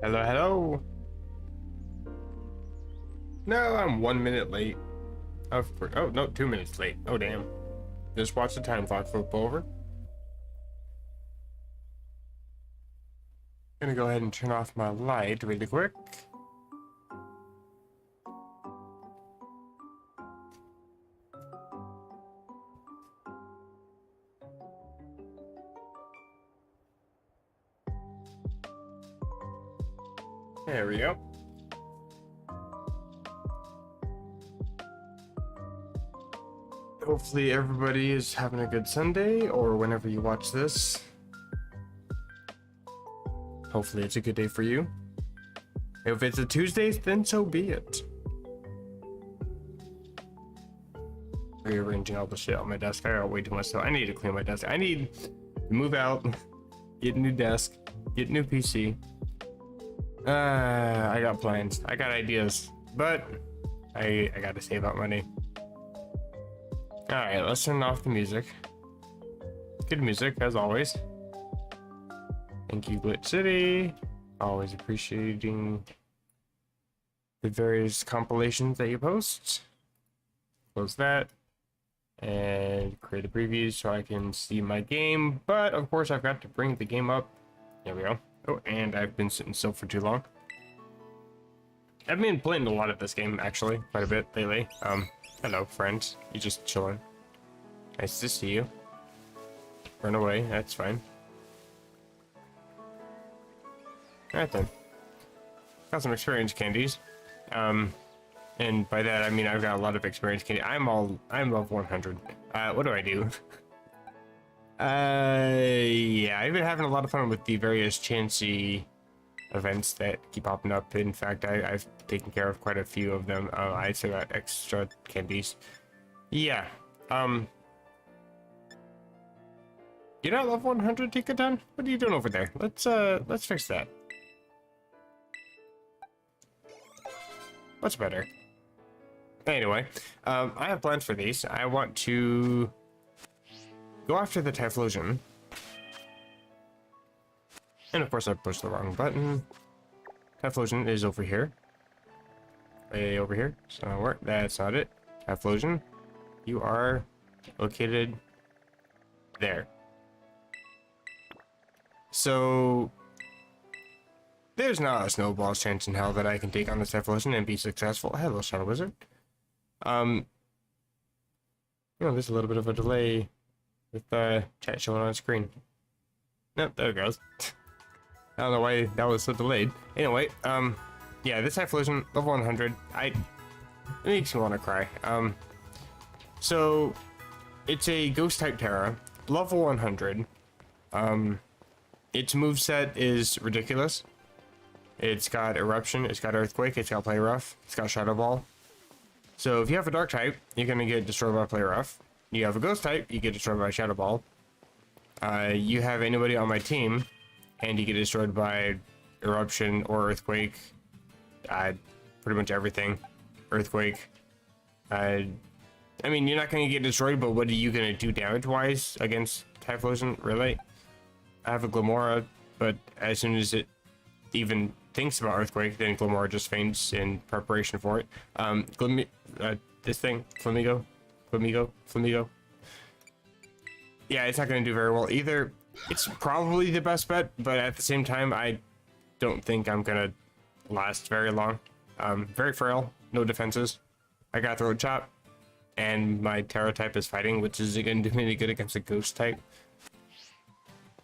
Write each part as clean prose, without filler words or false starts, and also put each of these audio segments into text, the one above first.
Hello, hello. No, I'm 1 minute late. Of course. Oh, no, 2 minutes late. Oh, damn. Just watch the time clock flip over. Gonna go ahead and turn off my light really quick. There we go. Hopefully everybody is having a good Sunday, or whenever you watch this. Hopefully it's a good day for you. If it's a Tuesday, then so be it. Rearranging all the shit on my desk. I got way too much, so I need to clean my desk. I need to move out, get a new desk, get a new PC. I got plans. I got ideas, but I gotta save up money. Alright, let's turn off the music. Good music, as always. Thank you, Glitch City. Always appreciating the various compilations that you post. Close that. And create a preview so I can see my game. But, of course, I've got to bring the game up. There we go. Oh, and I've been sitting still for too long. I've been playing a lot of this game, actually, quite a bit lately. Hello, friends. You just chilling. Nice to see you. Run away, that's fine. Alright then. Got some experience candies. And by that I mean I've got a lot of experience candy. I'm level 100. What do I do? Yeah, I've been having a lot of fun with the various chancy events that keep popping up. In fact, I've taken care of quite a few of them. I still got extra candies. Yeah. You're not level 100, Tikaton? What are you doing over there? Let's fix that. What's better? Anyway, I have plans for these. I want to go after the Typhlosion. And of course I pushed the wrong button. Typhlosion is over here. Way over here. So that's not it. Typhlosion, you are located there. So there's not a snowball's chance in hell that I can take on this Typhlosion and be successful. Hello, Shadow Wizard. You know, there's a little bit of a delay with the chat showing on screen. Nope, there it goes. I don't know why that was so delayed. Anyway, yeah, this Typhlosion, level 100, it makes me want to cry. So, it's a Ghost-Tera, level 100. Its moveset is ridiculous. It's got Eruption, it's got Earthquake, it's got Play Rough, it's got Shadow Ball. So if you have a Dark type, you're going to get destroyed by Play Rough. You have a Ghost type, you get destroyed by Shadow Ball. You have anybody on my team, and you get destroyed by Eruption or Earthquake. Pretty much everything. Earthquake. I mean, you're not going to get destroyed, but what are you going to do damage-wise against Typhlosion? Really? I have a Glamora, but as soon as it even thinks about Earthquake, then Glamora just faints in preparation for it. This thing, Flamigo. Yeah, it's not going to do very well either. It's probably the best bet, but at the same time, I don't think I'm going to last very long. Very frail, no defenses. I got Throat Chop, and my Terra type is fighting, which is going to do me good against a Ghost type.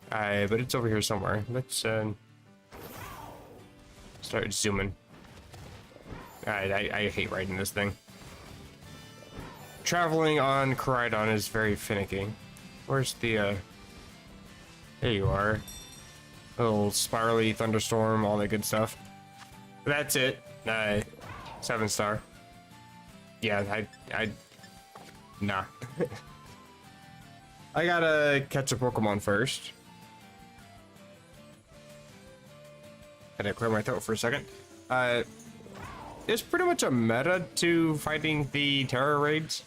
But it's over here somewhere. Let's start zooming. I hate riding this thing. Traveling on Koraidon is very finicky. Where's the, there you are. A little spirally thunderstorm, all that good stuff. That's it. 7-star. Yeah, nah. I gotta catch a Pokemon first. Had to clear my throat for a second. It's pretty much a meta to fighting the Terra raids.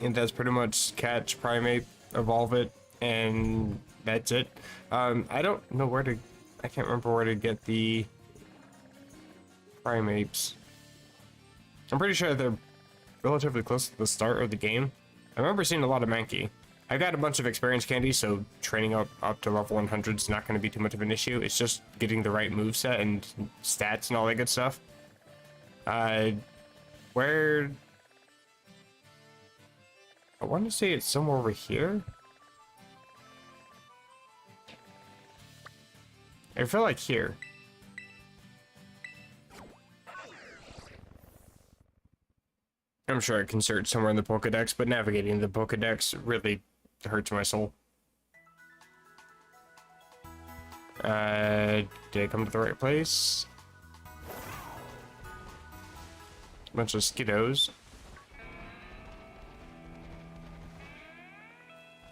And that's pretty much catch, primate, evolve it, and that's it. I don't know where to I can't remember where to get the primates. I'm pretty sure they're relatively close to the start of the game. I remember seeing a lot of Mankey. I've got a bunch of experience candy, so training up to level 100 is not going to be too much of an issue. It's just getting the right moveset and stats and all that good stuff. Where... I want to say it's somewhere over here. I feel like here. I'm sure I can search somewhere in the Pokedex, but navigating the Pokedex really hurts my soul. Did I come to the right place? Bunch of Skiddos.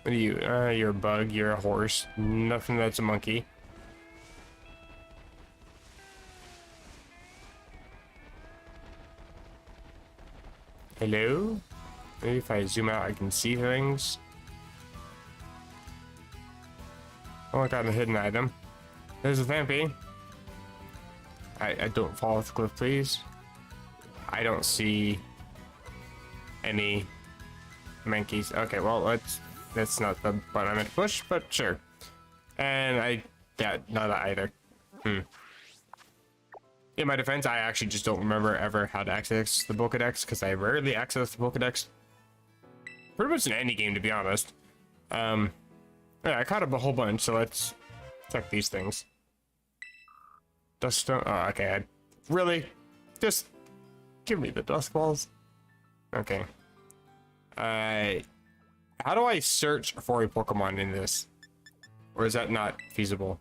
What are you? You're a bug, you're a horse. Nothing that's a monkey. Hello? Maybe if I zoom out I can see things. Oh, I got a hidden item. There's a Vampy. I don't fall off the cliff, please. I don't see any Mankeys. Okay, well, that's not the button I meant to push, but sure. And yeah, not either. In my defense, I actually just don't remember ever how to access the Pokedex, because I rarely access the Pokedex. Pretty much in any game, to be honest. Yeah, I caught up a whole bunch, so let's check these things. Dust stone. Oh, okay. Really? Just give me the dust balls. Okay. How do I search for a Pokemon in this? Or is that not feasible?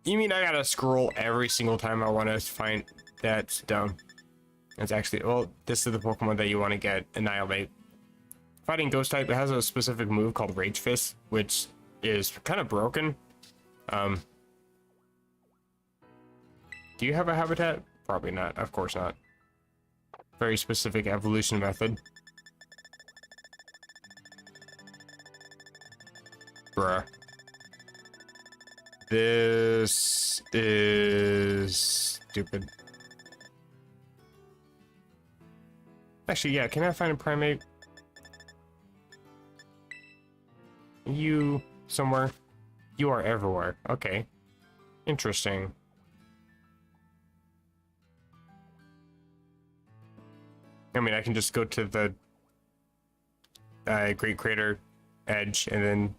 You mean I gotta scroll every single time I want to find that down? That's actually, well, this is the Pokemon that you want to get, Annihilate. Fighting Ghost type, it has a specific move called Rage Fist, which is kind of broken. Do you have a habitat? Probably not, of course not. Very specific evolution method. Bruh. This is stupid. Actually, yeah, can I find a primate? You somewhere? You are everywhere. Okay. Interesting. I mean, I can just go to the Great Crater edge and then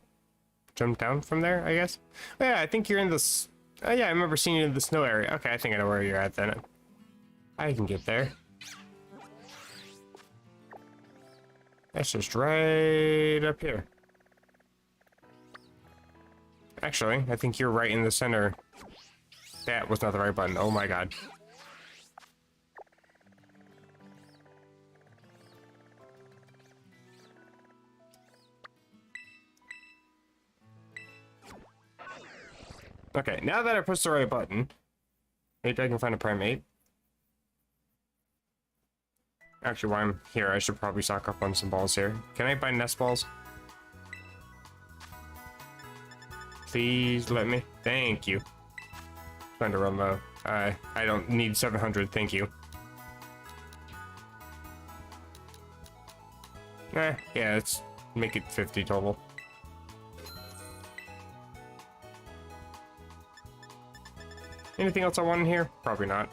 jump down from there, I guess. Oh, yeah, I think you're in this. Oh, yeah, I remember seeing you in the snow area. Okay, I think I know where you're at then. I can get there. That's just right up here. Actually, I think you're right in the center. That was not the right button. Oh my god. Okay, now that I pushed the right button, maybe I can find a primate. Actually, while I'm here, I should probably stock up on some balls here. Can I buy nest balls? Please let me. Thank you. Trying to run low. I don't need 700. Thank you. Yeah, let's make it 50 total. Anything else I want in here? Probably not.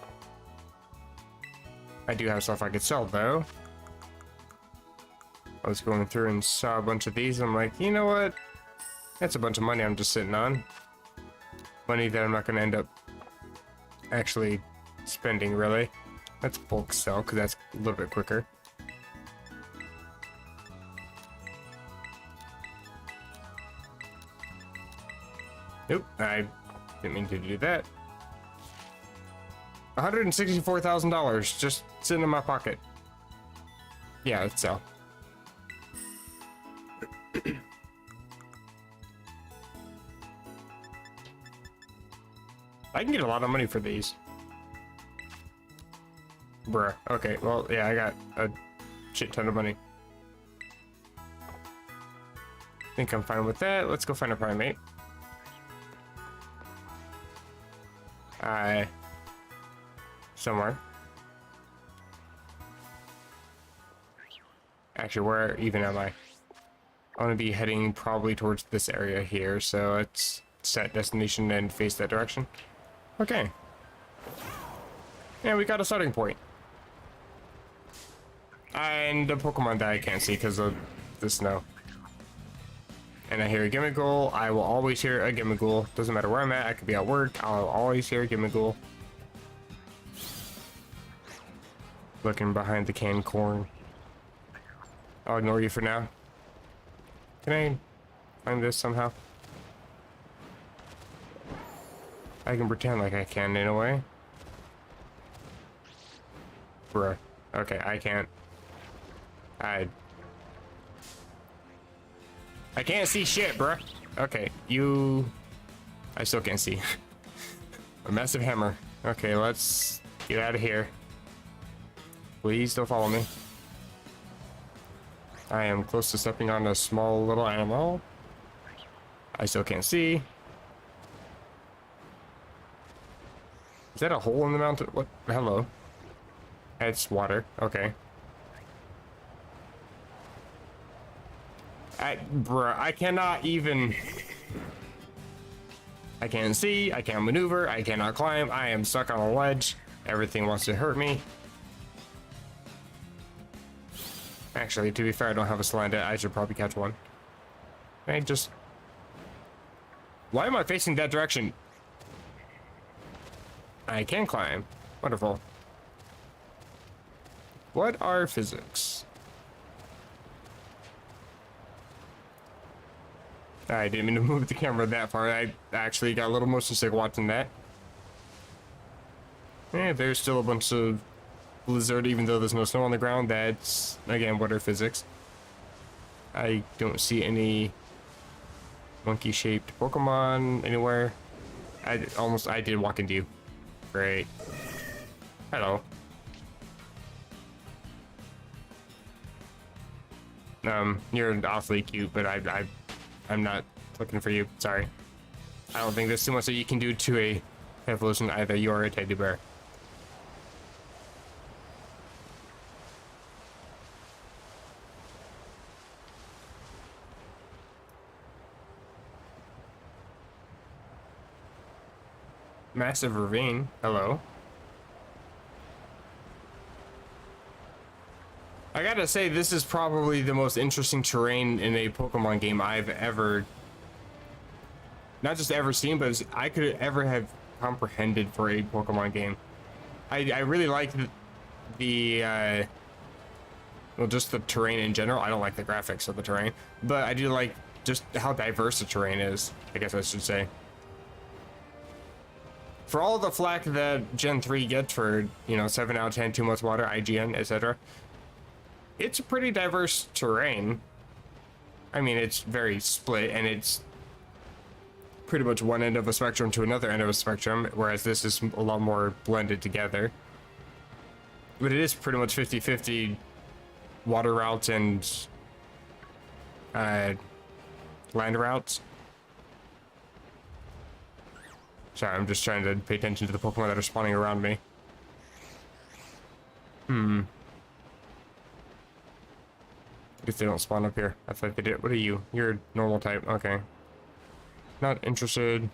I do have stuff I could sell, though. I was going through and saw a bunch of these, and I'm like, you know what? That's a bunch of money I'm just sitting on. Money that I'm not going to end up actually spending, really. Let's bulk sell, because that's a little bit quicker. Nope, I didn't mean to do that. $164,000 just sitting in my pocket. Yeah, let's sell. I can get a lot of money for these. Bruh. Okay, well, yeah, I got a shit ton of money. think I'm fine with that. Let's go find a primate. Somewhere. Actually, where even am I? I want to be heading probably towards this area here, so let's set destination and face that direction. Okay. Yeah, we got a starting point. And a Pokemon that I can't see because of the snow. And I hear a Gimmighoul. I will always hear a Gimmighoul. Doesn't matter where I'm at. I could be at work. I'll always hear a Gimmighoul. Looking behind the canned corn. I'll ignore you for now. Can I find this somehow? I can pretend like I can in a way. Bruh. Okay, I can't. I can't see shit, bruh. Okay, you... I still can't see. A massive hammer. Okay, let's get out of here. Please don't follow me. I am close to stepping on a small little animal. I still can't see. Is that a hole in the mountain? What? Hello. It's water. Okay. Bruh, I cannot even... I can't see, I can't maneuver, I cannot climb, I am stuck on a ledge. Everything wants to hurt me. Actually, to be fair, I don't have a Salandit. I should probably catch one. Can I just... Why am I facing that direction? I can climb. Wonderful. What are physics? I didn't mean to move the camera that far. I actually got a little motion sick watching that. Yeah, there's still a bunch of blizzard, even though there's no snow on the ground. That's, again, what are physics? I don't see any monkey-shaped Pokemon anywhere. I did walk into you. Great. Hello. You're awfully cute, but I'm not looking for you. Sorry. I don't think there's too much that you can do to a Typhlosion either. You are a teddy bear. Massive ravine. Hello. I gotta say, this is probably the most interesting terrain in a Pokemon game I've ever... Not just ever seen, but I could ever have comprehended for a Pokemon game. I really like well, just the terrain in general. I don't like the graphics of the terrain, but I do like just how diverse the terrain is, I guess I should say. For all the flack that Gen 3 gets for, you know, 7 out of 10, too much water, IGN, etc., it's a pretty diverse terrain. I mean, it's very split, and it's pretty much one end of a spectrum to another end of a spectrum, whereas this is a lot more blended together. But it is pretty much 50-50 water routes and land routes. Sorry, I'm just trying to pay attention to the Pokemon that are spawning around me. I guess they don't spawn up here. I thought they did. What are you? You're a normal type. Okay. Not interested.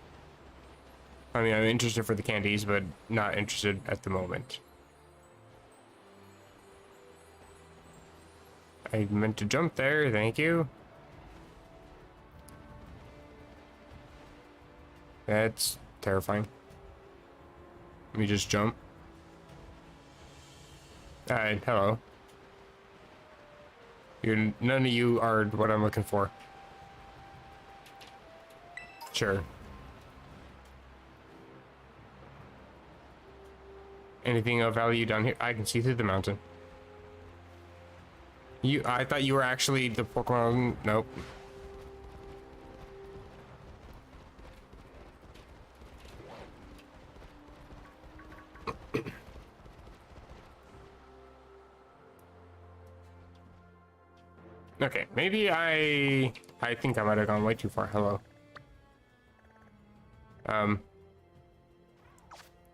I mean, I'm interested for the candies, but not interested at the moment. I meant to jump there. Thank you. That's terrifying. Let me just jump. Alright, hello. None of you are what I'm looking for. Sure. Anything of value down here? I can see through the mountain. I thought you were actually the Pokemon. Nope. Okay, maybe I think I might have gone way too far. Hello. Let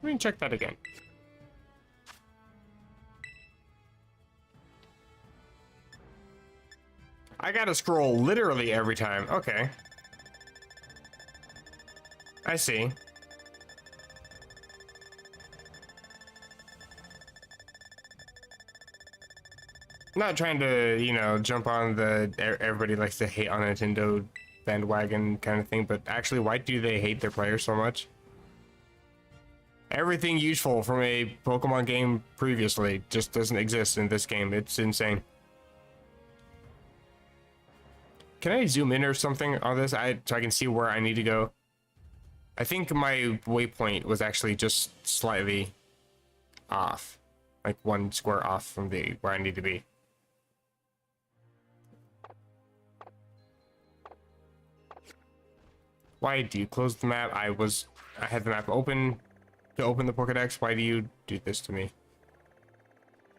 me check that again. I gotta scroll literally every time. Okay. I see. Not trying to, you know, jump on the everybody likes to hate on Nintendo bandwagon kind of thing, but actually, why do they hate their players so much? Everything useful from a Pokemon game previously just doesn't exist in this game. It's insane. Can I zoom in or something on this? So I can see where I need to go. I think my waypoint was actually just slightly off, like 1 square off from the where I need to be. Why do you close the map? I had the map open to open the Pokédex. Why do you do this to me?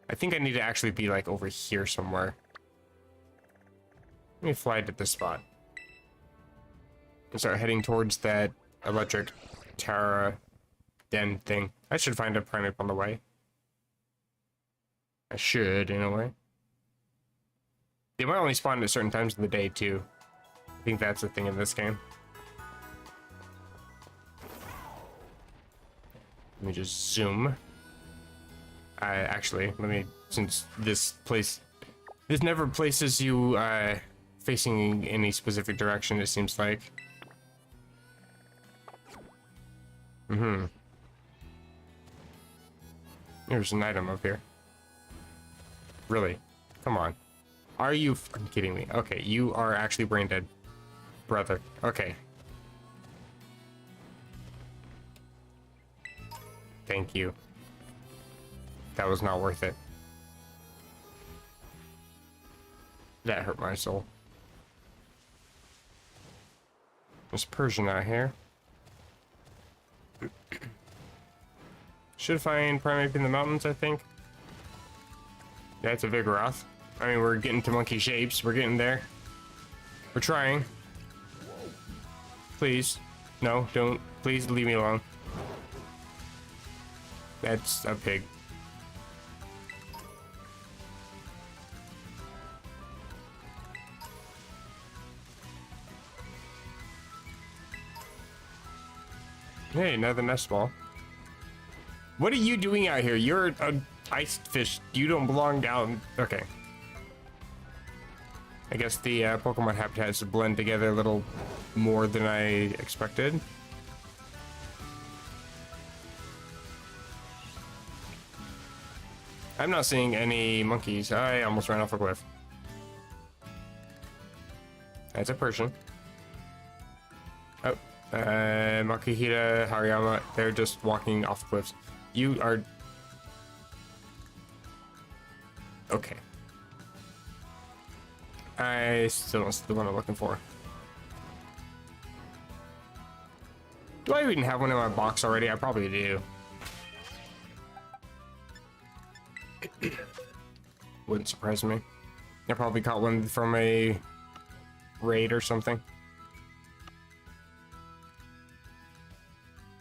I think I need to actually be like over here somewhere. Let me fly to this spot and start heading towards that electric Tera den thing. I should find a Primeape on the way. I should, in a way. They might only spawn at certain times of the day, too. I think that's the thing in this game. Let me just zoom. Actually, since this never places you, facing any specific direction, it seems like. There's an item up here. Really? Come on. Are you fucking kidding me? Okay, you are actually brain dead. Brother. Okay. Thank you. That was not worth it. That hurt my soul. There's Persian out here. Should find Primeape in the mountains, I think. Yeah, it's a Vigoroth. I mean, we're getting to monkey shapes. We're getting there. We're trying. Please. No, don't. Please leave me alone. That's a pig. Hey, another nest ball. What are you doing out here? You're a ice fish. You don't belong down. Okay. I guess the Pokemon habitats blend together a little more than I expected. I'm not seeing any monkeys. I almost ran off a cliff. That's a Persian. Oh, Makihita, Hariyama, they're just walking off cliffs. You are... Okay. I still don't see the one I'm looking for. Do I even have one in my box already? I probably do. Wouldn't surprise me. I probably caught one from a raid or something.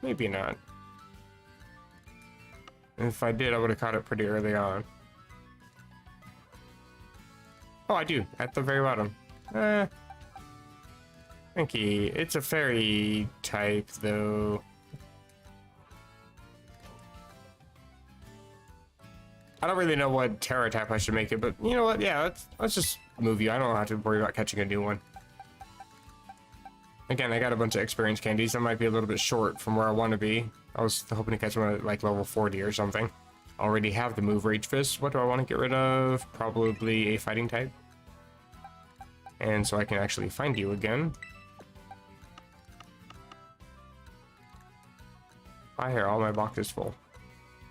Maybe not. If I did, I would have caught it pretty early on. Oh, I do, at the very bottom. Thank you. It's a fairy type, though. I don't really know what Tera type I should make it, but you know what? Yeah, let's just move you. I don't have to worry about catching a new one. Again, I got a bunch of experience candies. I might be a little bit short from where I want to be. I was hoping to catch one at like level 40 or something. Already have the move Rage Fist. What do I want to get rid of? Probably a fighting type. And so I can actually find you again. I hear all my box is full.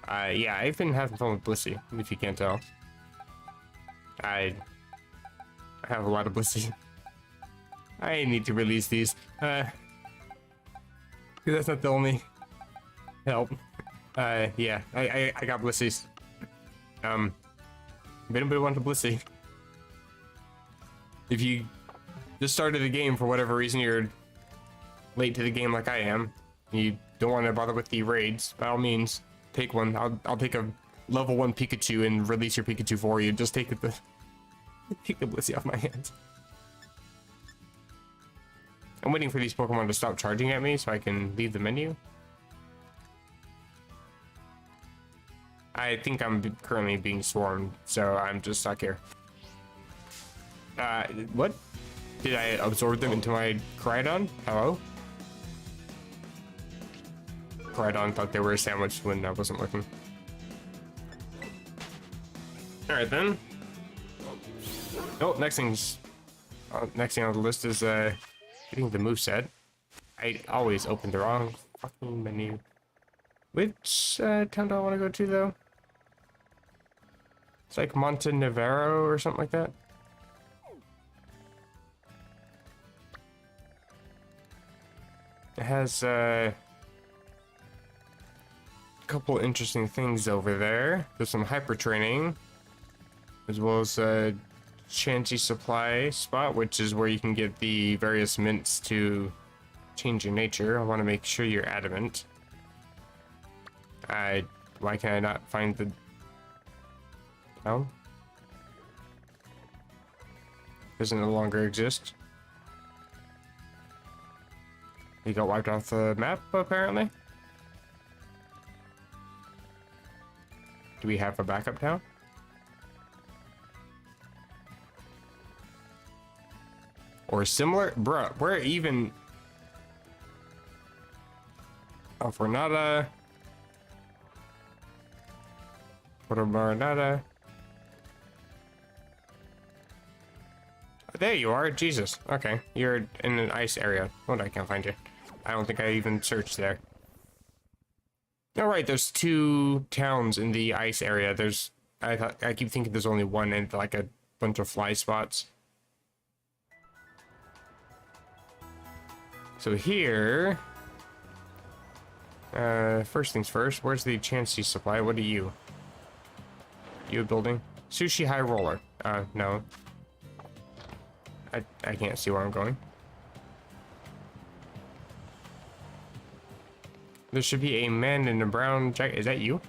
Yeah, I've been having fun with Blissey, if you can't tell. I have a lot of Blissey. I need to release these. Because that's not the only help. Yeah, I got Blisseys. If anybody wants a Blissey, If you just started the game for whatever reason, you're late to the game like I am, you don't want to bother with the raids, by all means, take one. I'll take a level 1 Pikachu and release your Pikachu for you. Just take the Blissey off my hands. I'm waiting for these Pokemon to stop charging at me so I can leave the menu. I think I'm currently being swarmed, so I'm just stuck here. What? Did I absorb them into my Koraidon? Hello? Koraidon thought they were a sandwich when I wasn't looking. Alright then. Oh, next thing on the list is getting the moveset. I always open the wrong fucking menu. Which town do I want to go to though? It's like Monte Navarro or something like that. It has a couple interesting things over there. There's some hyper training, as well as a Chansey supply spot, which is where you can get the various mints to change your nature. I want to make sure you're adamant. Why can I not find the town? Does it no longer exist? He got wiped off the map, apparently. Do we have a backup town? Or similar? Bruh, we're even... Oh, for nada. For nada. There you are, Jesus. Okay, you're in an ice area. Oh, I can't find you. I don't think I even searched there. Alright, there's 2 towns in the ice area. I keep thinking there's only one and like a bunch of fly spots. So here... first things first, where's the Chansey supply? What are you? You a building? Sushi High Roller. No. I can't see where I'm going. There should be a man in a brown jacket. Is that you?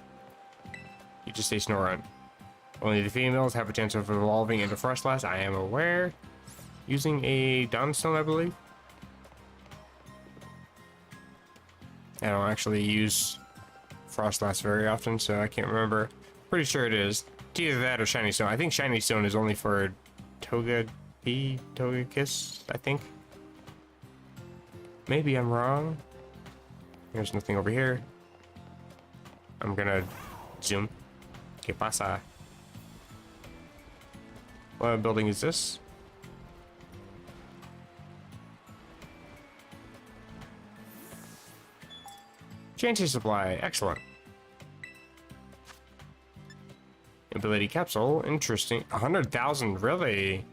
You just say Snorunt. Only the females have a chance of evolving into Frostlass. I am aware. Using a Dawnstone, I believe. I don't actually use Frostlass very often, so I can't remember. Pretty sure it is. It's either that or Shiny Stone. I think Shiny Stone is only for Togekiss, I think. Maybe I'm wrong. There's nothing over here. I'm gonna zoom. ¿Qué pasa? What building is this? Chansey supply, excellent. Ability capsule, interesting. 100,000, really?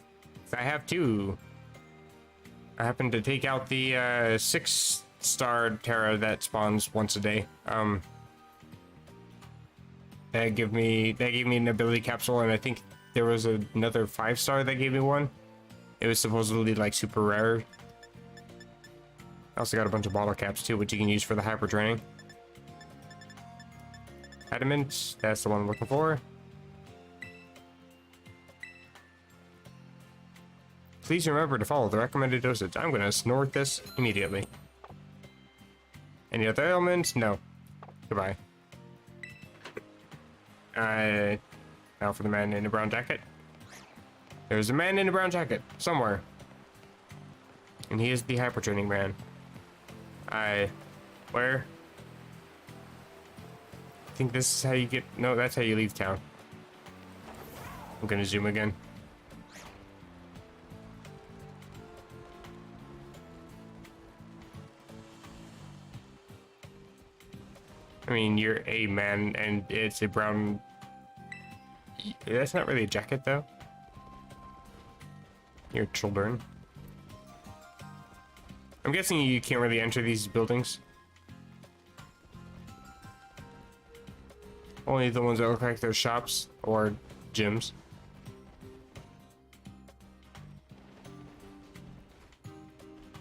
I have 2. I happen to take out the 6-star Terra that spawns once a day. That gave me an ability capsule, and I think there was another 5-star that gave me one. It was supposedly like super rare. I also got a bunch of bottle caps too, which you can use for the hyper training. Adamant, that's the one I'm looking for. Please remember to follow the recommended dosage. I'm gonna snort this immediately. Any other ailments? No. Goodbye. Now for the man in the brown jacket. There's a man in a brown jacket somewhere. And he is the hyper training man. Where? I think this is how you get... No, that's how you leave town. I'm gonna zoom again. I mean, you're a man, and it's a brown... That's not really a jacket, though. You're children. I'm guessing you can't really enter these buildings. Only the ones that look like they're shops or gyms.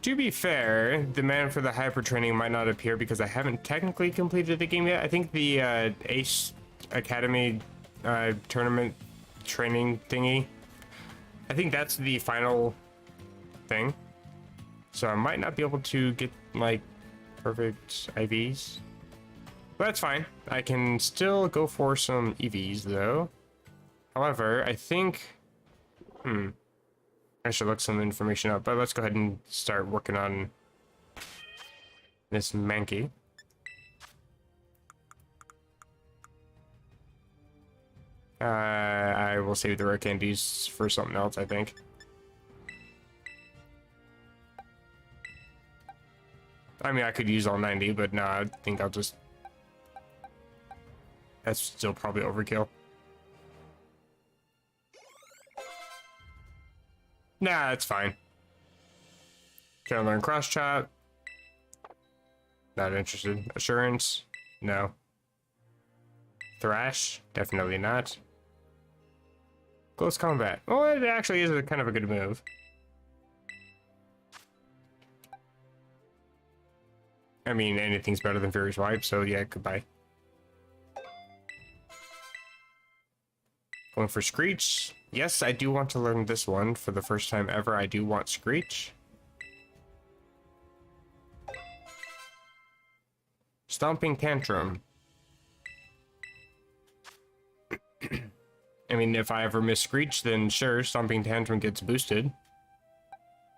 to be fair, the demand for the hyper training might not appear because I haven't technically completed the game yet. I think the Ace Academy tournament training thingy, I think that's the final thing. So I might not be able to get like perfect IVs. But that's fine. I can still go for some EVs though. However, I think I should look some information up, but let's go ahead and start working on this Mankey. I will save the rare candies for something else, I think. I mean, I could use all 90, but no, I think I'll just... That's still probably overkill. Nah, it's fine. Can I learn cross chop? Not interested. Assurance? No. Thrash? Definitely not. Close combat. Well, it actually is a kind of a good move. I mean, anything's better than Fury Swipe, so yeah, goodbye. Going for Screech. Yes, I do want to learn this one for the first time ever. I do want Screech. Stomping Tantrum. I mean, if I ever miss Screech, then sure, Stomping Tantrum gets boosted.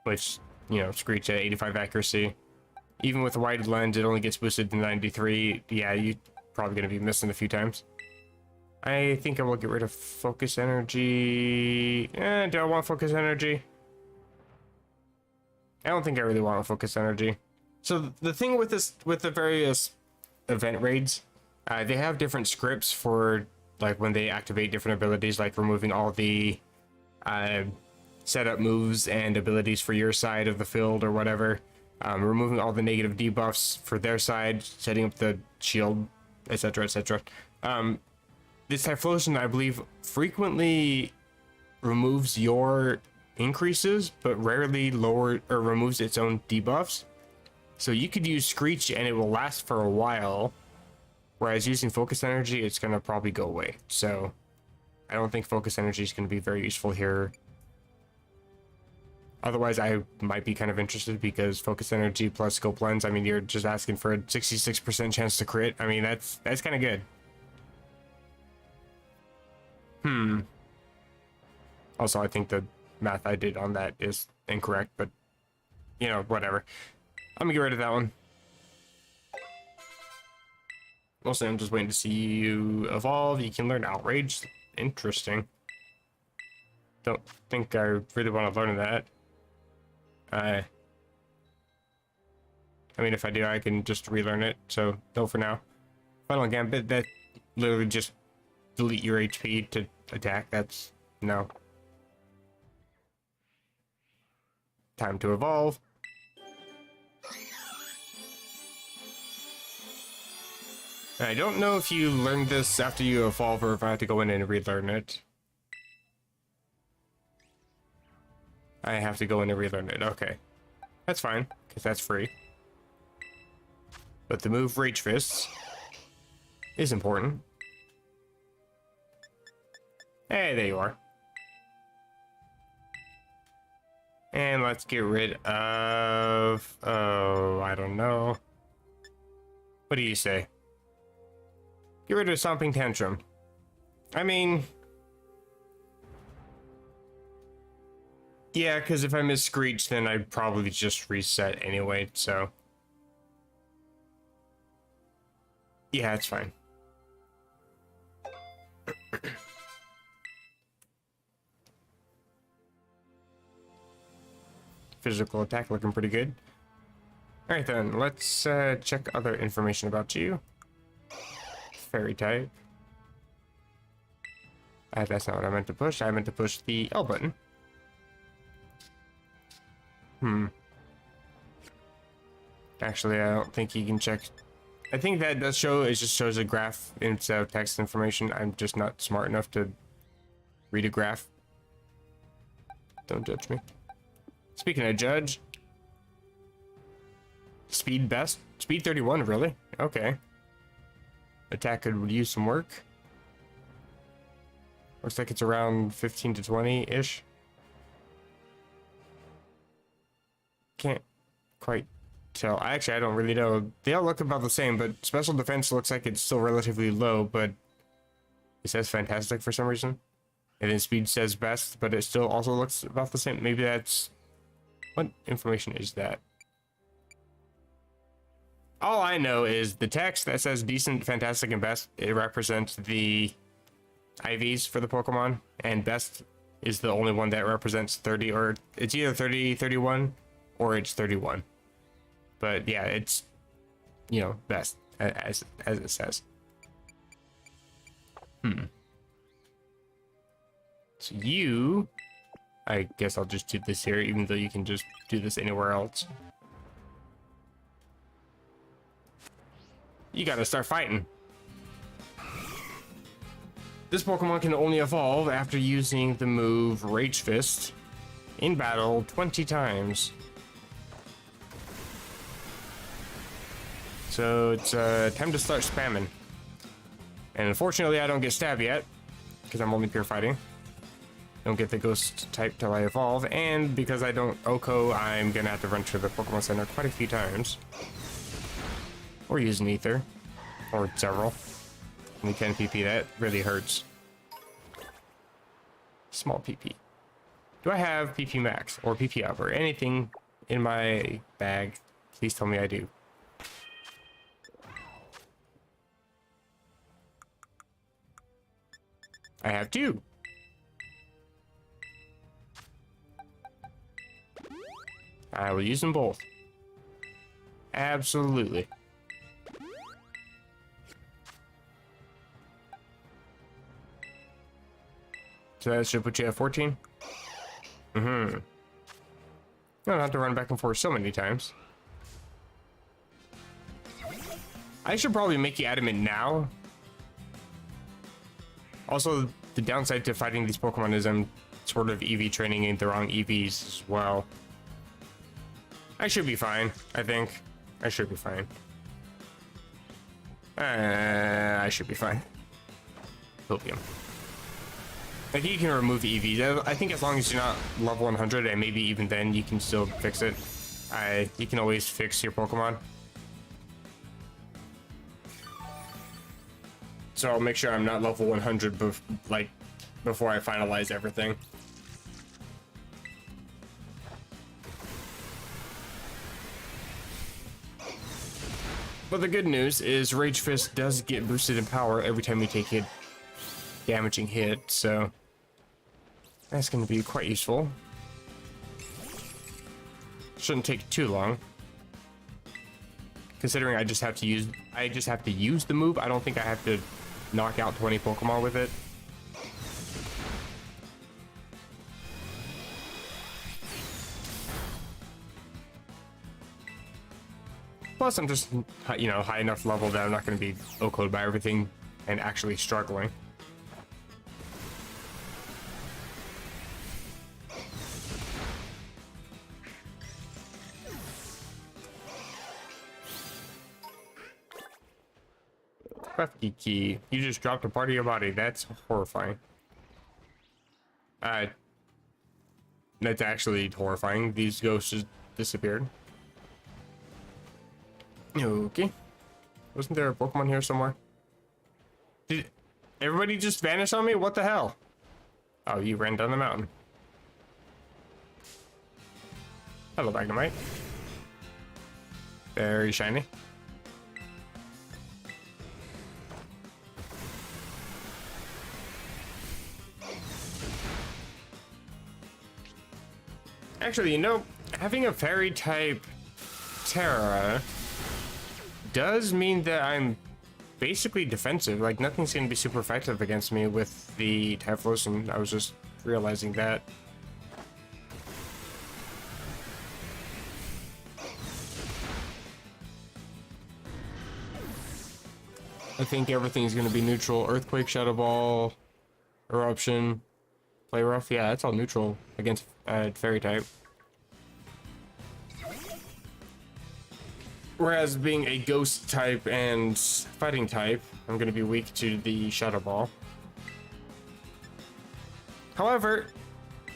Which, you know, Screech at 85 accuracy. Even with a wide lens, it only gets boosted to 93. Yeah, you're probably going to be missing a few times. I think I will get rid of Focus Energy. Do I want Focus Energy? I don't think I really want Focus Energy. So the thing with this, with the various event raids, they have different scripts for like when they activate different abilities, like removing all the setup moves and abilities for your side of the field or whatever. Removing all the negative debuffs for their side, setting up the shield, etc., etc. This Typhlosion, I believe, frequently removes your increases, but rarely lower or removes its own debuffs. So you could use Screech and it will last for a while, whereas using Focus Energy, it's going to probably go away. So I don't think Focus Energy is going to be very useful here. Otherwise, I might be kind of interested because Focus Energy plus Scope Lens, I mean, you're just asking for a 66% chance to crit. I mean, that's kind of good. Also, I think the math I did on that is incorrect, but, you know, whatever. I'm gonna get rid of that one. Mostly, I'm just waiting to see you evolve. You can learn Outrage. Interesting. Don't think I really want to learn that. I mean, if I do, I can just relearn it, so no for now. Final Gambit, that literally just delete your HP to attack. That's no. Time to evolve. I don't know if you learned this after you evolve or if I have to go in and relearn it. I have to go in and relearn it. Okay. That's fine, because that's free. But the move Rage Fists is important. Hey, there you are. And let's get rid of... Oh, I don't know. What do you say? Get rid of Stomping Tantrum. I mean... Yeah, because if I miss Screech, then I'd probably just reset anyway, so... Yeah, it's fine. Physical attack looking pretty good. Alright then, let's check other information about you. Fairy type. That's not what I meant to push. I meant to push the L button. Actually, I don't think you can check. I think that does show, it just shows a graph instead of text information. I'm just not smart enough to read a graph. Don't judge me. Speaking of judge, speed best. Speed 31, really? Okay. Attack could use some work. Looks like it's around 15 to 20-ish. Can't quite tell. Actually, I don't really know. They all look about the same, but special defense looks like it's still relatively low, but it says fantastic for some reason. And then speed says best, but it still also looks about the same. Maybe that's... What information is that? All I know is the text that says decent, fantastic, and best, it represents the IVs for the Pokemon, and best is the only one that represents 30, or it's either 30, 31, or it's 31. But yeah, it's, you know, best, as it says. So you... I guess I'll just do this here, even though you can just do this anywhere else. You gotta start fighting. This Pokemon can only evolve after using the move Rage Fist in battle 20 times. So it's time to start spamming. And unfortunately I don't get stab yet, because I'm only pure fighting. Don't get the ghost type till I evolve, and because I don't OHKO, I'm gonna have to run to the Pokemon Center quite a few times. Or use an Ether. Or several. We can PP, that really hurts. Small PP. Do I have PP max or PP up or anything in my bag? Please tell me I do. I have 2. I will use them both. Absolutely. So that should put you at 14? Mm-hmm. I don't have to run back and forth so many times. I should probably make you adamant now. Also, the downside to fighting these Pokemon is I'm sort of EV training in the wrong EVs as well. I should be fine, I think. I should be fine. I should be fine. Opium. I think you can remove EVs. I think as long as you're not level 100, and maybe even then you can still fix it. You can always fix your Pokemon. So I'll make sure I'm not level 100 before I finalize everything. But the good news is Rage Fist does get boosted in power every time you take a damaging hit, so that's going to be quite useful. Shouldn't take too long, considering I just have to use the move. I don't think I have to knock out 20 Pokemon with it. Plus, I'm just, you know, high enough level that I'm not going to be OHKO'd by everything and actually struggling. Crafty key. You just dropped a part of your body. That's horrifying. That's actually horrifying. These ghosts just disappeared. Okay. Wasn't there a Pokemon here somewhere? Did everybody just vanish on me? What the hell? Oh, you ran down the mountain. Hello, Magnemite. Very shiny. Actually, you know, having a fairy type Tera does mean that I'm basically defensive. Like, nothing's gonna be super effective against me with the Typhlosion. I was just realizing that. I think everything's gonna be neutral. Earthquake, Shadow Ball, Eruption, Play Rough. Yeah, it's all neutral against fairy type. Whereas being a ghost type and fighting type, I'm going to be weak to the Shadow Ball. However,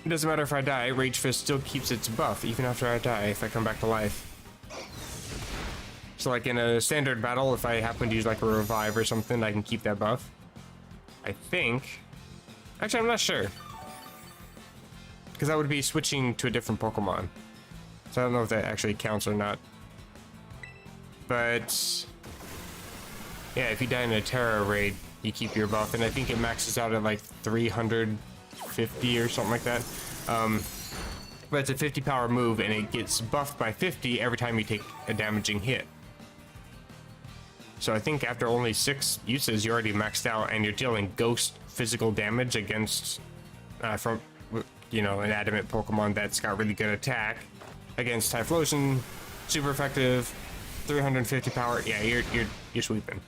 it doesn't matter if I die, Rage Fist still keeps its buff even after I die if I come back to life. So like in a standard battle, if I happen to use like a revive or something, I can keep that buff. I think. Actually, I'm not sure. Because I would be switching to a different Pokemon. So I don't know if that actually counts or not. But yeah, if you die in a Tera raid, you keep your buff, and I think it maxes out at like 350 or something like that. But it's a 50 power move, and it gets buffed by 50 every time you take a damaging hit. So I think after only 6 uses, you're already maxed out, and you're dealing ghost physical damage against from an adamant Pokemon that's got really good attack against Typhlosion, super effective. 350 power. Yeah, you're sweeping.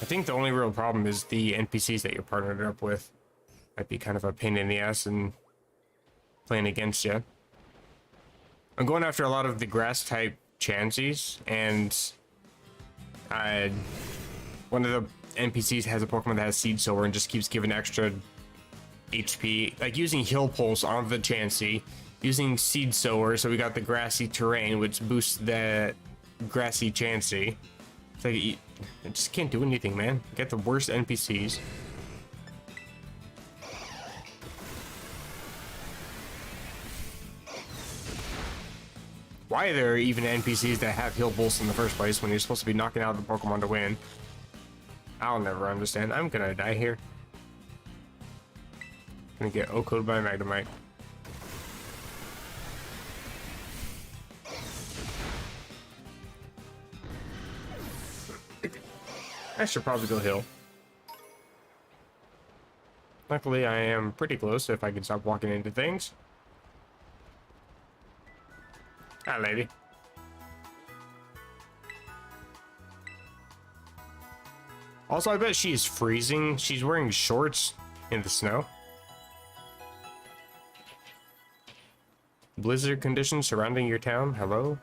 I think the only real problem is the NPCs that you're partnered up with. Might be kind of a pain in the ass and playing against you. I'm going after a lot of the grass type Chanseys, and one of the NPCs has a Pokemon that has Seed Sower and just keeps giving extra HP, like using Heal Pulse on the Chansey. Using Seed Sower, so we got the grassy terrain, which boosts the grassy Chansey. It's like, I just can't do anything, man. Get the worst NPCs. Why are there even NPCs that have heal pulse in the first place when you're supposed to be knocking out the Pokemon to win? I'll never understand. I'm gonna die here. Gonna get OHKO'd by Magnemite. I should probably go heal. Luckily, I am pretty close if I can stop walking into things. Hi, lady. Also, I bet she's freezing. She's wearing shorts in the snow. Blizzard conditions surrounding your town. Hello?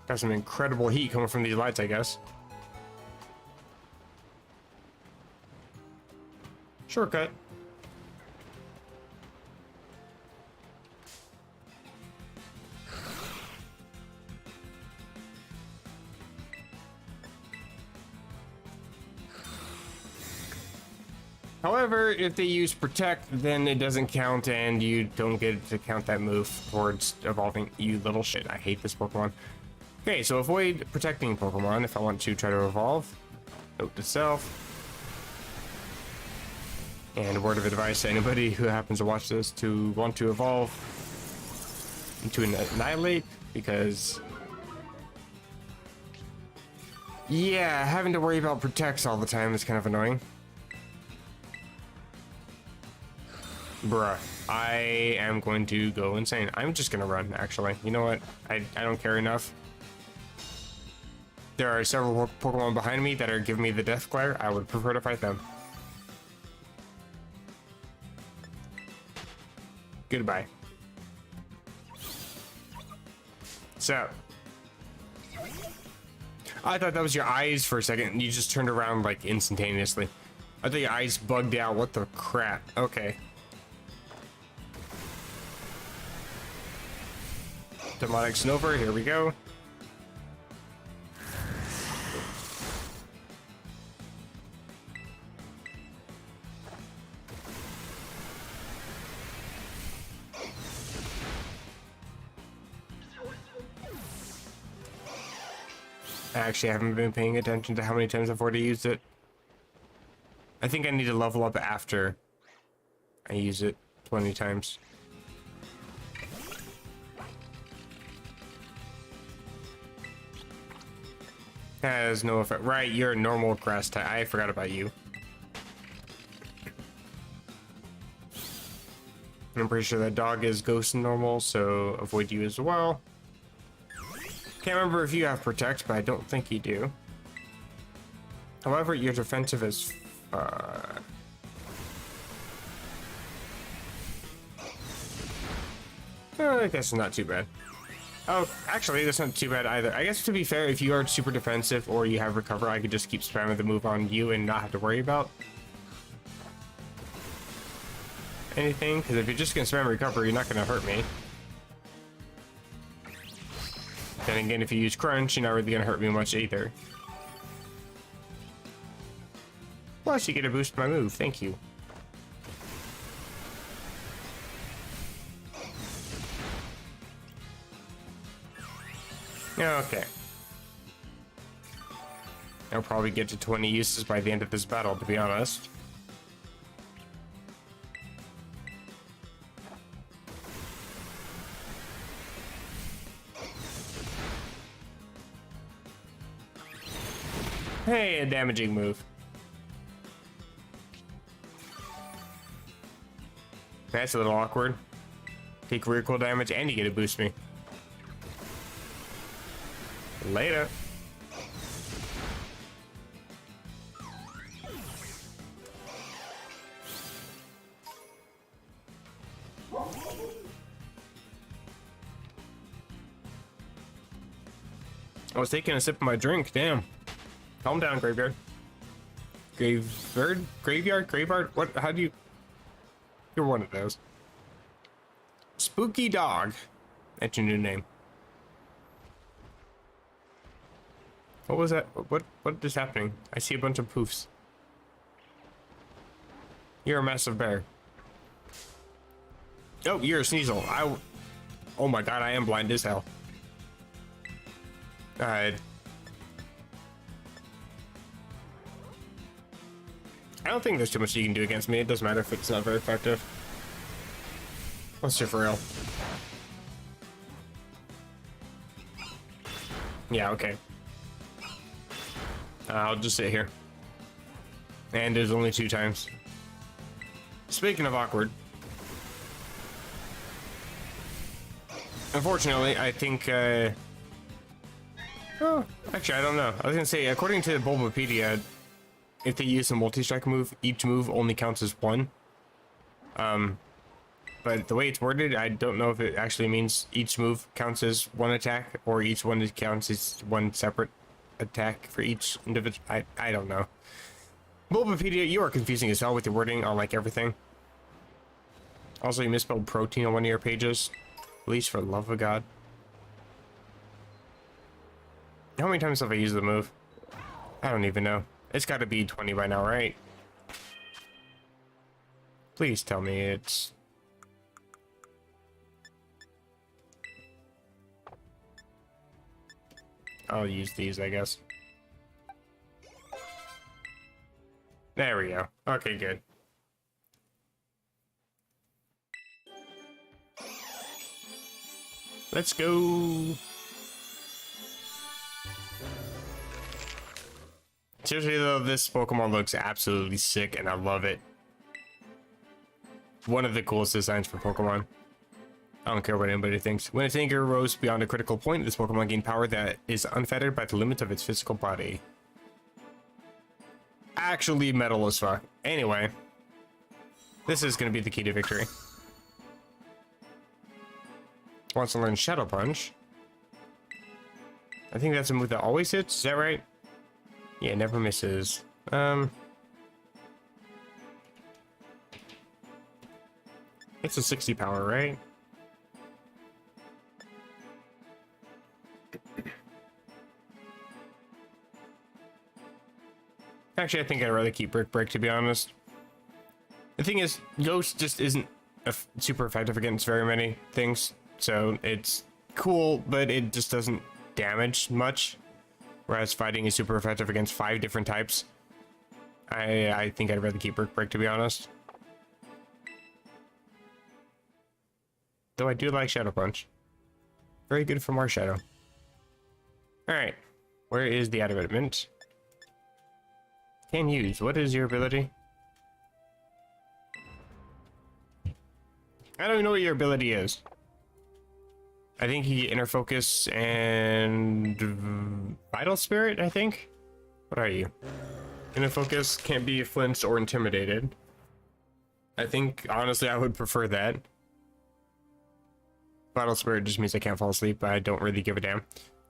Got some incredible heat coming from these lights, I guess. Shortcut. However, if they use Protect, then it doesn't count, and you don't get to count that move towards evolving. You little shit. I hate this Pokemon. Okay, so avoid protecting Pokemon if I want to try to evolve. Note to self. And a word of advice to anybody who happens to watch this to want to evolve into an Annihilate, because yeah, having to worry about protects all the time is kind of annoying. Bruh, I am going to go insane. I'm just gonna run, actually. You know what? I don't care enough. There are several Pokemon behind me that are giving me the death glare. I would prefer to fight them. Goodbye. So, I thought that was your eyes for a second, and you just turned around like instantaneously. I thought your eyes bugged out. What the crap? Okay. Demonic Snover, here we go. I actually haven't been paying attention to how many times I've already used it. I think I need to level up after I use it 20 times. Has no effect. Right, you're a normal grass type. I forgot about you. I'm pretty sure that dog is ghost normal, so avoid you as well. Can't remember if you have protect, but I don't think you do. However, your defensive is I guess it's not too bad. Oh, actually, that's not too bad either. I guess to be fair, if you are super defensive or you have recover, I could just keep spamming the move on you and not have to worry about anything. Because if you're just gonna spam recover, you're not gonna hurt me. Then again, if you use crunch, you're not really gonna hurt me much either. Plus, you get a boost to my move. Thank you. Okay. I'll probably get to 20 uses by the end of this battle, to be honest. Hey, a damaging move. That's a little awkward. Take recoil damage and you get to boost me. Later. I was taking a sip of my drink, damn. Calm down, graveyard. Graveyard? What? How do you... You're one of those. Spooky dog. That's your new name. What was that? What is happening? I see a bunch of poofs. You're a massive bear. Oh, you're a Sneasel. Oh my god, I am blind as hell. I don't think there's too much you can do against me. It doesn't matter if it's not very effective. Let's do for real. Yeah, okay. I'll just sit here. And there's only 2 times. Speaking of awkward. Unfortunately, I think, oh, actually, I don't know. I was gonna say, according to Bulbapedia, if they use a multi-strike move, each move only counts as 1. But the way it's worded, I don't know if it actually means each move counts as 1 attack, or each one counts as 1 separate attack for each individual. I don't know. Bulbapedia, you are confusing as hell with your wording on, like, everything. Also, you misspelled protein on one of your pages. Please, for the love of God. How many times have I used the move? I don't even know. It's got to be 20 by now, right? Please tell me it's... I'll use these, I guess. There we go. Okay, good. Let's go. Seriously though, this Pokemon looks absolutely sick and I love it. One of the coolest designs for Pokemon. I don't care what anybody thinks. When its anger rose beyond a critical point, this Pokemon gained power that is unfettered by the limits of its physical body. Actually metal as fuck. Anyway. This is going to be the key to victory. Wants to learn Shadow Punch. I think that's a move that always hits. Is that right? Yeah, it never misses. It's a 60 power, right? Actually, I think I'd rather keep Brick Break, to be honest. The thing is, Ghost just isn't super effective against very many things. So it's cool, but it just doesn't damage much. Whereas fighting is super effective against 5 different types. I think I'd rather keep Brick Break, to be honest. Though I do like Shadow Punch. Very good for Marshadow. Alright. Where is the adamant? Can use. What is your ability? I don't even know what your ability is. I think you get Inner Focus and Vital Spirit, I think? What are you? Inner Focus, can't be flinched or intimidated. I think, honestly, I would prefer that. Battle Spirit just means I can't fall asleep, but I don't really give a damn.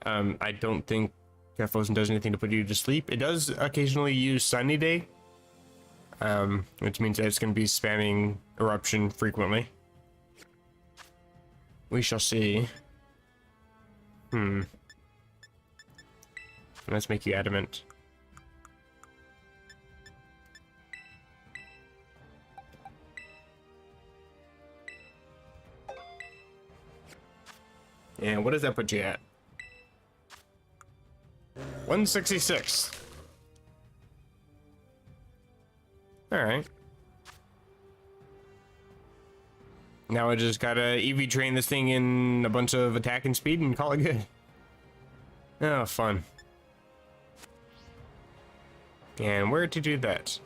I don't think Typhlosion does anything to put you to sleep. It does occasionally use Sunny Day, which means that it's going to be spamming Eruption frequently. We shall see. Let's make you adamant. And what does that put you at? 166. Alright. Now I just gotta EV train this thing in a bunch of attack and speed and call it good. Oh, fun. And where to do that?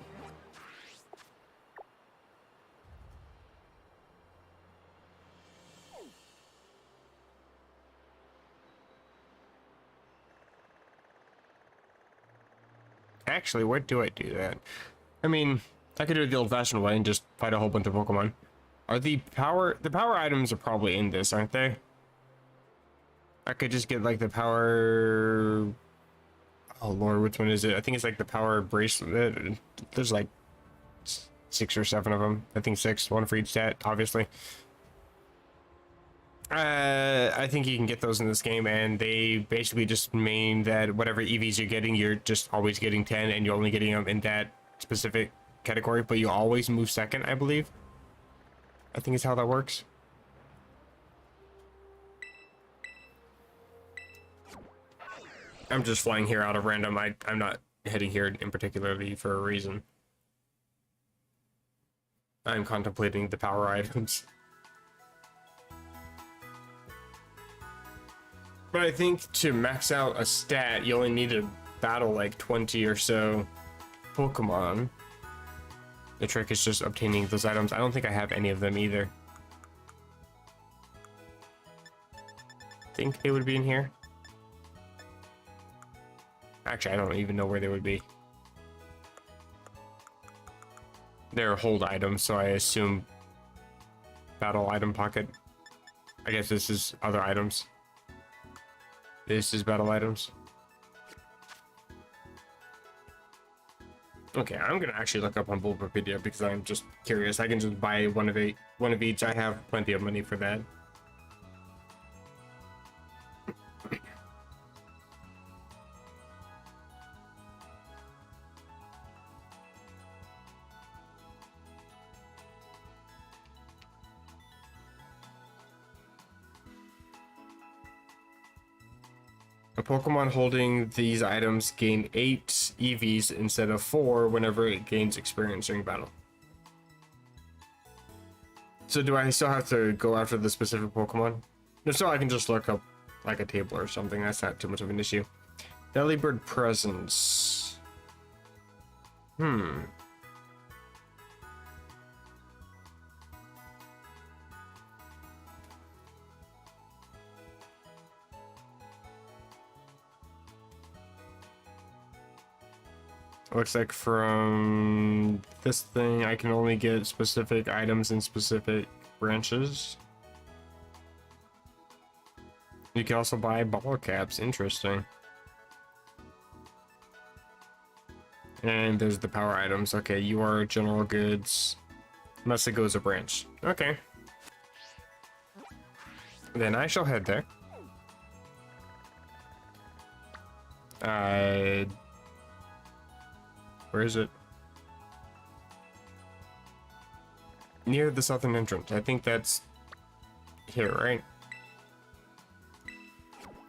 Actually, where do I do that? I mean, I could do it the old-fashioned way and just fight a whole bunch of Pokemon. Are the power items are probably in this, aren't they? I could just get like the power. Oh lord, which one is it? I think it's like the power bracelet. There's like 6 or 7 of them. I think 6, one for each stat, obviously. I think you can get those in this game, and they basically just mean that whatever EVs you're getting, you're just always getting 10, and you're only getting them in that specific category, but you always move second, I believe. I think is how that works. I'm just flying here out of random. I'm not heading here in particularly for a reason. I'm contemplating the power items. But I think to max out a stat, you only need to battle like 20 or so Pokemon. The trick is just obtaining those items. I don't think I have any of them either. Think they would be in here? Actually, I don't even know where they would be. They're hold items, so I assume battle item pocket. I guess this is other items. This is battle items. Okay, I'm gonna actually look up on Bulbapedia because I'm just curious. I can just buy one of each. I have plenty of money for that. A Pokemon holding these items gain 8 EVs instead of 4 whenever it gains experience during battle. So do I still have to go after the specific Pokemon? If so, I can just look up like a table or something. That's not too much of an issue. Delibird presence. Looks like from this thing, I can only get specific items in specific branches. You can also buy ball caps. Interesting. And there's the power items. Okay, you are general goods. Messagoza branch. Okay. Then I shall head there. Where is it? Near the southern entrance. I think that's here, right?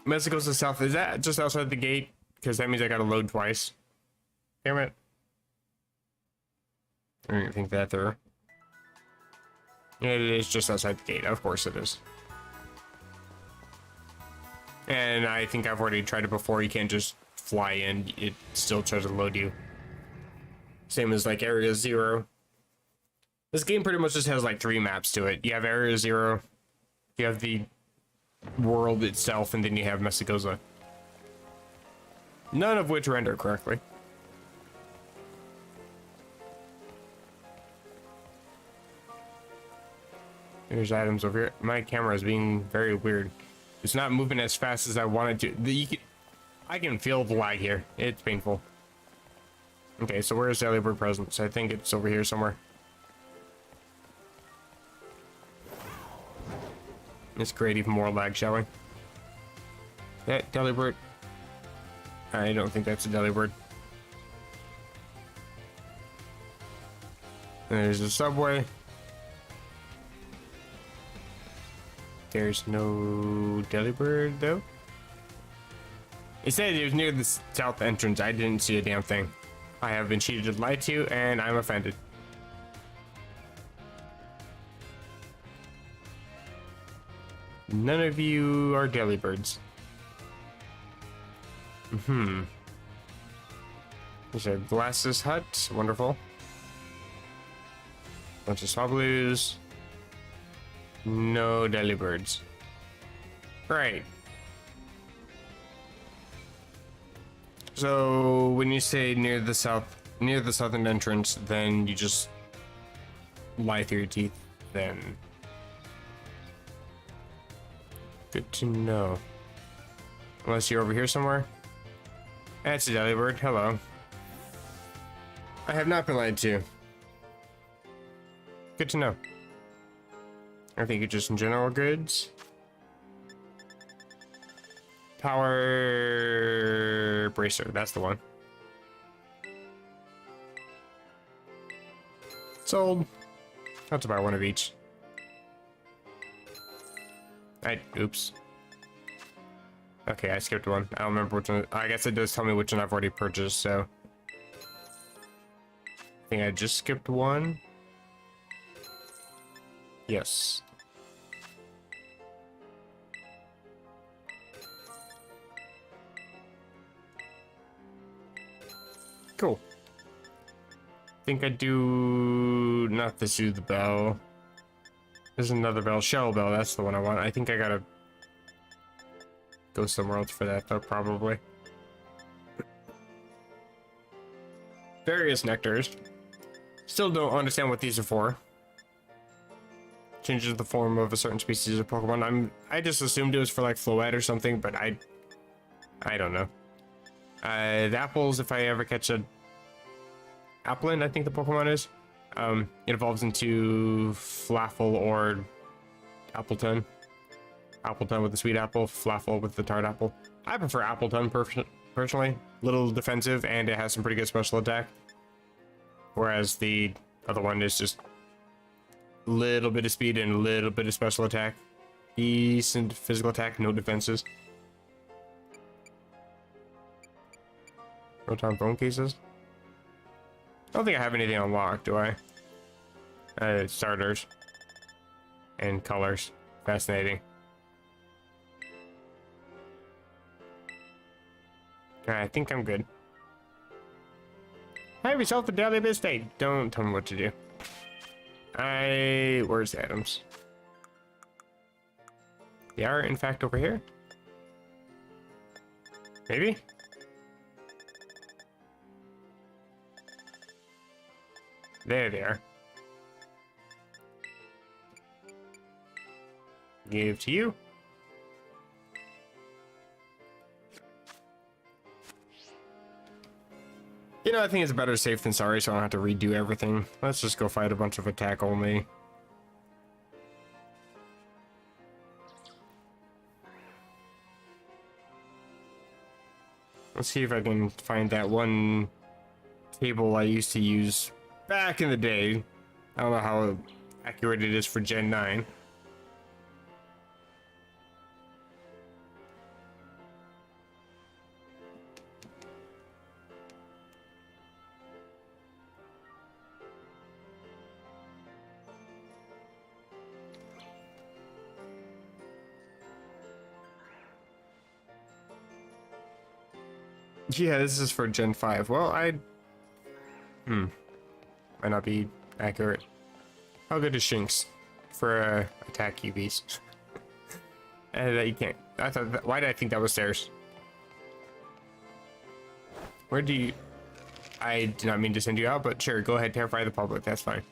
Messagoza south. Is that just outside the gate? Because that means I gotta load twice. Damn it. I didn't think that through. Yeah, it is just outside the gate. Of course it is. And I think I've already tried it before. You can't just fly in. It still tries to load you. Same as like Area 0. This game pretty much just has like 3 maps to it. You have Area 0, you have the world itself, and then you have Messagoza. None of which render correctly. There's items over here. My camera is being very weird. It's not moving as fast as I wanted to. I can feel the lag here. It's painful. Okay, so where's the Delibird presence? I think it's over here somewhere. Let's create even more lag, shall we? That Delibird. I don't think that's a Delibird. There's a subway. There's no Delibird though. It said it was near the south entrance. I didn't see a damn thing. I have been cheated, lied to, and I'm offended. None of you are Delibirds. There's a glasses hut. Wonderful. Bunch of Swablues. No Delibirds. Right. So when you say near the southern entrance, then you just lie through your teeth. Then good to know. Unless you're over here somewhere. That's a Delibird. Hello. I have not been lied to. Good to know. I think it's just in general goods. Power bracer, that's the one. Sold. That's about one of each. Oops. Okay, I skipped one. I don't remember which one. I guess it does tell me which one I've already purchased, so. I think I just skipped one. Yes. Cool. I think I do not this do the bell. There's another bell, shell bell, that's the one I want. I think I gotta go somewhere else for that though, probably. Various nectars. Still don't understand what these are for. Changes the form of a certain species of Pokemon. I just assumed it was for like Floette or something, but I don't know. The apples, if I ever catch a Applin, I think the Pokemon is. It evolves into Flaffle or Appleton. Appleton with the sweet apple, Flaffle with the tart apple. I prefer Appleton personally. Little defensive, and it has some pretty good special attack. Whereas the other one is just a little bit of speed and a little bit of special attack. Decent physical attack, no defenses. Rotom phone cases. I don't think I have anything unlocked, do I? Starters. And colors. Fascinating. I think I'm good. Have yourself a daily mistake. Don't tell me what to do. Where's the items? They are, in fact, over here? Maybe? There they are. Give to you. You know, I think it's better safe than sorry, so I don't have to redo everything. Let's just go fight a bunch of attack only. Let's see if I can find that one table I used to use back in the day. I don't know how accurate it is for Gen 9. Yeah, this is for Gen 5. Well, might not be accurate. How good is Shinx for attack EVs? And that you can't. I thought that, why did I think that was stairs? Where do you... I did not mean to send you out, but sure, go ahead, terrify the public, that's fine.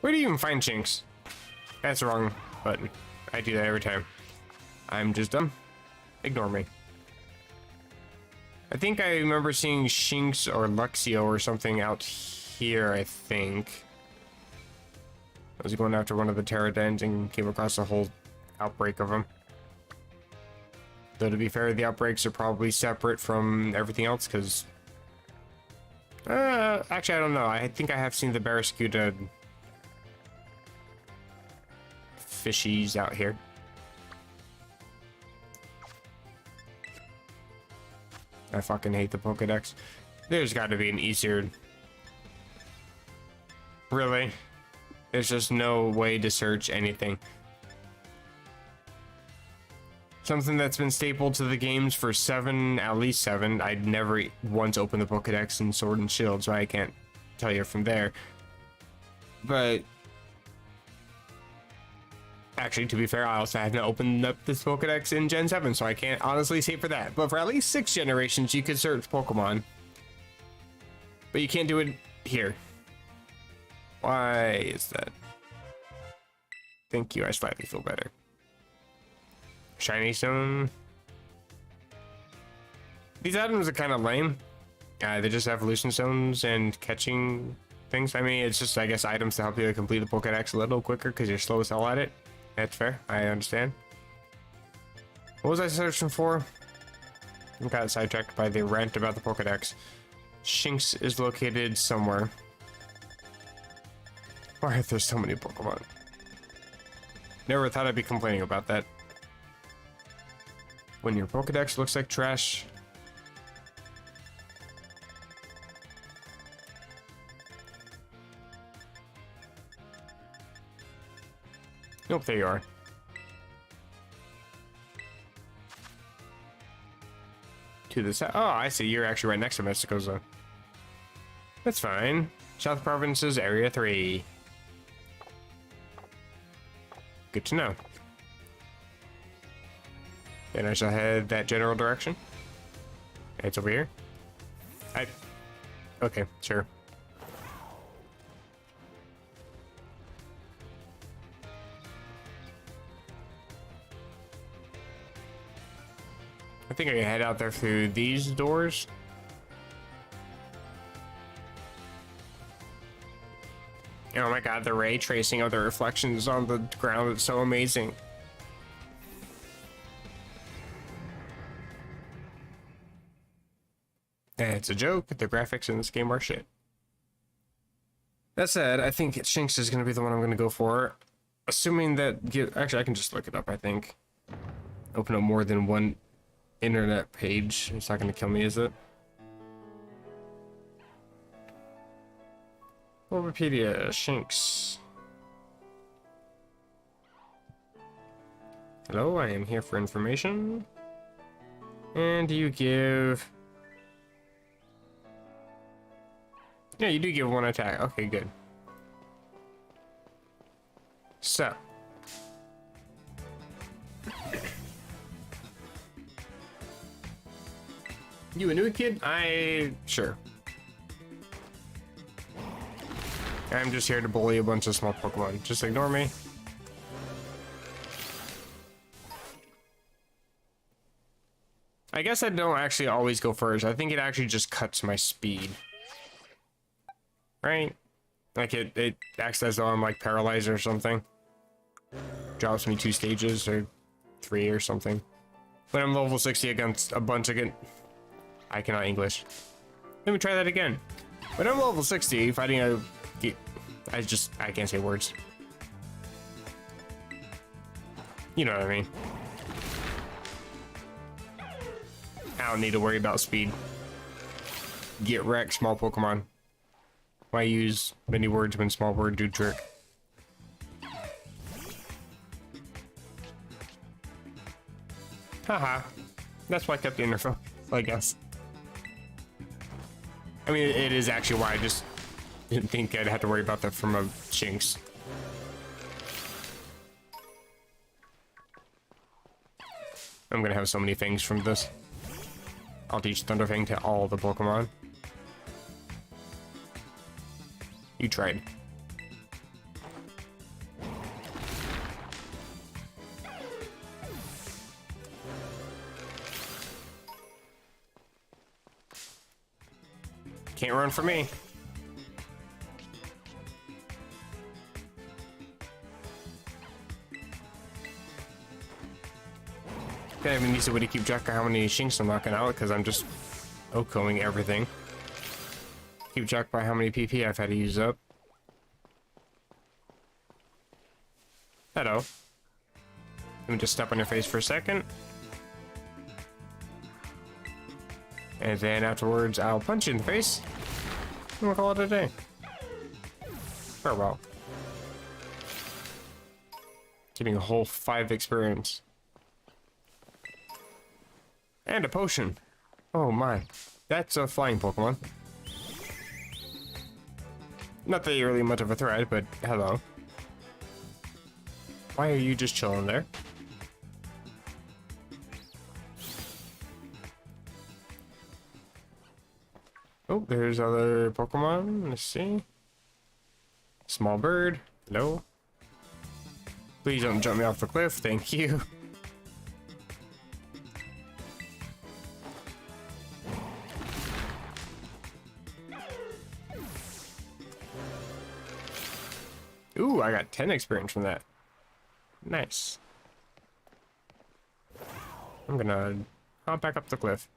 Where do you even find Shinx? That's the wrong button. I do that every time. I'm just dumb. Ignore me. I think I remember seeing Shinx or Luxio or something out here, I think. I was going after one of the Pterodons and came across a whole outbreak of them. Though to be fair, the outbreaks are probably separate from everything else, because... actually, I don't know. I think I have seen the Barracuda fishies out here. I fucking hate the Pokedex. There's got to be an easier... Really? There's just no way to search anything. Something that's been stapled to the games for at least seven. I'd never once opened the Pokedex in Sword and Shield, so I can't tell you from there. But actually, to be fair, I also haven't opened up this Pokedex in Gen 7, so I can't honestly say for that. But for at least 6 generations, you could search Pokemon. But you can't do it here. Why is that? Thank you, I slightly feel better. Shiny Stone. These items are kind of lame. They're just evolution stones and catching things. I mean, it's just, I guess, items to help you complete the Pokedex a little quicker because you're slow as hell at it. That's fair. I understand. What was I searching for? I got sidetracked by the rant about the Pokedex. Shinx is located somewhere. Why are there so many Pokemon? Never thought I'd be complaining about that. When your Pokedex looks like trash. Nope, there you are. To the south. Oh, I see. You're actually right next to Mexico Zone. That's fine. South Provinces, Area 3. Good to know. Then I shall head that general direction. It's over here. Okay, sure. I think I can head out there through these doors. Oh my god, the ray tracing of the reflections on the ground is so amazing. It's a joke, the graphics in this game are shit. That said, I think Shinx is going to be the one I'm going to go for. Assuming that... Actually, I can just look it up, I think. Open up more than one internet page. It's not going to kill me, is it? Wikipedia, Shinx. Hello, I am here for information. And you give... Yeah, you do give one attack. Okay, good. So. You a new kid? Sure. I'm just here to bully a bunch of small Pokemon. Just ignore me. I guess I don't actually always go first. I think it actually just cuts my speed. Right? Like it acts as though I'm like paralyzed or something. Drops me 2 stages or 3 or something. When I'm level 60 against a bunch again. I cannot English. Let me try that again. When I'm level 60 fighting a... I can't say words. You know what I mean. I don't need to worry about speed. Get wrecked, small Pokemon. Why use many words when small words do trick? Haha. That's why I kept the info, I guess. I mean, it is actually why I just didn't think I'd have to worry about that from a Shinx. I'm gonna have so many things from this. I'll teach Thunderfang to all the Pokemon. You tried. Can't run for me. Okay, I have an easy way to keep track of how many shinks I'm knocking out because I'm just OHKOing everything. Keep track by how many PP I've had to use up. Hello. Let me just step on your face for a second. And then afterwards, I'll punch you in the face. And we'll call it a day. Farewell. Getting a whole 5 experience. And a potion. Oh my. That's a flying Pokemon. Not that you're really much of a threat, but hello. Why are you just chilling there? Oh, there's other Pokemon. Let's see. Small bird. Hello. Please don't jump me off the cliff. Thank you. Ooh, I got 10 experience from that. Nice. I'm gonna hop back up the cliff.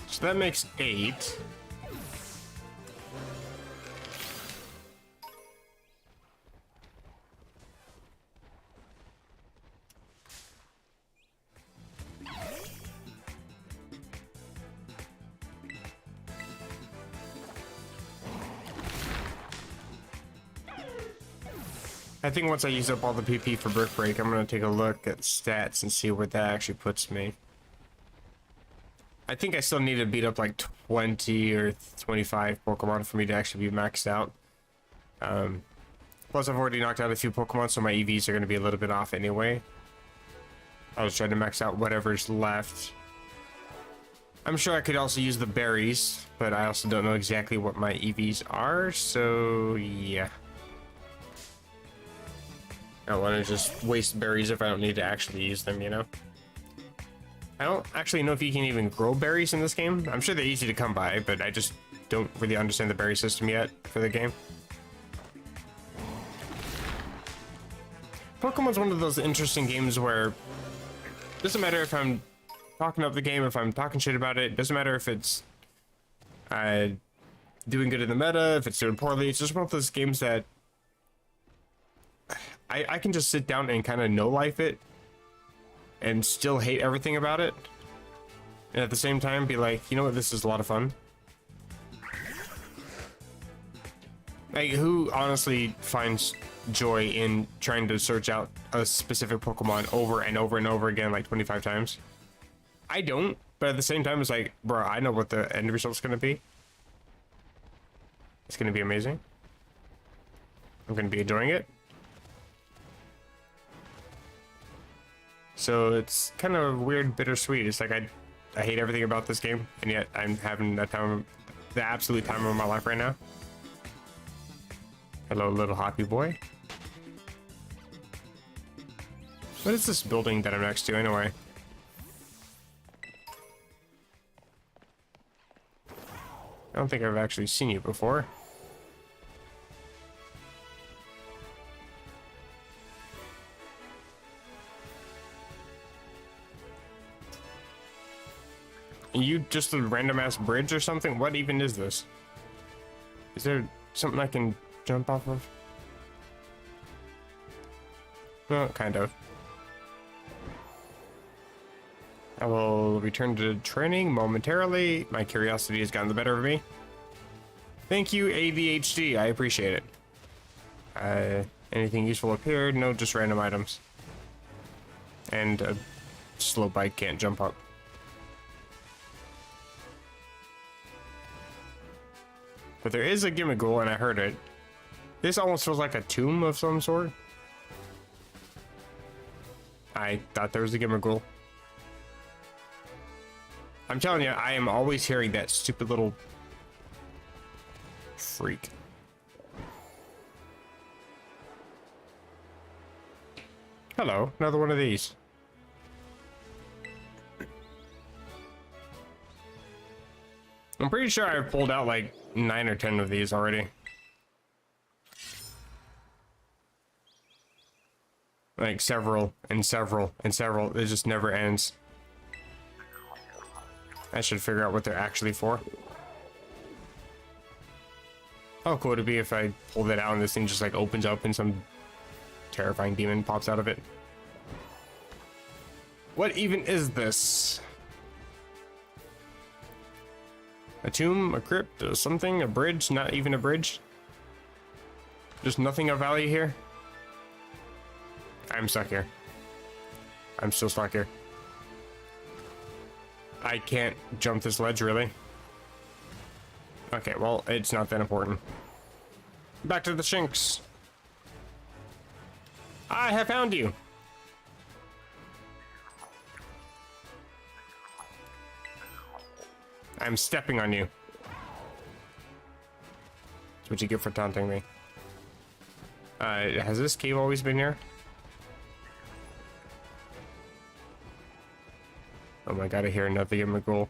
So that makes 8. I think once I use up all the PP for Brick Break, I'm going to take a look at stats and see where that actually puts me. I think I still need to beat up like 20 or 25 Pokemon for me to actually be maxed out. Plus, I've already knocked out a few Pokemon, so my EVs are going to be a little bit off anyway. I was trying to max out whatever's left. I'm sure I could also use the berries, but I also don't know exactly what my EVs are, so yeah. I don't want to just waste berries if I don't need to actually use them, you know? I don't actually know if you can even grow berries in this game. I'm sure they're easy to come by, but I just don't really understand the berry system yet for the game. Pokemon's one of those interesting games where it doesn't matter if I'm talking up the game, if I'm talking shit about it, doesn't matter if it's doing good in the meta, if it's doing poorly. It's just one of those games that I can just sit down and kind of no-life it and still hate everything about it. And at the same time be like, you know what, this is a lot of fun. Like, who honestly finds joy in trying to search out a specific Pokemon over and over and over again like 25 times? I don't, but at the same time it's like, bro, I know what the end result's gonna be. It's gonna be amazing. I'm gonna be enjoying it. So it's kind of weird, bittersweet. It's like I hate everything about this game, and yet I'm having the absolute time of my life right now. Hello, little hoppy boy. What is this building that I'm next to anyway? I don't think I've actually seen you before. You just a random ass bridge or something? What even is this? Is there something I can jump off of? Well, kind of. I will return to training momentarily. My curiosity has gotten the better of me. Thank you, ADHD. I appreciate it. Anything useful appeared? No, just random items. And a slow bike can't jump up. But there is a Gimmighoul, and I heard it. This almost feels like a tomb of some sort. I thought there was a Gimmighoul. I'm telling you, I am always hearing that stupid little freak. Hello, another one of these. I'm pretty sure I've pulled out like 9 or 10 of these already. Like several and several and several. It just never ends. I should figure out what they're actually for. How cool would it be if I pulled it out and this thing just like opens up and some terrifying demon pops out of it? What even is this? A tomb, a crypt, something, a bridge, not even a bridge. Just nothing of value here. I'm stuck here. I'm still stuck here. I can't jump this ledge, really. Okay, well, it's not that important. Back to the Shinx. I have found you. I'm stepping on you. That's what you get for taunting me. Has this cave always been here? Oh my god, I hear another Yamagool.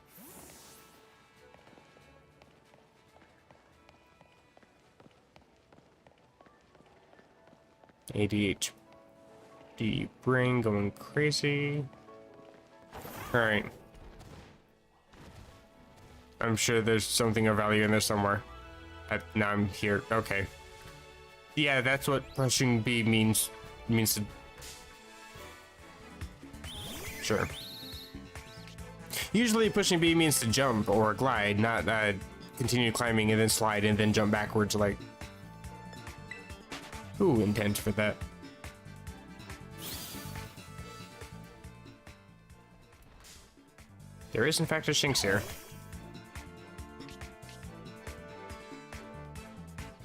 ADHD brain going crazy. Alright. I'm sure there's something of value in there somewhere. Now I'm here. Okay. Yeah, that's what pushing B means to... Sure. Usually pushing B means to jump or glide, not continue climbing and then slide and then jump backwards like... Ooh, intense for that. There is in fact a Shinx here.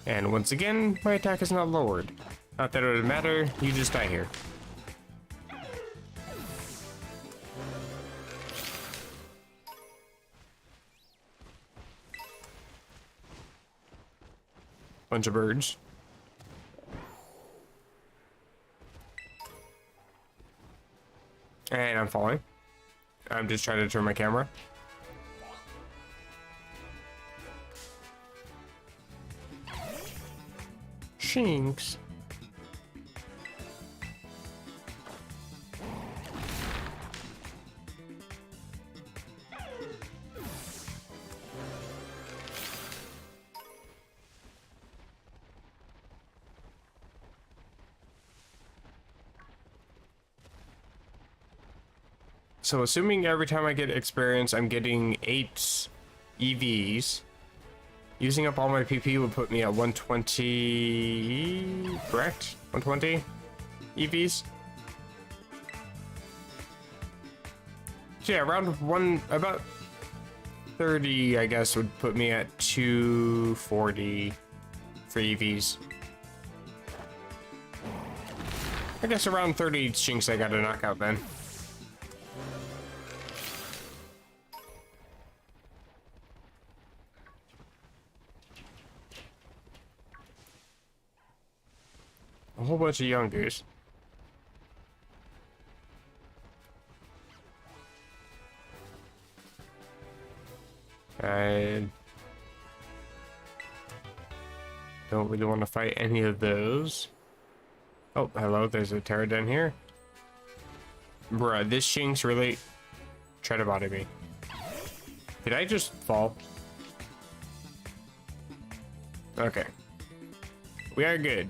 And once again, my attack is not lowered. Not that it would matter, you just die here. Bunch of birds. And I'm falling. I'm just trying to turn my camera. Shinx. So assuming every time I get experience, I'm getting 8 EVs. Using up all my PP would put me at 120, correct? 120 EVs? So yeah, around about 30, I guess, would put me at 240 for EVs. I guess around 30 Shinx I gotta knock out then. A whole bunch of young goose. I don't really want to fight any of those. Oh, hello, there's a Tera down here. Bruh, this Shinx really tried to body me. Did I just fall? Okay. We are good.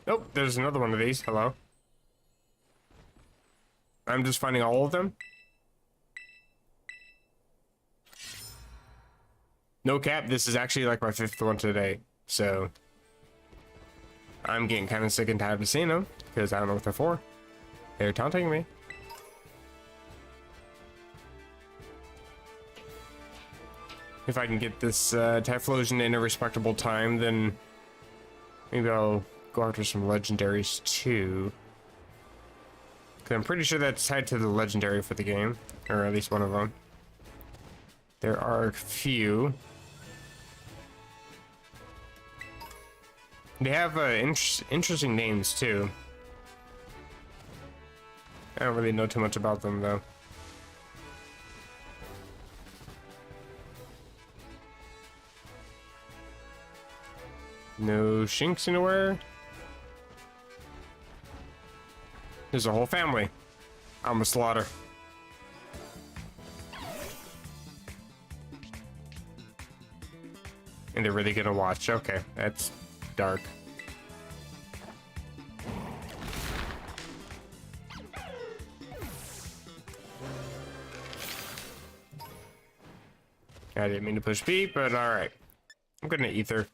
Nope, there's another one of these. Hello. I'm just finding all of them. No cap, this is actually like my 5th one today. So I'm getting kind of sick and tired of seeing them because I don't know what they're for. They're taunting me. If I can get this Typhlosion in a respectable time, then maybe I'll go after some legendaries too. 'Cause I'm pretty sure that's tied to the legendary for the game, or at least one of them. There are a few. They have interesting names too. I don't really know too much about them though. No shinks anywhere. There's a whole family. I'm a slaughter. And they're really gonna watch. Okay, that's dark. I didn't mean to push B, but alright. I'm gonna ether.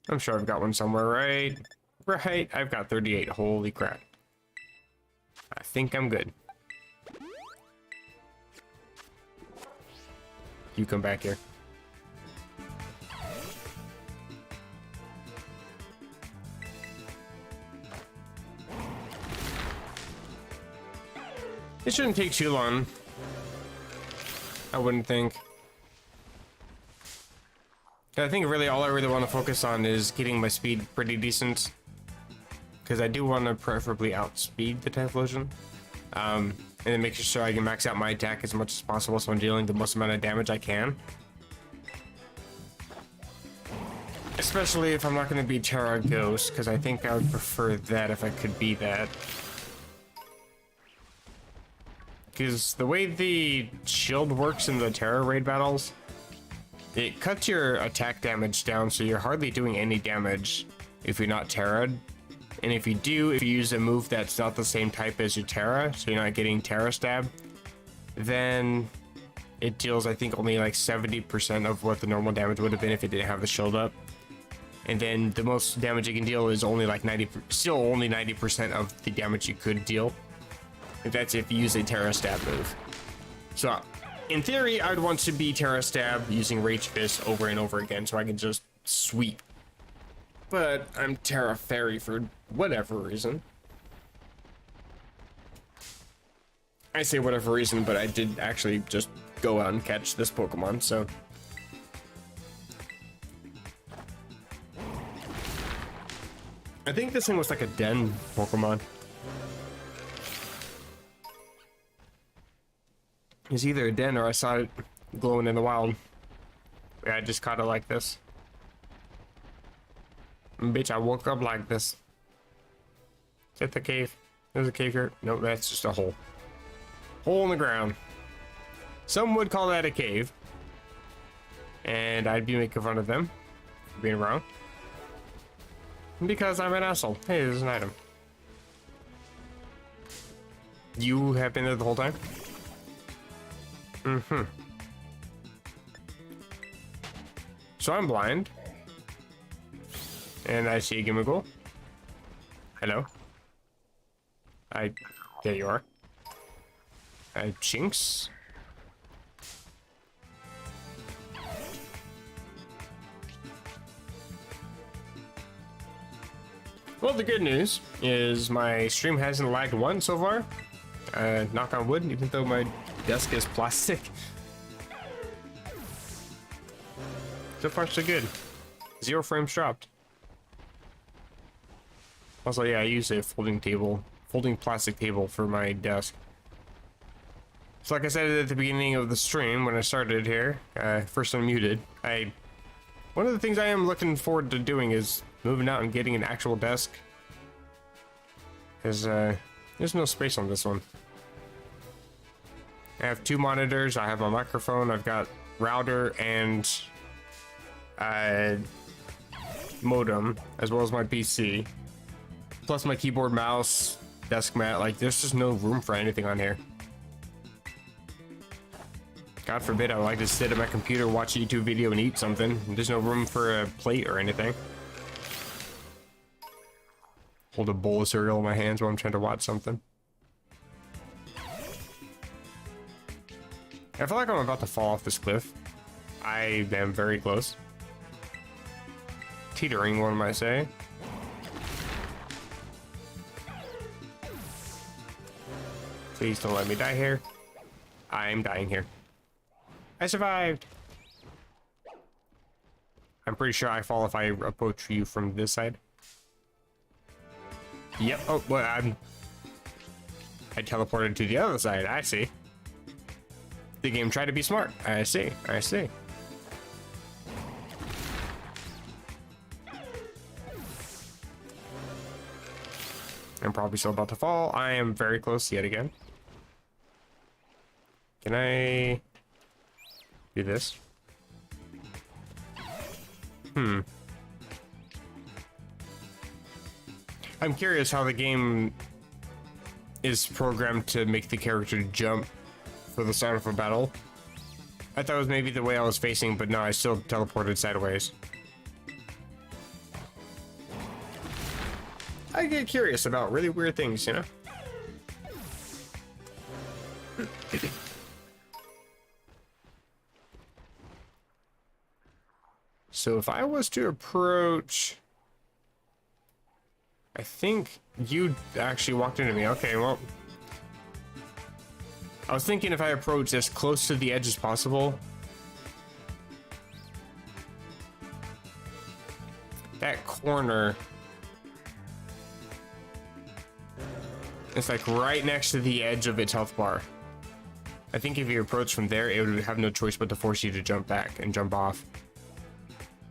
I'm sure I've got one somewhere, right? Right, I've got 38. Holy crap. I think I'm good. You come back here. It shouldn't take too long. I wouldn't think. I think really all I really want to focus on is getting my speed pretty decent. Because I do want to preferably outspeed the Typhlosion. And then make sure I can max out my attack as much as possible so I'm dealing the most amount of damage I can. Especially if I'm not going to be Terra Ghost, because I think I would prefer that if I could be that. Because the way the shield works in the Terra raid battles, it cuts your attack damage down, so you're hardly doing any damage if you're not Terra'd. And if you do, if you use a move that's not the same type as your Terra, so you're not getting Terra stab, then it deals, I think, only like 70% of what the normal damage would have been if it didn't have the shield up. And then the most damage you can deal is only like 90% of the damage you could deal. That's if you use a Terra Stab move. So, in theory, I'd want to be Terra Stab using Rage Fist over and over again so I can just sweep. But I'm Terra Fairy for whatever reason. I say whatever reason, but I did actually just go out and catch this Pokemon, so. I think this thing was like a den Pokemon. It's either a den or I saw it glowing in the wild. Yeah, I just caught it like this. Bitch, I woke up like this. Is that the cave? There's a cave here. No, that's just a hole. Hole in the ground. Some would call that a cave. And I'd be making fun of them for being wrong. Because I'm an asshole. Hey, there's an item. You have been there the whole time? Mm-hmm. So I'm blind. And I see a Gimmigle. Hello. There you are. Chinks. Well, the good news is my stream hasn't lagged once so far. Knock on wood, even though my desk is plastic. So far, so good. 0 frames dropped. Also, yeah, I use a folding plastic table for my desk. So like I said at the beginning of the stream when I started here, first unmuted, one of the things I am looking forward to doing is moving out and getting an actual desk. Because there's no space on this one. I have 2 monitors, I have a microphone, I've got router and modem, as well as my PC. Plus my keyboard, mouse, desk mat. Like, there's just no room for anything on here. God forbid I would like to sit at my computer, watch a YouTube video, and eat something. There's no room for a plate or anything. Hold a bowl of cereal in my hands while I'm trying to watch something. I feel like I'm about to fall off this cliff. I am very close. Teetering, one might say. Please don't let me die here. I'm dying here. I survived. I'm pretty sure I fall if I approach you from this side. Yep. Oh, well, I teleported to the other side. I see. The game tried to be smart. I see. I see. I'm probably still about to fall. I am very close yet again. Can I do this? I'm curious how the game is programmed to make the character jump for the start of a battle. I thought it was maybe the way I was facing, but no, I still teleported sideways. I get curious about really weird things, you know? So if I was to approach... I think you actually walked into me. Okay, well... I was thinking if I approach as close to the edge as possible... That corner... It's like right next to the edge of its health bar. I think if you approach from there, it would have no choice but to force you to jump back and jump off.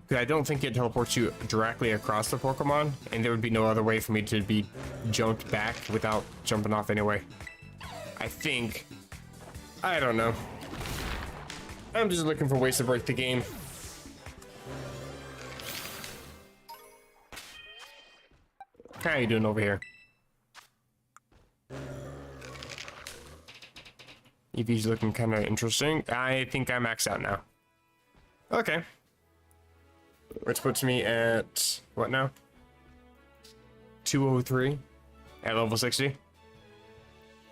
Because I don't think it teleports you directly across the Pokemon, and there would be no other way for me to be jumped back without jumping off anyway. I think. I don't know. I'm just looking for ways to break the game. How are you doing over here? Eevee's looking kind of interesting. I think I'm maxed out now. Okay. Which puts me at, what now? 203 at level 60.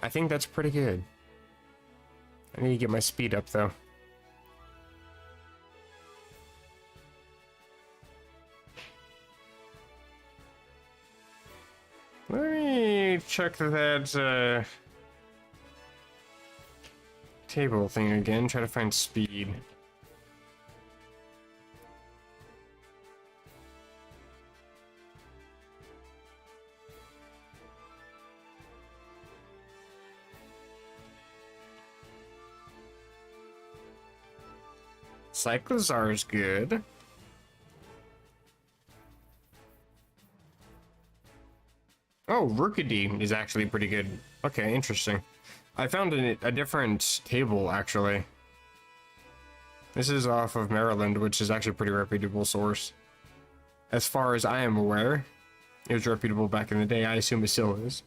I think that's pretty good. I need to get my speed up though. Let me check that table thing again, try to find speed. Cyclizar is good. Oh, Rookidee is actually pretty good. Okay, interesting. I found a different table, actually. This is off of Maryland, which is actually a pretty reputable source. As far as I am aware, it was reputable back in the day. I assume it still is.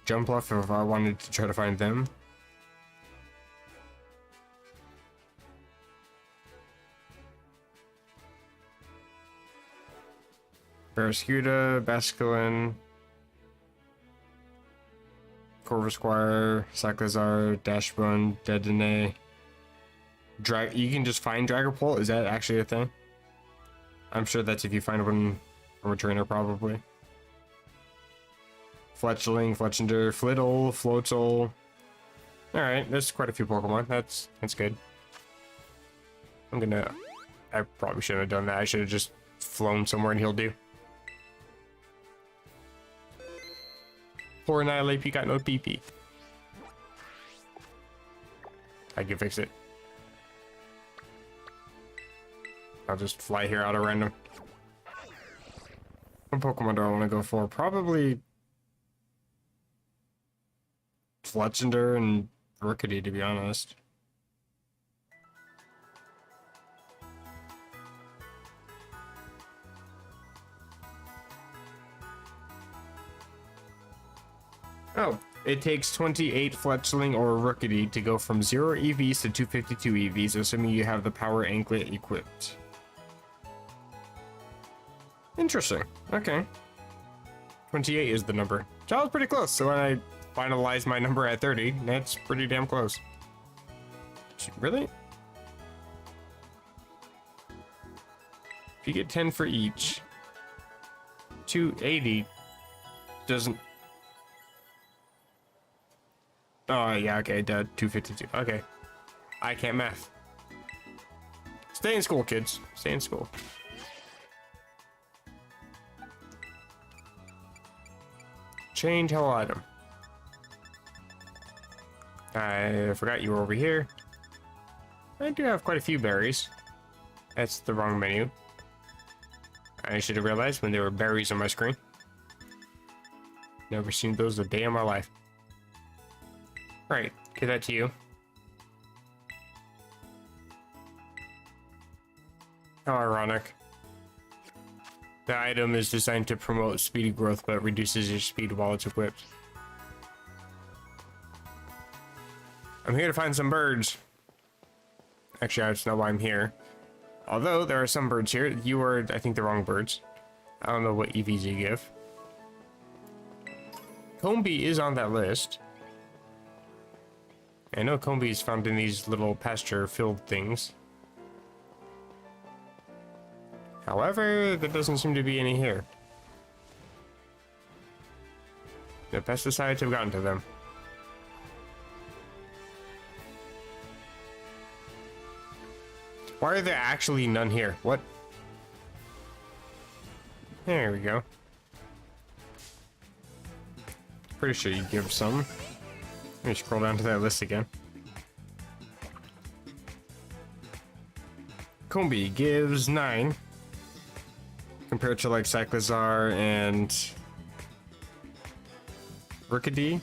Jumpluff if I wanted to try to find them. Barraskewda, Basculin, Corvisquire, Cyclizar, Dashbun, Dedenne. You can just find Dragapult? Is that actually a thing? I'm sure that's if you find one from a trainer, probably. Fletchling, Fletchinder, Flittle, Floatzel. Alright, there's quite a few Pokemon. That's good. I probably shouldn't have done that. I should have just flown somewhere and he'll do. Poor Annihilate, you got no PP. I can fix it. I'll just fly here out of random. What Pokemon do I want to go for? Probably Fletchinder and Rookidee, to be honest. Oh, it takes 28 Fletchling or Rookidee to go from 0 EVs to 252 EVs, assuming you have the Power Anklet equipped. Interesting. Okay. 28 is the number. So I was pretty close. So when I finalized my number at 30, that's pretty damn close. Really? If you get 10 for each, 280 doesn't... Oh, yeah, okay, dead. 252. Okay. I can't math. Stay in school, kids. Stay in school. Change hell item. I forgot you were over here. I do have quite a few berries. That's the wrong menu. I should have realized when there were berries on my screen. Never seen those a day in my life. Right, give that to you. How ironic. The item is designed to promote speedy growth, but reduces your speed while it's equipped. I'm here to find some birds. Actually, that's not why I'm here. Although, there are some birds here. You are, I think, the wrong birds. I don't know what EVs you give. Combi is on that list. I know Combi is found in these little pasture-filled things. However, there doesn't seem to be any here. The pesticides have gotten to them. Why are there actually none here? What? There we go. Pretty sure you give some. Let me scroll down to that list again. Combi gives 9. Compared to like Cyclizar and Rickaday.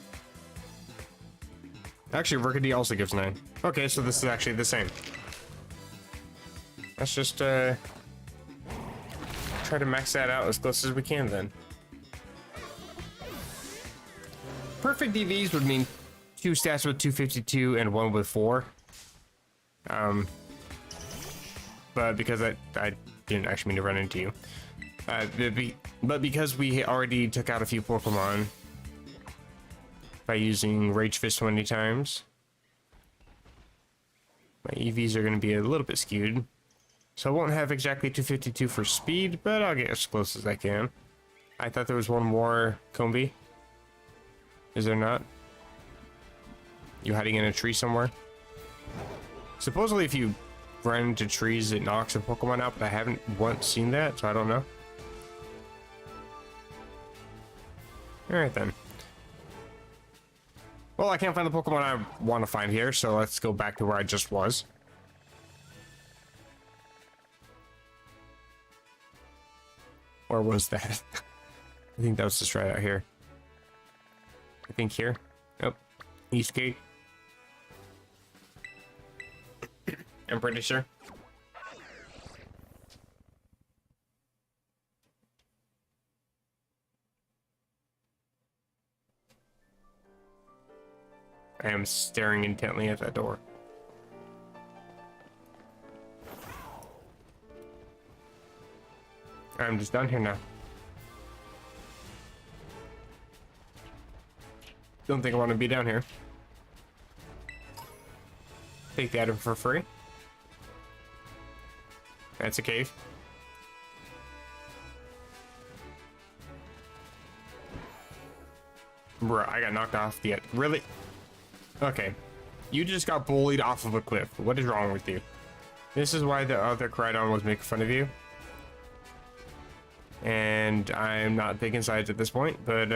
Actually, Rickaday also gives 9. Okay, so this is actually the same. Let's just try to max that out as close as we can then. Perfect EVs would mean 2 stats with 252 and 1 with 4. But because I didn't actually mean to run into you. But because we already took out a few Pokemon by using Rage Fist 20 times, my EVs are going to be a little bit skewed. So I won't have exactly 252 for speed, but I'll get as close as I can. I thought there was one more Combi. Is there not? You hiding in a tree somewhere? Supposedly if you run into trees it knocks a Pokemon out, but I haven't once seen that, so I don't know. Alright then. Well, I can't find the Pokemon I want to find here, so let's go back to where I just was. Or was that? I think that was just right out here. I think here. Yep. East Gate. I'm pretty sure. I am staring intently at that door. I'm just down here now. Don't think I want to be down here. Take the item for free. That's a cave. Bruh, I got knocked off the edge. Really? Okay. You just got bullied off of a cliff. What is wrong with you? This is why the other Crydon was making fun of you. And I'm not taking sides at this point, but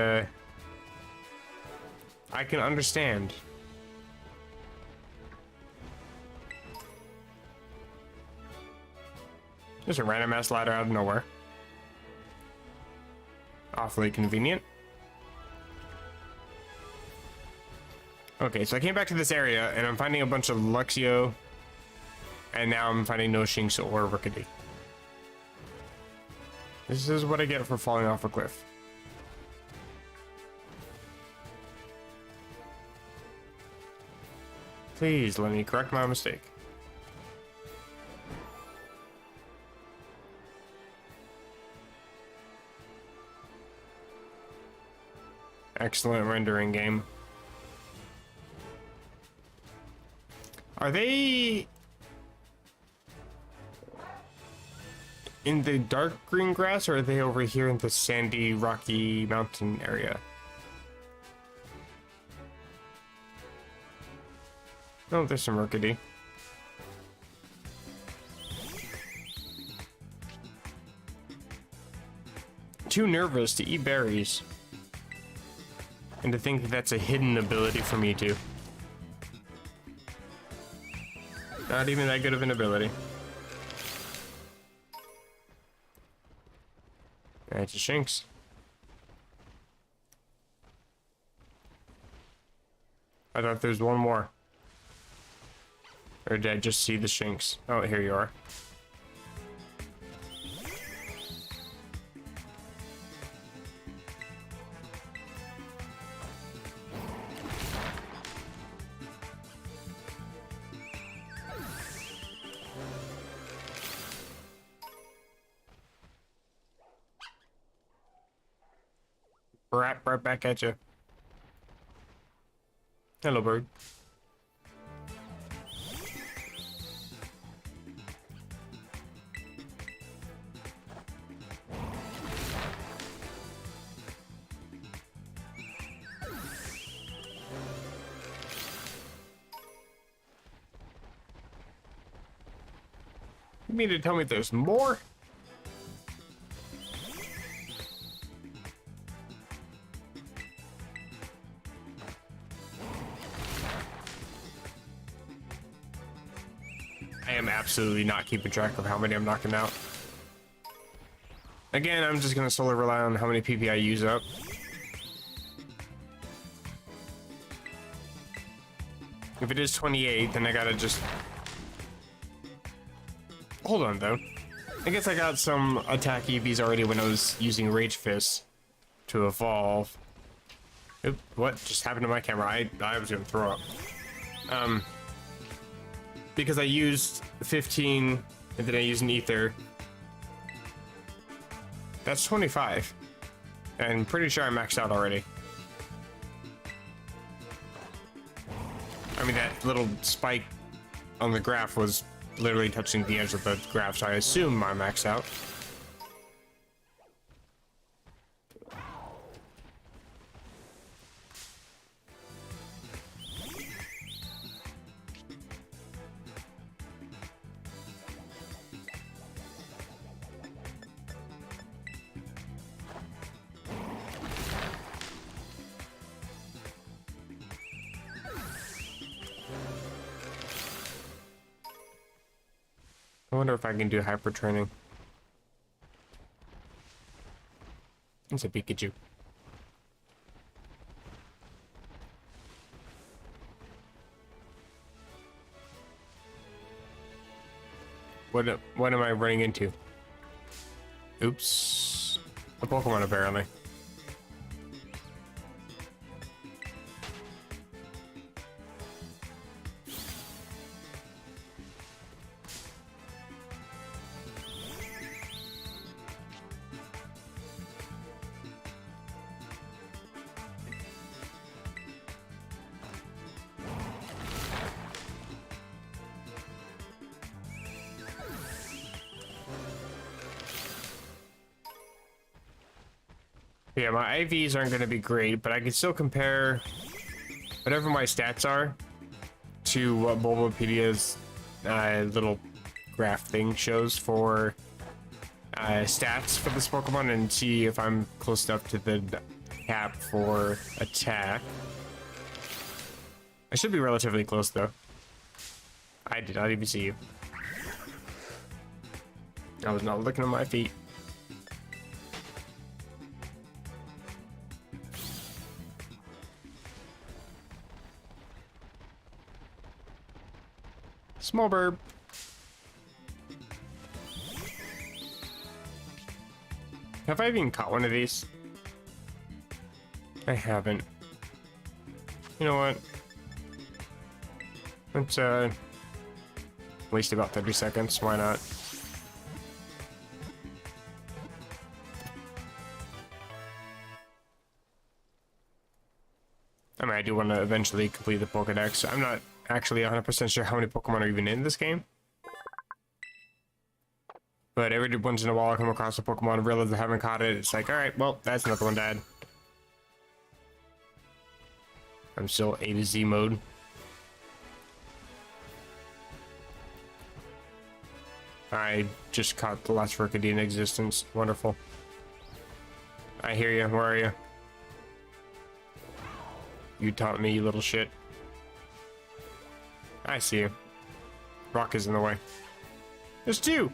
I can understand. Just a random ass ladder out of nowhere. Awfully convenient. Okay, so I came back to this area and I'm finding a bunch of Luxio, and now I'm finding no Shinx or Rickaday. This is what I get for falling off a cliff. Please let me correct my mistake. Excellent rendering game. Are they in the dark green grass, or are they over here in the sandy, rocky mountain area? Oh, there's some Rookity. Too nervous to eat berries. And to think that that's a hidden ability for me too. Not even that good of an ability. That's a Shinx. I thought there's one more. Or did I just see the Shinx? Oh, here you are. Right back at you. Hello, bird. You mean to tell me there's more? I am absolutely not keeping track of how many I'm knocking out. Again, I'm just gonna solely rely on how many PP I use up. If it is 28, then I gotta just... Hold on, though. I guess I got some attack EVs already when I was using Rage Fist to evolve. Oop, what just happened to my camera? I was gonna throw up. Because I used 15 and then I used an ether. That's 25. And pretty sure I maxed out already. I mean, that little spike on the graph was literally touching the edge of the graph, so I assume I maxed out. I wonder if I can do hyper training. It's a Pikachu. What am I running into? Oops. A Pokemon apparently. Yeah, my IVs aren't going to be great, but I can still compare whatever my stats are to what Bulbapedia's little graph thing shows for stats for this Pokemon and see if I'm close enough to the cap for attack. I should be relatively close, though. I did not even see you. I was not looking at my feet. Small burb. Have I even caught one of these? I haven't. You know what? Let's waste about 30 seconds. Why not? I mean, I do want to eventually complete the Pokedex. I'm not actually 100% sure how many Pokemon are even in this game. But every once in a while I come across a Pokemon, realize I haven't caught it. It's like, alright, well, that's another one died. I'm still A to Z mode. I just caught the last Rickettine existence. Wonderful. I hear you. Where are you? You taunt me, you little shit. I see you. Rock is in the way. There's two!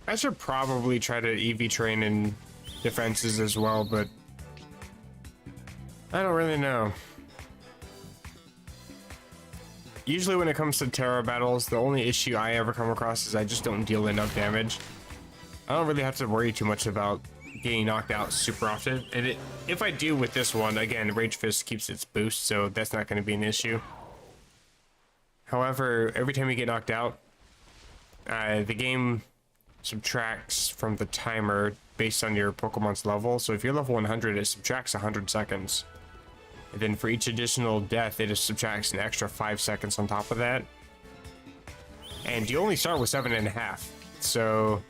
I should probably try to EV train in defenses as well, but I don't really know. Usually when it comes to Terra battles, the only issue I ever come across is I just don't deal enough damage. I don't really have to worry too much about getting knocked out super often. And if I do with this one, again, Rage Fist keeps its boost, so that's not going to be an issue. However, every time you get knocked out, the game subtracts from the timer based on your Pokemon's level. So if you're level 100, it subtracts 100 seconds. And then for each additional death, it just subtracts an extra 5 seconds on top of that. And you only start with 7.5. So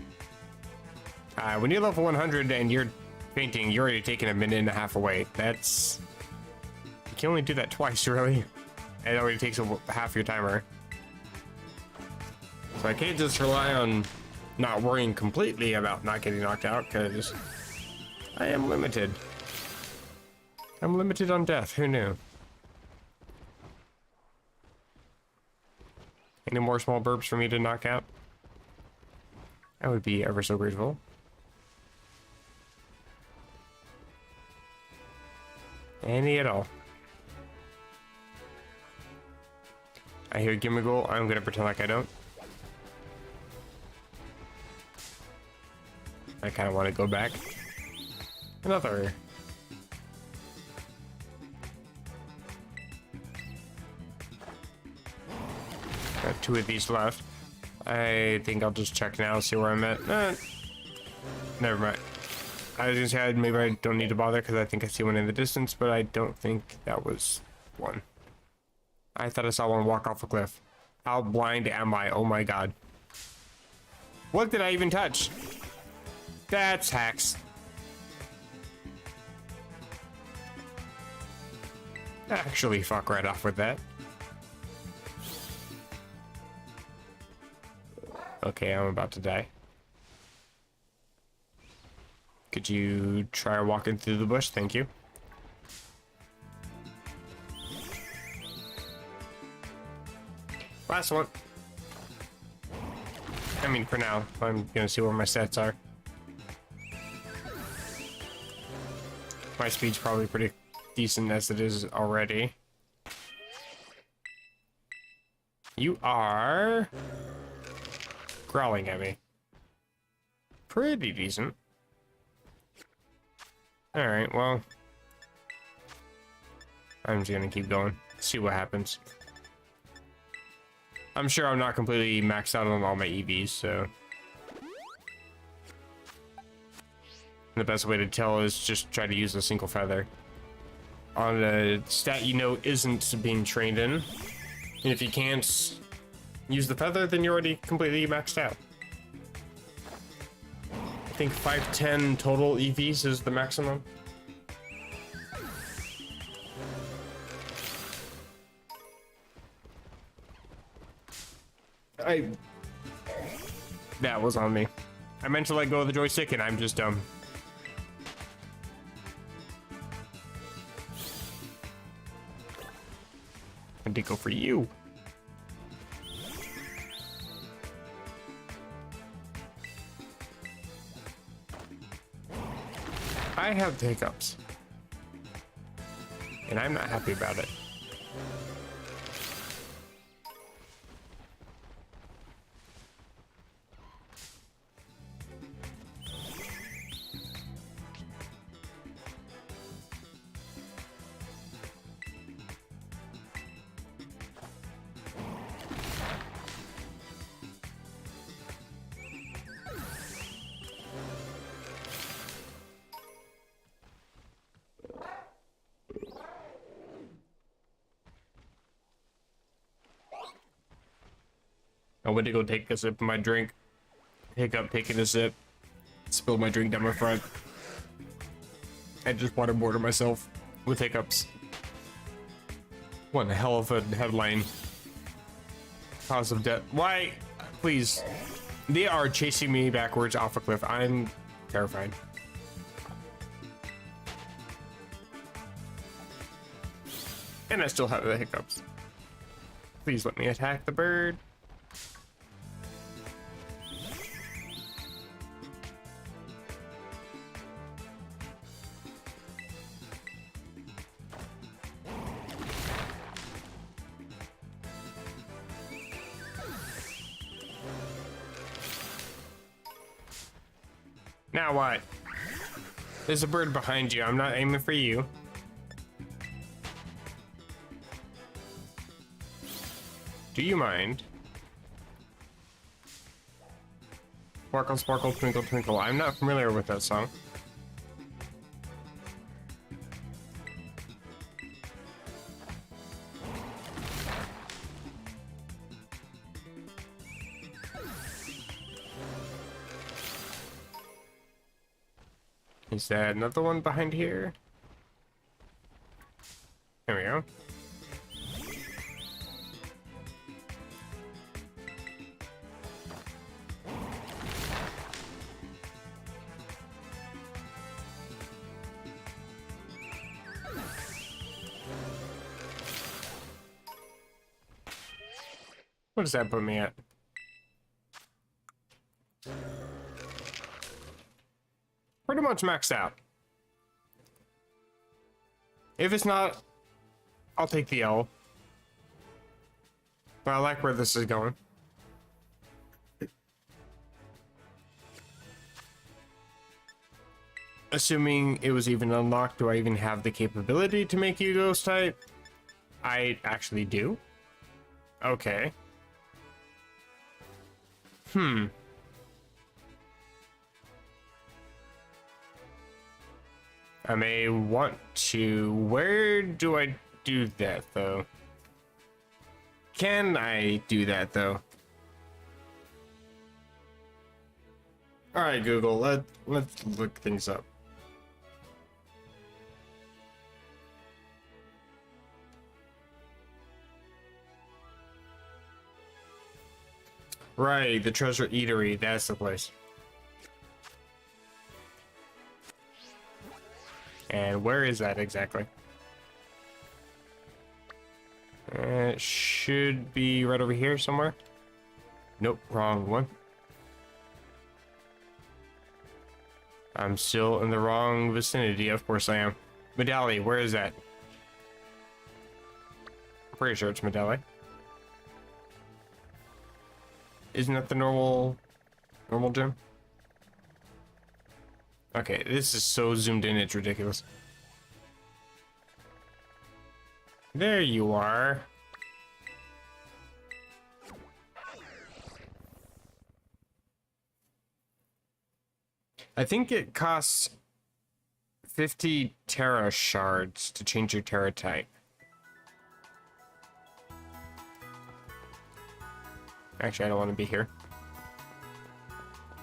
when you're level 100 and you're fainting, you're already taking a minute and a half away. That's... You can only do that twice, really. And it already takes half your timer. So I can't just rely on not worrying completely about not getting knocked out, because I am limited. I'm limited on death, who knew? Any more small burps for me to knock out? I would be ever so grateful. Any at all. I hear Gimmighoul, I'm gonna pretend like I don't. I kinda wanna go back. Another. Got 2 of these left. I think I'll just check now, see where I'm at. Never mind. I was gonna say maybe I don't need to bother because I think I see one in the distance, but I don't think that was one. I thought I saw one walk off a cliff. How blind am I? Oh my god. What did I even touch? That's hacks. Actually, fuck right off with that. Okay, I'm about to die. Could you try walking through the bush? Thank you. Last one. I mean, for now, I'm gonna see where my stats are. My speed's probably pretty decent as it is already. You are growling at me. Pretty decent. Alright, well, I'm just gonna keep going, see what happens. I'm sure I'm not completely maxed out on all my EVs, so the best way to tell is just try to use a single feather on a stat you know isn't being trained in. And if you can't use the feather, then you're already completely maxed out. I think 510 total EVs is the maximum. That was on me. I meant to let go of the joystick and I'm just dumb. I did go for you. I have hiccups. And I'm not happy about it. I went to go take a sip of my drink. Hiccup, taking a sip. Spilled my drink down my front. I just waterboarded myself with hiccups. What a hell of a headline. Cause of death. Why? Please. They are chasing me backwards off a cliff. I'm terrified. And I still have the hiccups. Please let me attack the bird. Now what? There's a bird behind you. I'm not aiming for you. Do you mind? Sparkle, sparkle, twinkle, twinkle. I'm not familiar with that song. Is that another one behind here? There we go. What does that put me at? Pretty much maxed out. If it's not, I'll take the L. But I like where this is going. Assuming it was even unlocked, do I even have the capability to make you ghost type? I actually do. Okay. I may want to. Where do I do that though? Can I do that though? All right, Google. Let's look things up. Right, the treasure eatery. That's the place. And where is that exactly? It should be right over here somewhere. Nope, wrong one. I'm still in the wrong vicinity. Of course I am. Medalli, where is that? I'm pretty sure it's Medalli. Isn't that the normal gym? Okay, this is so zoomed in, it's ridiculous. There you are. I think it costs 50 Tera shards to change your Tera type. Actually, I don't want to be here.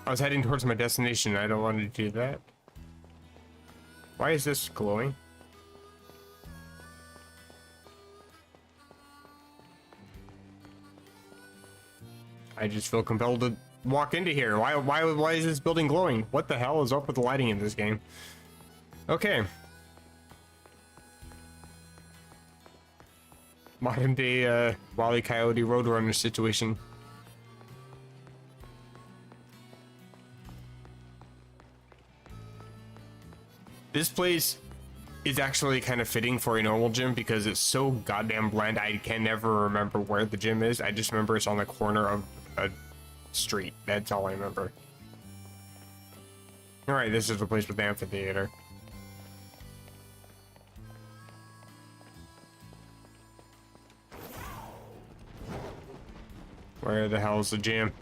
I was heading towards my destination. I don't want to do that. Why is this glowing? I just feel compelled to walk into here. Why is this building glowing? What the hell is up with the lighting in this game? Okay. Modern day Wile E. Coyote Roadrunner situation. This place is actually kind of fitting for a normal gym because it's so goddamn bland. I can never remember where the gym is. I just remember it's on the corner of a street. That's all I remember. Alright, this is the place with the amphitheater. Where the hell is the gym?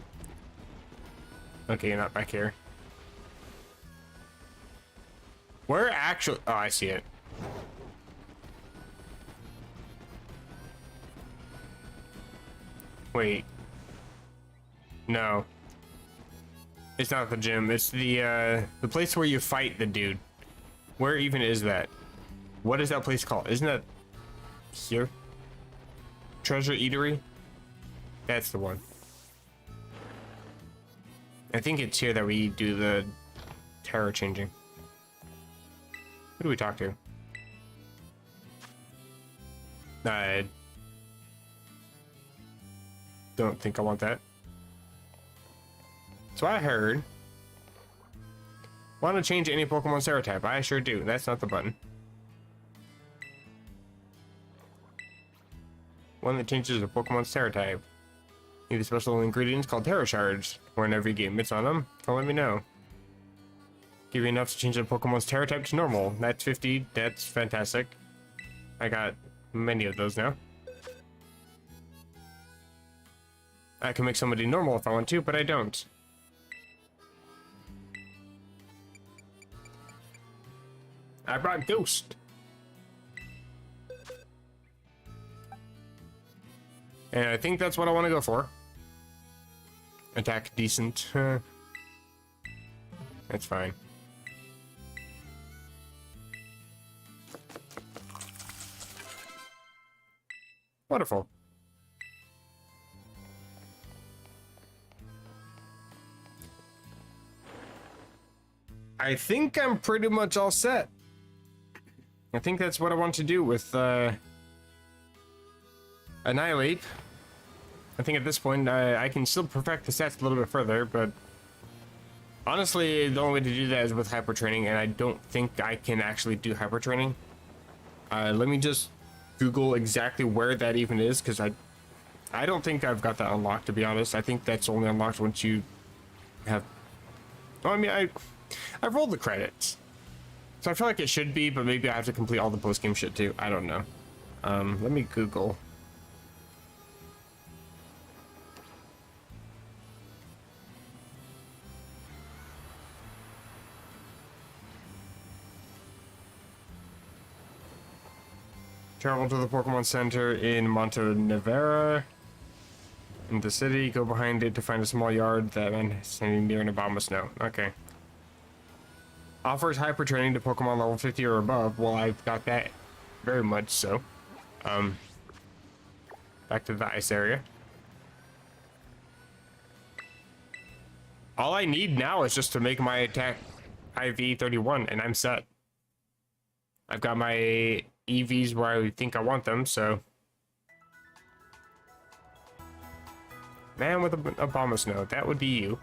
Okay, you're not back here. Where actually? Oh, I see it. Wait. No. It's not the gym. It's the place where you fight the dude. Where even is that? What is that place called? Isn't that here? Treasure Eatery? That's the one. I think it's here that we do the terror changing. Who do we talk to? I don't think I want that. So I heard. Want to change any Pokemon Tera type? I sure do. That's not the button. One that changes a Pokemon Tera type. Need a special ingredients called Tera Shards. Whenever you get mitts on them, don't let me know. Give you enough to change the Pokemon's Tera type to normal. That's 50. That's fantastic. I got many of those now. I can make somebody normal if I want to, but I don't. I brought Ghost. And I think that's what I want to go for. Attack decent. That's fine. Wonderful. I think I'm pretty much all set. I think that's what I want to do with Annihilate. I think at this point I can still perfect the stats a little bit further, but honestly the only way to do that is with hyper training, and I don't think I can actually do hyper training. Let me just Google exactly where that even is, because I don't think I've got that unlocked, to be honest. I think that's only unlocked once you have. Well, I mean, I've rolled the credits, so I feel like it should be, but maybe I have to complete all the post game shit too. I don't know. Let me Google. Travel to the Pokemon Center in Monte Nevera. In the city, go behind it to find a small yard that man standing near an Obama snow. Okay. Offers hyper training to Pokemon level 50 or above. Well, I've got that very much so. Back to the ice area. All I need now is just to make my attack IV 31 and I'm set. I've got my EVs where I think I want them, so. Man with a Obama snow, that would be you.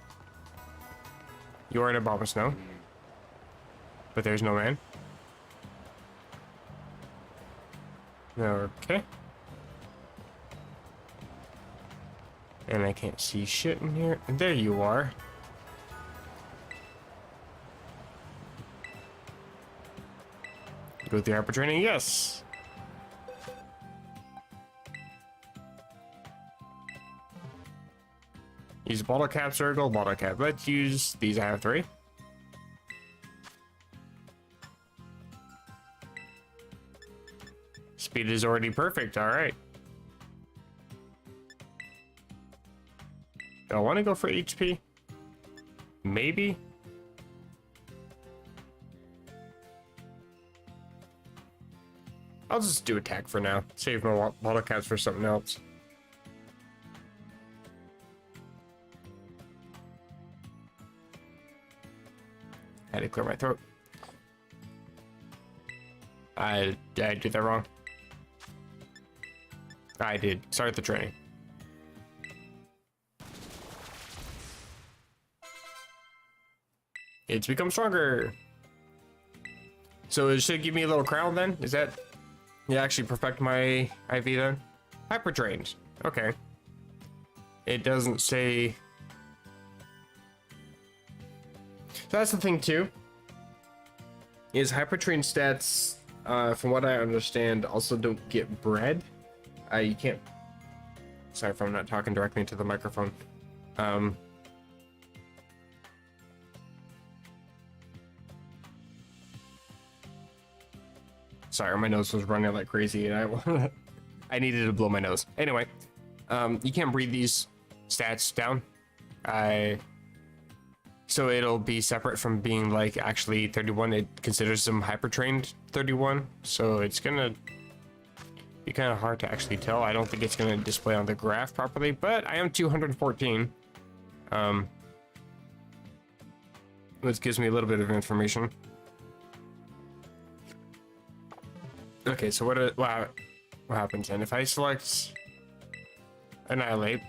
You're an Obama snow. But there's no man. Okay. And I can't see shit in here. And there you are. Go through hyper training, yes. Use bottle caps or a gold bottle cap. Let's use these. I have 3. Speed is already perfect. All right. Do I want to go for HP? Maybe. I'll just do attack for now. Save my bottle caps for something else. I had to clear my throat. Did I do that wrong? I did. Start the training. It's become stronger. So it should give me a little crown then? Is that... Yeah, actually perfect my IV then? Hyper trained. Okay. It doesn't say... So that's the thing too. Is hyper trained stats, from what I understand, also don't get bred. You can't... Sorry if I'm not talking directly into the microphone. Sorry, my nose was running like crazy and I needed to blow my nose. Anyway, you can't breed these stats down. So it'll be separate from being like actually 31. It considers them hyper trained 31, so it's gonna be kind of hard to actually tell. I don't think it's gonna display on the graph properly, but I am 214. Which gives me a little bit of information. Okay, so what happens then? If I select Annihilate,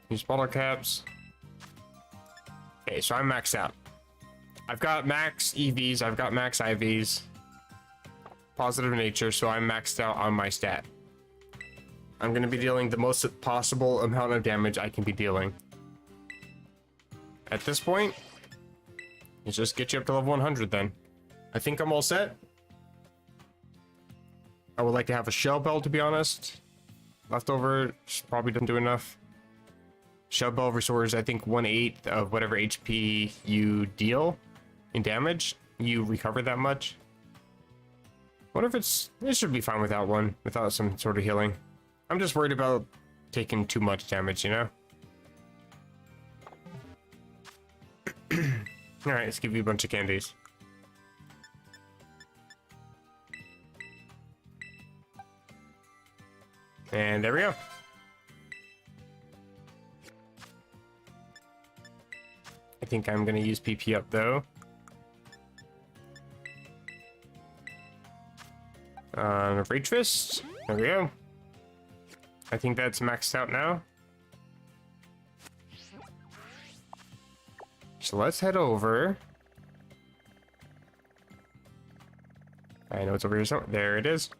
use bottle caps. Okay, so I'm maxed out. I've got max EVs, I've got max IVs, positive nature, so I'm maxed out on my stat. I'm going to be dealing the most possible amount of damage I can be dealing. At this point, let's just get you up to level 100 then. I think I'm all set. I would like to have a shell bell, to be honest. Leftover probably doesn't do enough. Shell bell restores, I think, 1/8 of whatever HP you deal in damage. You recover that much. What if it should be fine without one, without some sort of healing. I'm just worried about taking too much damage, you know? Alright, let's give you a bunch of candies. And there we go. I think I'm gonna use PP up though. Rage Fist. There we go. I think that's maxed out now. So let's head over. I know it's over here somewhere. There it is.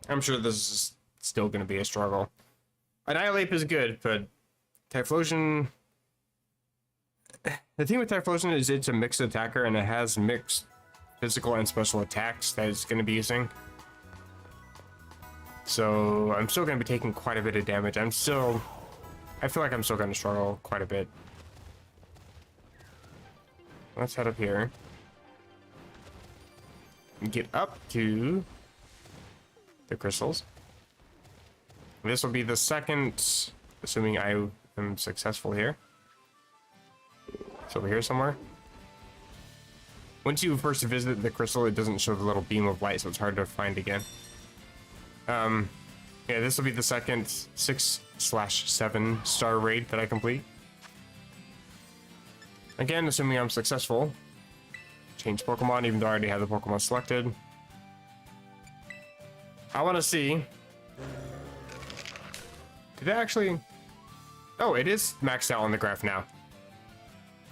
I'm sure this is still going to be a struggle. Annihilate is good, but Typhlosion... The thing with Typhlosion is it's a mixed attacker and it has mixed physical and special attacks that it's going to be using. So I'm still going to be taking quite a bit of damage. I feel like I'm still going to struggle quite a bit. Let's head up here. And get up to the crystals. This will be the second, assuming I am successful here. It's over here somewhere. Once you first visit the crystal, it doesn't show the little beam of light, so it's hard to find again. Yeah, this will be the second 6/7 star raid that I complete. Again, assuming I'm successful. Change Pokemon, even though I already have the Pokemon selected. I want to see. Did it actually... Oh, it is maxed out on the graph now.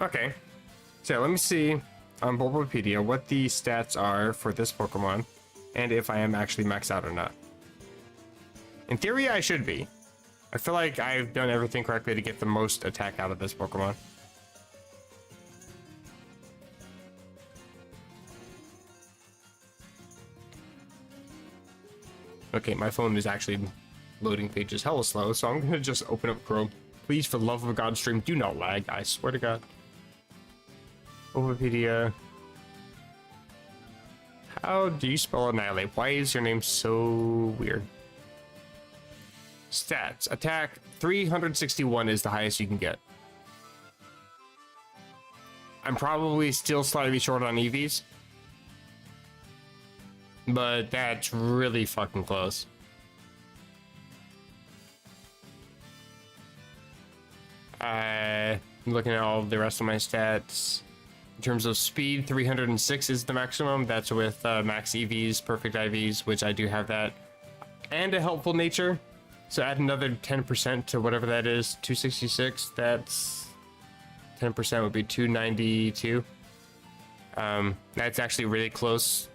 Okay. So let me see on Bulbapedia what the stats are for this Pokemon, and if I am actually maxed out or not. In theory, I should be. I feel like I've done everything correctly to get the most attack out of this Pokemon. Okay, my phone is actually loading pages hella slow, so I'm gonna just open up Chrome. Please, for the love of God, stream, do not lag. I swear to God. Bulbapedia. How do you spell Annihilate? Why is your name so weird? Stats. Attack 361 is the highest you can get. I'm probably still slightly short on EVs, but that's really fucking close. Looking at all the rest of my stats. In terms of speed, 306 is the maximum. That's with max EVs, perfect IVs, which I do have that. And a helpful nature. So add another 10% to whatever that is, 266. That's 10% would be 292. That's actually really close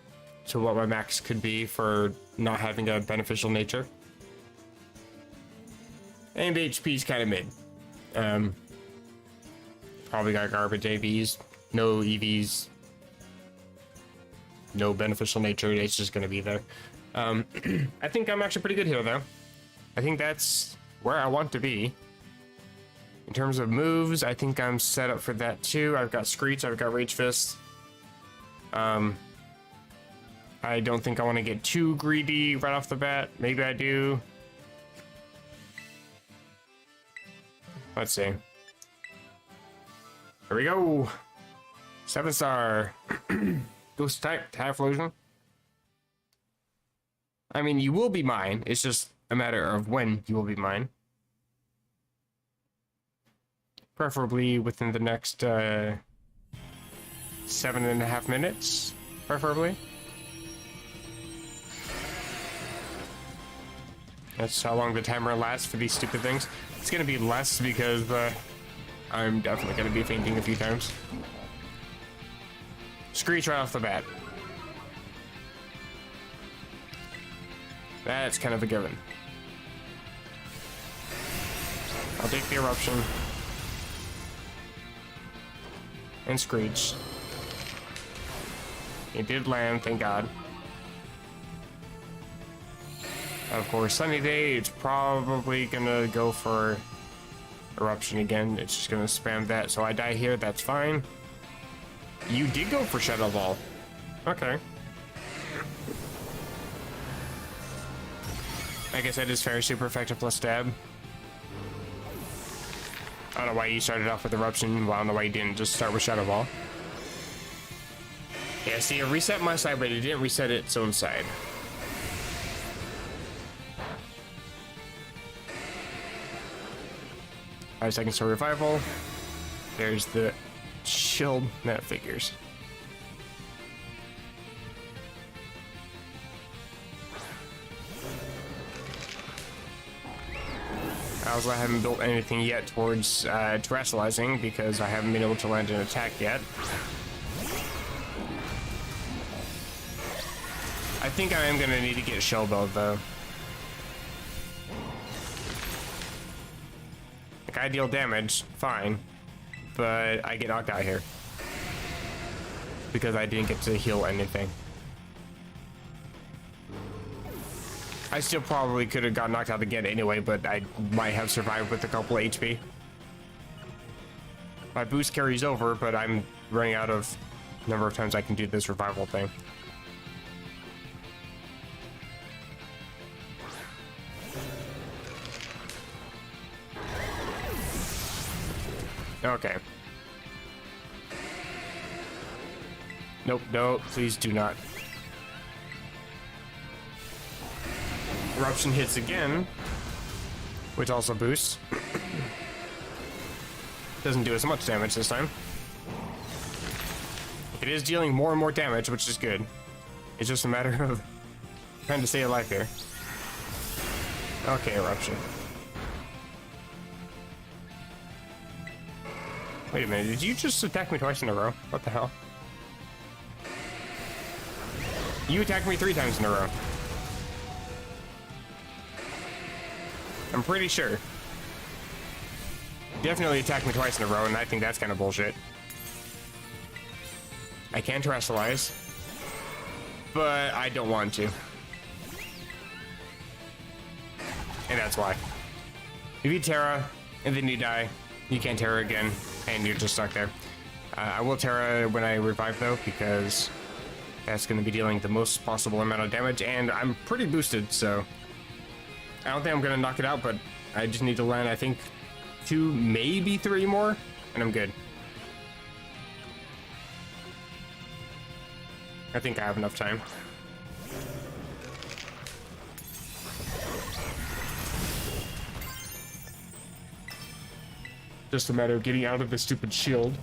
to what my max could be for not having a beneficial nature. And HP's kind of mid. Probably got garbage AVs, no EVs, no beneficial nature. It's just going to be there. I think I'm actually pretty good here, though. I think that's where I want to be. In terms of moves, I think I'm set up for that too. I've got Screech, I've got Rage Fist. I don't think I want to get too greedy right off the bat. Maybe I do. Let's see. Here we go. 7-star. Ghost type, Typhlosion. I mean, you will be mine. It's just a matter of when you will be mine. Preferably within the next 7.5 minutes. Preferably. That's how long the timer lasts for these stupid things. It's gonna be less because I'm definitely gonna be fainting a few times. Screech right off the bat. That's kind of a given. I'll take the eruption. And Screech. It did land, thank God. Of course, sunny day, it's probably gonna go for eruption again. It's just gonna spam that, so I die here, that's fine. You did go for Shadow Ball. Okay. I guess that is fair, super effective plus stab. I don't know why you started off with eruption, well, I don't know why you didn't just start with Shadow Ball. Yeah, see, it reset my side, but it didn't reset its own side. Five seconds to revival. There's the shield. That figures. I also haven't built anything yet towards terrestrializing because I haven't been able to land an attack yet. I think I am going to need to get shell build though. Like, I deal damage, fine, but I get knocked out here because I didn't get to heal anything. I still probably could have got knocked out again anyway, but I might have survived with a couple HP. My boost carries over, but I'm running out of number of times I can do this revival thing. Okay. Nope, no, please do not. Eruption hits again, which also boosts. Doesn't do as much damage this time. It is dealing more and more damage, which is good. It's just a matter of trying to stay alive here. Okay, eruption. Wait a minute, did you just attack me twice in a row? What the hell? You attacked me 3 times in a row. I'm pretty sure. Definitely attacked me twice in a row, and I think that's kind of bullshit. I can terrestrialize, but I don't want to. And that's why. If you Terra, and then you die, you can't Terra again, and you're just stuck there. I will Terra when I revive, though, because that's going to be dealing the most possible amount of damage, and I'm pretty boosted, so I don't think I'm going to knock it out, but I just need to land, I think, 2, maybe 3 more, and I'm good. I think I have enough time. Just a matter of getting out of this stupid shield.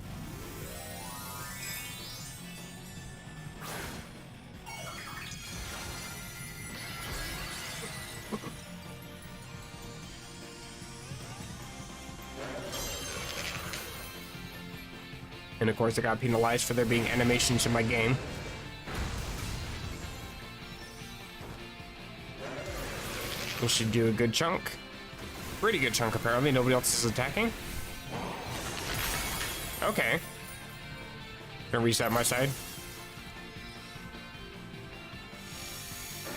And of course I got penalized for there being animations in my game. We should do a good chunk. Pretty good chunk apparently, nobody else is attacking. Okay. Gonna reset my side.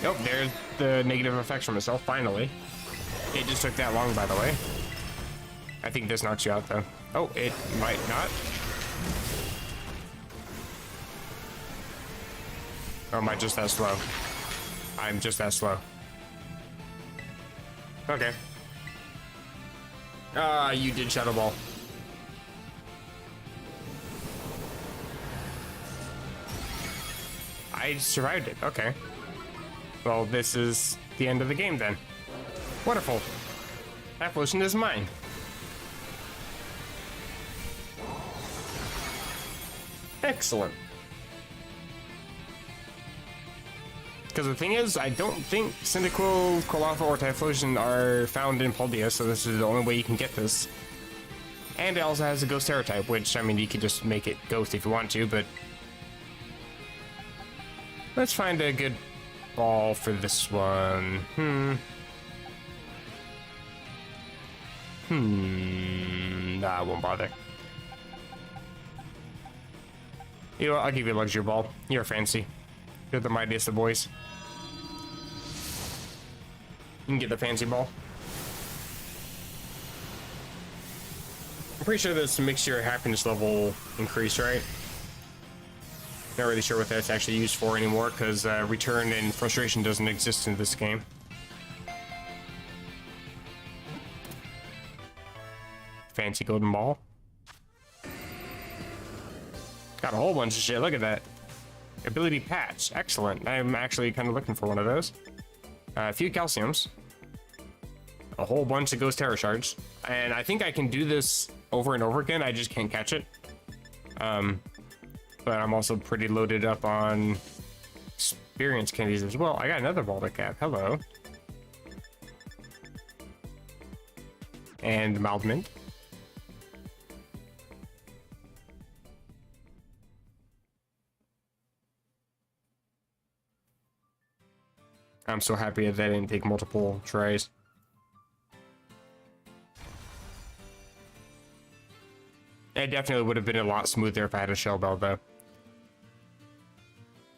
Nope, there's the negative effects from itself, finally. It just took that long, by the way. I think this knocks you out, though. Oh, it might not. Or am I just that slow? I'm just that slow. Okay. You did Shadow Ball. I survived it. Okay. Well, this is the end of the game then. Wonderful. Typhlosion is mine. Excellent. Because the thing is, I don't think Cyndaquil, Colossal, or Typhlosion are found in Paldea, so this is the only way you can get this. And it also has a Ghost-Tera type, which, I mean, you could just make it Ghost if you want to, but... Let's find a good ball for this one. Nah, I won't bother. You know what, I'll give you a luxury ball. You're fancy. You're the mightiest of boys. You can get the fancy ball. I'm pretty sure this makes your happiness level increase, right? Not really sure what that's actually used for anymore, because return and frustration doesn't exist in this game. Fancy golden ball. Got a whole bunch of shit, look at that. Ability patch, excellent. I'm actually kind of looking for one of those. A few calciums. A whole bunch of Ghost-Tera shards. And I think I can do this over and over again, I just can't catch it. But I'm also pretty loaded up on experience candies as well. I got another ball to cap, hello. And mild mint. I'm so happy that I didn't take multiple tries. It definitely would have been a lot smoother if I had a Shell Bell, though.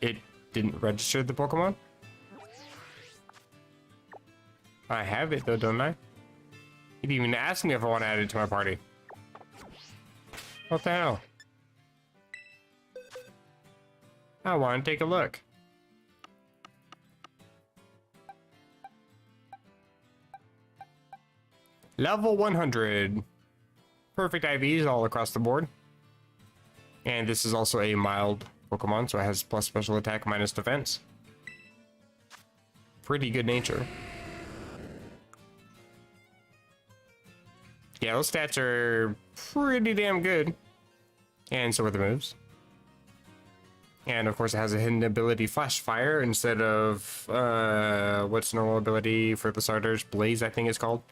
It didn't register the Pokemon? I have it, though, don't I? You didn't even ask me if I want to add it to my party. What the hell? I want to take a look. Level 100. Perfect IVs all across the board. And this is also a mild Pokemon, so it has plus special attack, minus defense. Pretty good nature. Yeah, those stats are pretty damn good. And so are the moves. And of course it has a hidden ability, Flash Fire, instead of, what's normal ability for the starters? Blaze, I think it's called.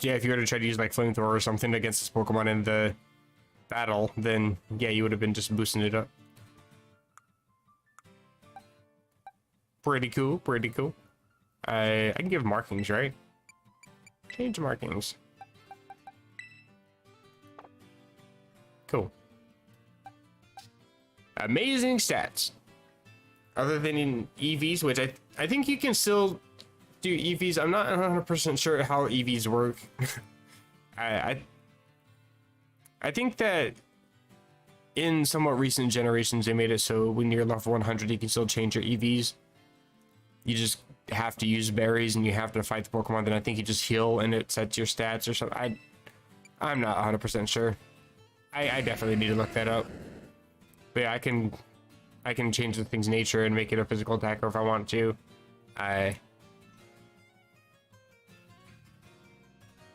Yeah, if you were to try to use like Flamethrower or something against this Pokemon in the battle, then yeah, you would have been just boosting it up. Pretty cool, pretty cool. I can give markings, right? Change markings. Cool. Amazing stats. Other than in EVs, which I think you can still do EVs. I'm not 100% sure how EVs work. I think that in somewhat recent generations they made it so when you're level 100 you can still change your EVs. You just have to use berries and you have to fight the Pokemon, then I think you just heal and it sets your stats or something. I'm not 100% sure. I definitely need to look that up. But yeah, I can change the thing's nature and make it a physical attacker if I want to.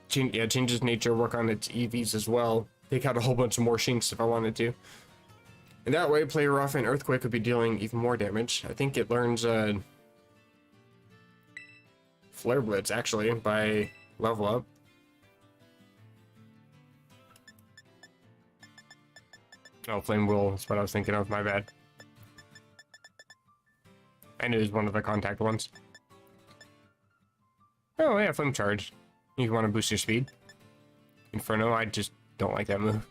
Changes nature, work on its EVs as well. Take out a whole bunch of more Shinx if I wanted to. And that way, Play Rough and Earthquake would be dealing even more damage. I think it learns Flare Blitz, actually, by level up. Oh, Flame Wheel is what I was thinking of, my bad. I knew it was one of the contact ones. Oh yeah, Flame Charge. You want to boost your speed. Inferno, I just don't like that move.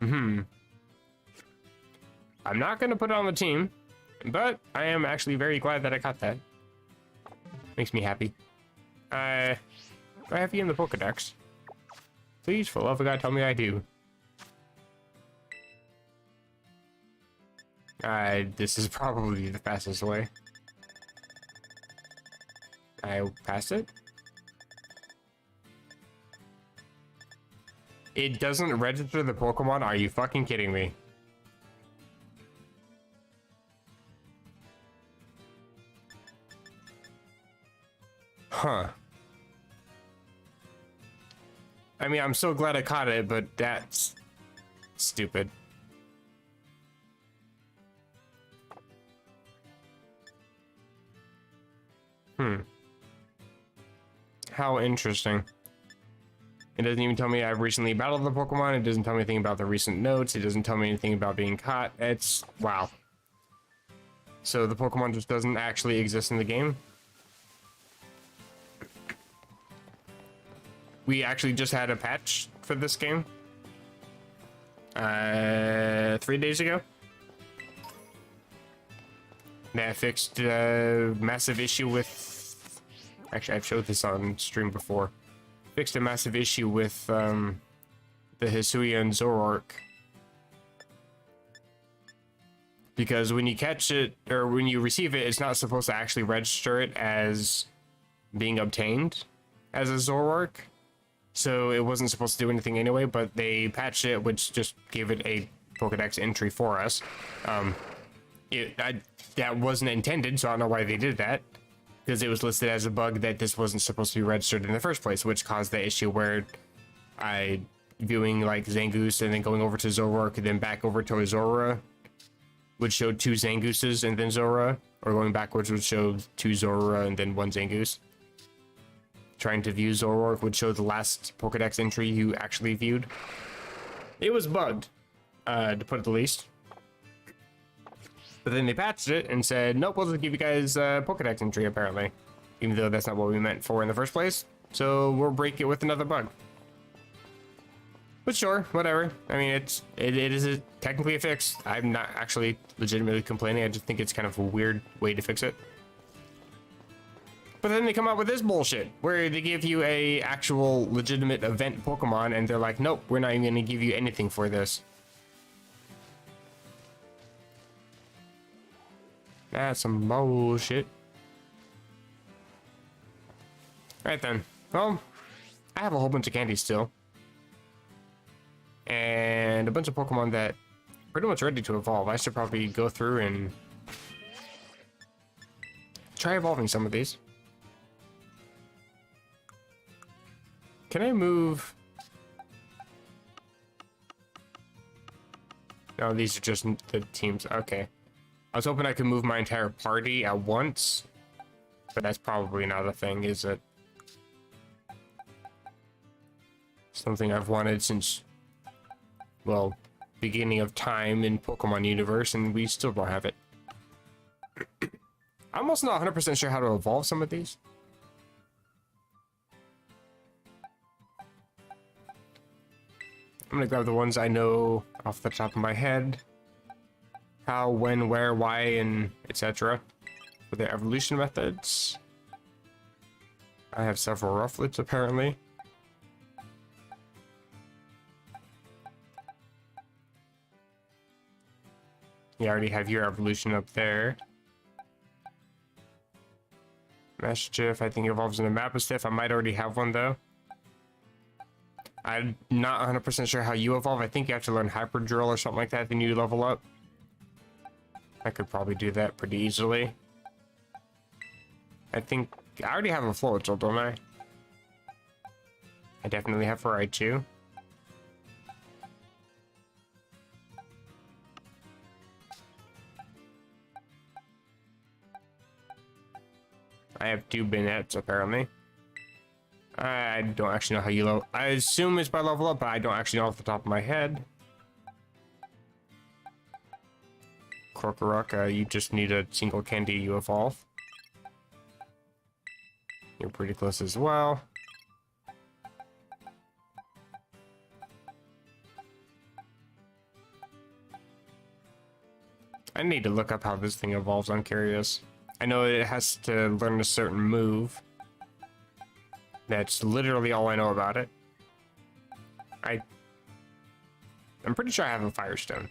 I'm not going to put it on the team, but I am actually very glad that I caught that. Makes me happy. Do I have you in the Pokedex? Please, for the love of God, tell me I do. This is probably the fastest way. I passed it. It doesn't register the Pokemon? Are you fucking kidding me? Huh. I mean, I'm so glad I caught it, but that's stupid. How interesting. It doesn't even tell me I've recently battled the Pokemon. It doesn't tell me anything about the recent notes. It doesn't tell me anything about being caught. It's... wow. So the Pokemon just doesn't actually exist in the game. We actually just had a patch for this game. 3 days ago. That fixed a massive issue with... Actually, I've showed this on stream before. Fixed a massive issue with the Hisuian and Zoroark. Because when you catch it, or when you receive it, it's not supposed to actually register it as being obtained as a Zoroark. So it wasn't supposed to do anything anyway, but they patched it, which just gave it a Pokedex entry for us. That wasn't intended, so I don't know why they did that. Because it was listed as a bug that this wasn't supposed to be registered in the first place, which caused the issue where I viewing like Zangoose and then going over to Zoroark and then back over to Zora would show 2 Zangooses and then Zora, or going backwards would show 2 Zora and then 1 Zangoose. Trying to view Zoroark would show the last Pokedex entry you actually viewed. It was bugged, to put it the least. But then they patched it and said, nope, we'll just give you guys a Pokedex entry, apparently. Even though that's not what we meant for in the first place. So we'll break it with another bug. But sure, whatever. I mean, it is technically a fix. I'm not actually legitimately complaining. I just think it's kind of a weird way to fix it. But then they come out with this bullshit, where they give you a actual legitimate event Pokemon, and they're like, nope, we're not even going to give you anything for this. That's some bullshit. Right then. Well, I have a whole bunch of candy still. And a bunch of Pokemon that are pretty much ready to evolve. I should probably go through and try evolving some of these. Can I move? No, these are just the teams. Okay. I was hoping I could move my entire party at once, but that's probably not a thing, is it? Something I've wanted since, well, beginning of time in Pokemon universe, and we still don't have it. I'm also not 100% sure how to evolve some of these. I'm gonna grab the ones I know off the top of my head. How, when, where, why, and etc. For their evolution methods. I have several Rufflets, apparently. You already have your evolution up there. Mischief, I think evolves into Mapastiff. I might already have one, though. I'm not 100% sure how you evolve. I think you have to learn Hyper Drill or something like that, then you level up. I could probably do that pretty easily. I think I already have a Floatzel, don't I? I definitely have Raichu. I have 2 Banets, apparently. I don't actually know how you level. I assume it's by level up, but I don't actually know off the top of my head. Krokorok, you just need a single candy, you evolve. You're pretty close as well. I need to look up how this thing evolves, I'm curious. I know it has to learn a certain move. That's literally all I know about it. I'm pretty sure I have a Firestone.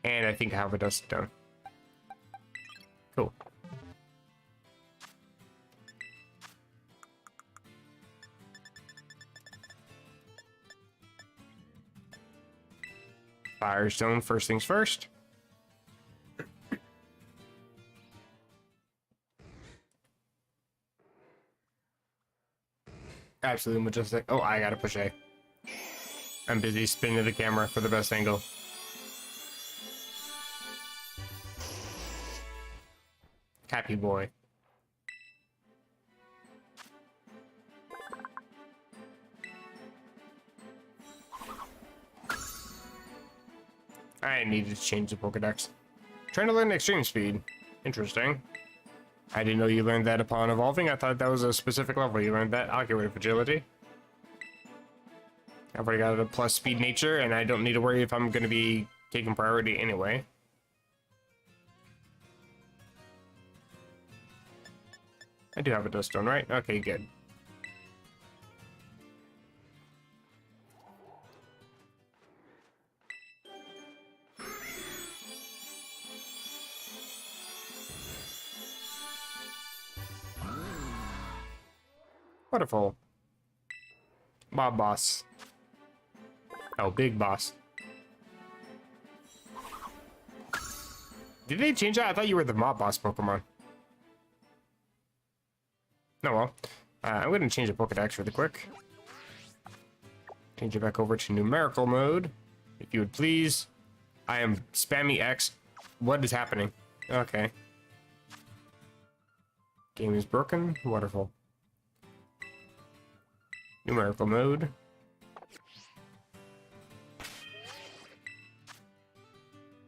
And I think I have a dust stone. Cool. Firestone, first things first. Absolutely majestic. Oh, I gotta push A. I'm busy spinning the camera for the best angle. Happy boy. I needed to change the Pokedex. Trying to learn extreme speed. Interesting. I didn't know you learned that upon evolving. I thought that was a specific level. You learned that. I'll get rid of agility. I've already got a plus speed nature, and I don't need to worry if I'm going to be taking priority anyway. I do have a dust stone, right? Okay, good. Wonderful. Mob boss. Oh, big boss. Did they change that? I thought you were the mob boss Pokemon. No, well. I'm going to change the Pokedex really quick. Change it back over to numerical mode. If you would please. I am spammy X. What is happening? Okay. Game is broken. Wonderful. Numerical mode.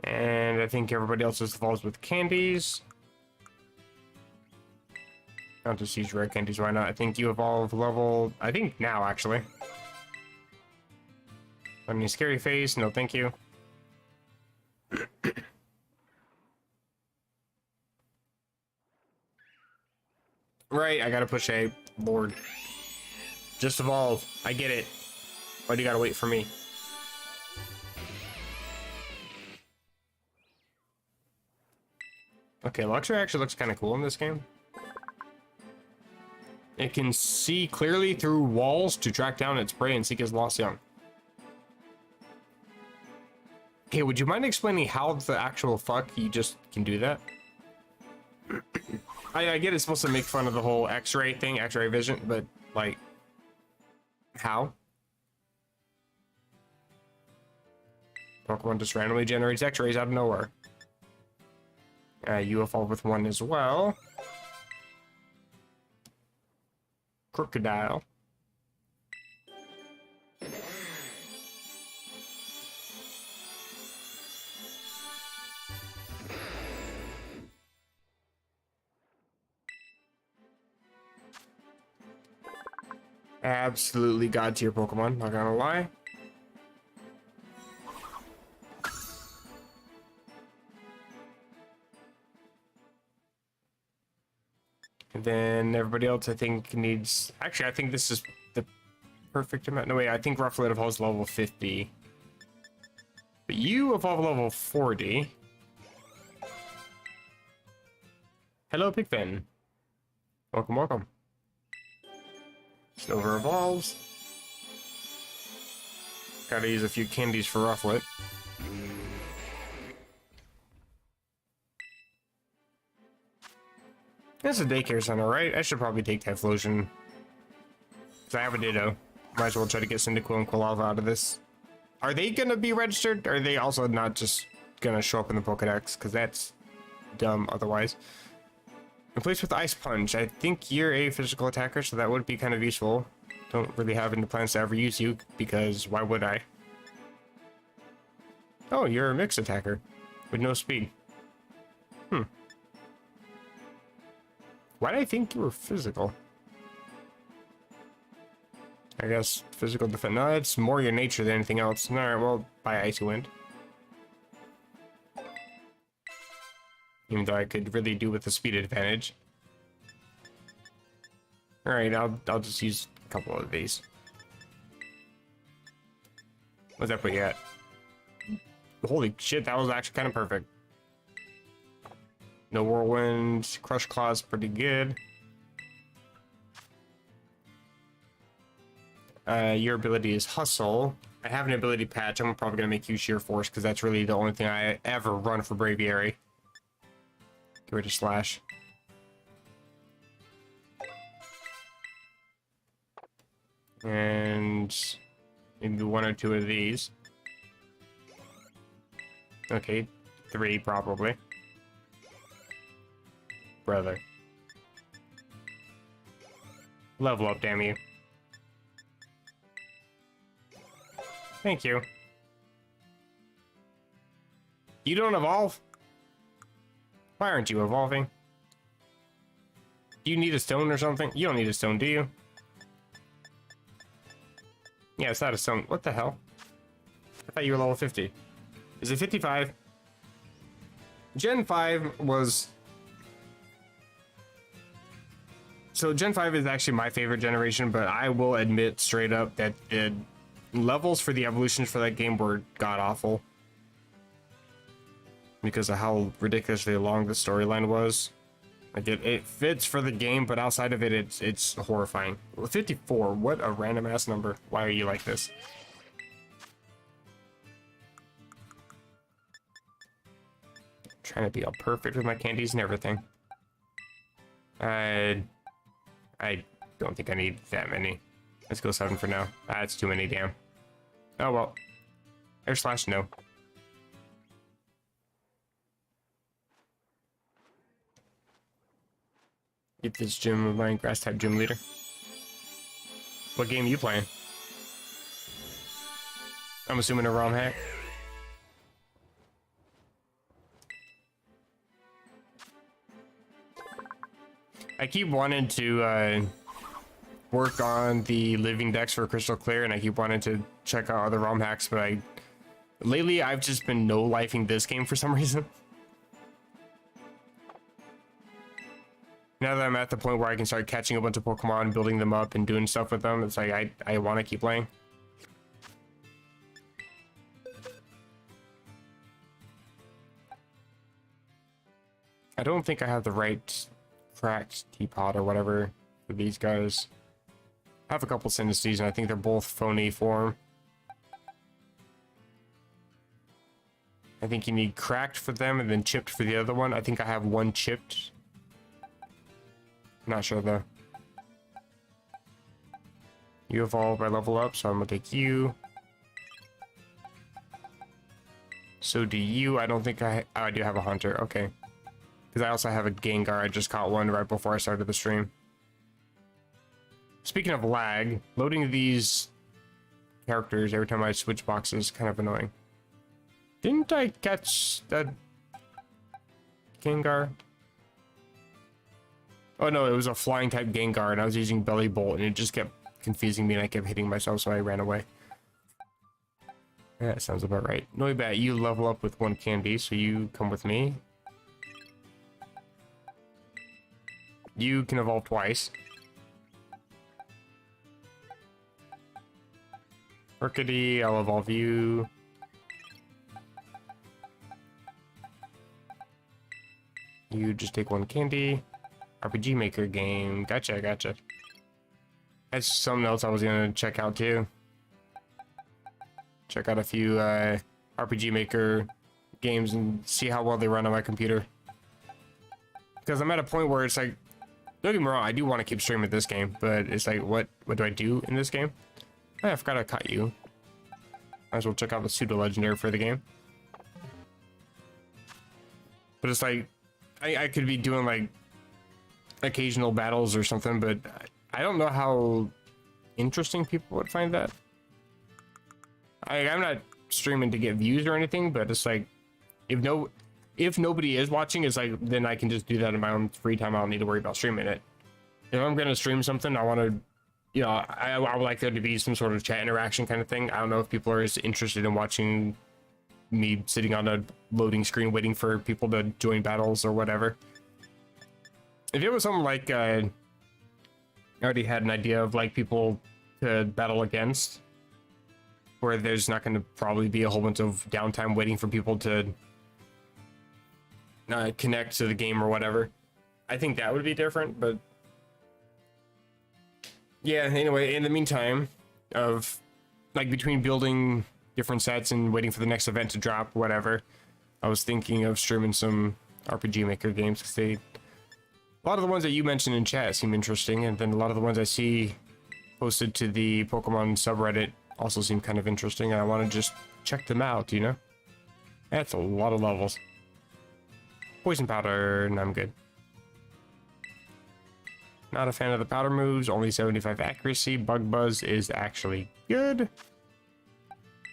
And I think everybody else just evolves with candies. I'll just use red candies, why not? I think you evolve level... I think now, actually. Any scary face? No, thank you. Right, I gotta push A. Lord. Just evolve. I get it. Why do you gotta wait for me? Okay, Luxray actually looks kind of cool in this game. It can see clearly through walls to track down its prey and seek its lost young. Okay, would you mind explaining how the actual fuck you just can do that? I get it's supposed to make fun of the whole X-ray thing, X-ray vision, but like, how? Pokemon just randomly generates X-rays out of nowhere. You evolve with one as well. Crocodile. Absolutely god tier Pokemon, not gonna lie. And then everybody else, I think, needs... Actually, I think this is the perfect amount. No, wait, I think Rufflet evolves level 50. But you evolve level 40. Hello, Pigfin. Welcome, welcome. Snover evolves. Gotta use a few candies for Rufflet. This is a daycare center, right? I should probably take Typhlosion. Because I have a Ditto. Might as well try to get Cyndaquil and Quilava out of this. Are they gonna be registered? Or are they also not just gonna show up in the Pokedex? Because that's dumb otherwise. Replace with Ice Punch. I think you're a physical attacker, so that would be kind of useful. Don't really have any plans to ever use you, because why would I? Oh, you're a mixed attacker. With no speed. Why did I think you were physical? I guess physical defense. No, it's more your nature than anything else. Alright, well, by Icy Wind. Even though I could really do with the speed advantage. Alright, I'll just use a couple of these. What's that put you at? Holy shit, that was actually kind of perfect. No whirlwind. Crush Claw's pretty good. Your ability is Hustle. I have an ability patch. I'm probably going to make you Sheer Force because that's really the only thing I ever run for Braviary. Get rid of Slash. And maybe one or two of these. Okay, 3 probably. Brother. Level up, damn you. Thank you. You don't evolve? Why aren't you evolving? Do you need a stone or something? You don't need a stone, do you? Yeah, it's not a stone. What the hell? I thought you were level 50. Is it 55? Gen 5 was... So Gen 5 is actually my favorite generation, but I will admit straight up that the levels for the evolutions for that game were god-awful. Because of how ridiculously long the storyline was. Like it fits for the game, but outside of it, it's horrifying. 54, what a random ass number. Why are you like this? Trying to be all perfect with my candies and everything. I don't think I need that many. Let's go 7 for now. That's too many, damn. Oh well. Air Slash, no. Get this gym of mine, grass type gym leader. What game are you playing? I'm assuming a ROM hack. I keep wanting to work on the living decks for Crystal Clear, and I keep wanting to check out other ROM hacks, but lately I've just been no-lifing this game for some reason. Now that I'm at the point where I can start catching a bunch of Pokemon, building them up, and doing stuff with them, it's like I want to keep playing. I don't think I have the right cracked teapot or whatever for these guys. I have a couple Synestheses, and I think they're both phony form. I think you need cracked for them and then chipped for the other one. I think I have one chipped. Not sure though. You evolve by level up, so I'm gonna take you. So do you. I don't think oh, I do have a hunter. Okay. Because I also have a Gengar. I just caught one right before I started the stream. Speaking of lag, loading these characters every time I switch boxes is kind of annoying. Didn't I catch that Gengar? Oh no, it was a flying type Gengar, and I was using Belly Bolt, and it just kept confusing me, and I kept hitting myself, so I ran away. Yeah, that sounds about right. Noibat, you level up with 1 candy, so you come with me. You can evolve twice. Urkity, I'll evolve you. You just take 1 candy. RPG Maker game. Gotcha, gotcha. That's something else I was gonna check out too. Check out a few RPG Maker games and see how well they run on my computer. Because I'm at a point where it's like, don't get me wrong, I do want to keep streaming this game, but it's like, what do I do in this game? Oh, I forgot I caught you. Might as well check out the pseudo legendary for the game. But it's like, I could be doing like occasional battles or something, but I don't know how interesting people would find that. I'm not streaming to get views or anything, but it's like, if nobody is watching, it's like, then I can just do that in my own free time. I don't need to worry about streaming it. If I'm gonna stream something, I want to, you know, I would like there to be some sort of chat interaction kind of thing. I don't know if people are as interested in watching me sitting on a loading screen waiting for people to join battles or whatever. If it was something like I already had an idea of like people to battle against, where there's not going to probably be a whole bunch of downtime waiting for people to connect to the game or whatever. I think that would be different, but yeah, anyway, in the meantime of like between building different sets and waiting for the next event to drop, whatever, I was thinking of streaming some RPG Maker games because a lot of the ones that you mentioned in chat seem interesting, and then a lot of the ones I see posted to the Pokemon subreddit also seem kind of interesting, and I want to just check them out, you know? That's a lot of levels. Poison powder, and I'm good. Not a fan of the powder moves, only 75 accuracy. Bug Buzz is actually good,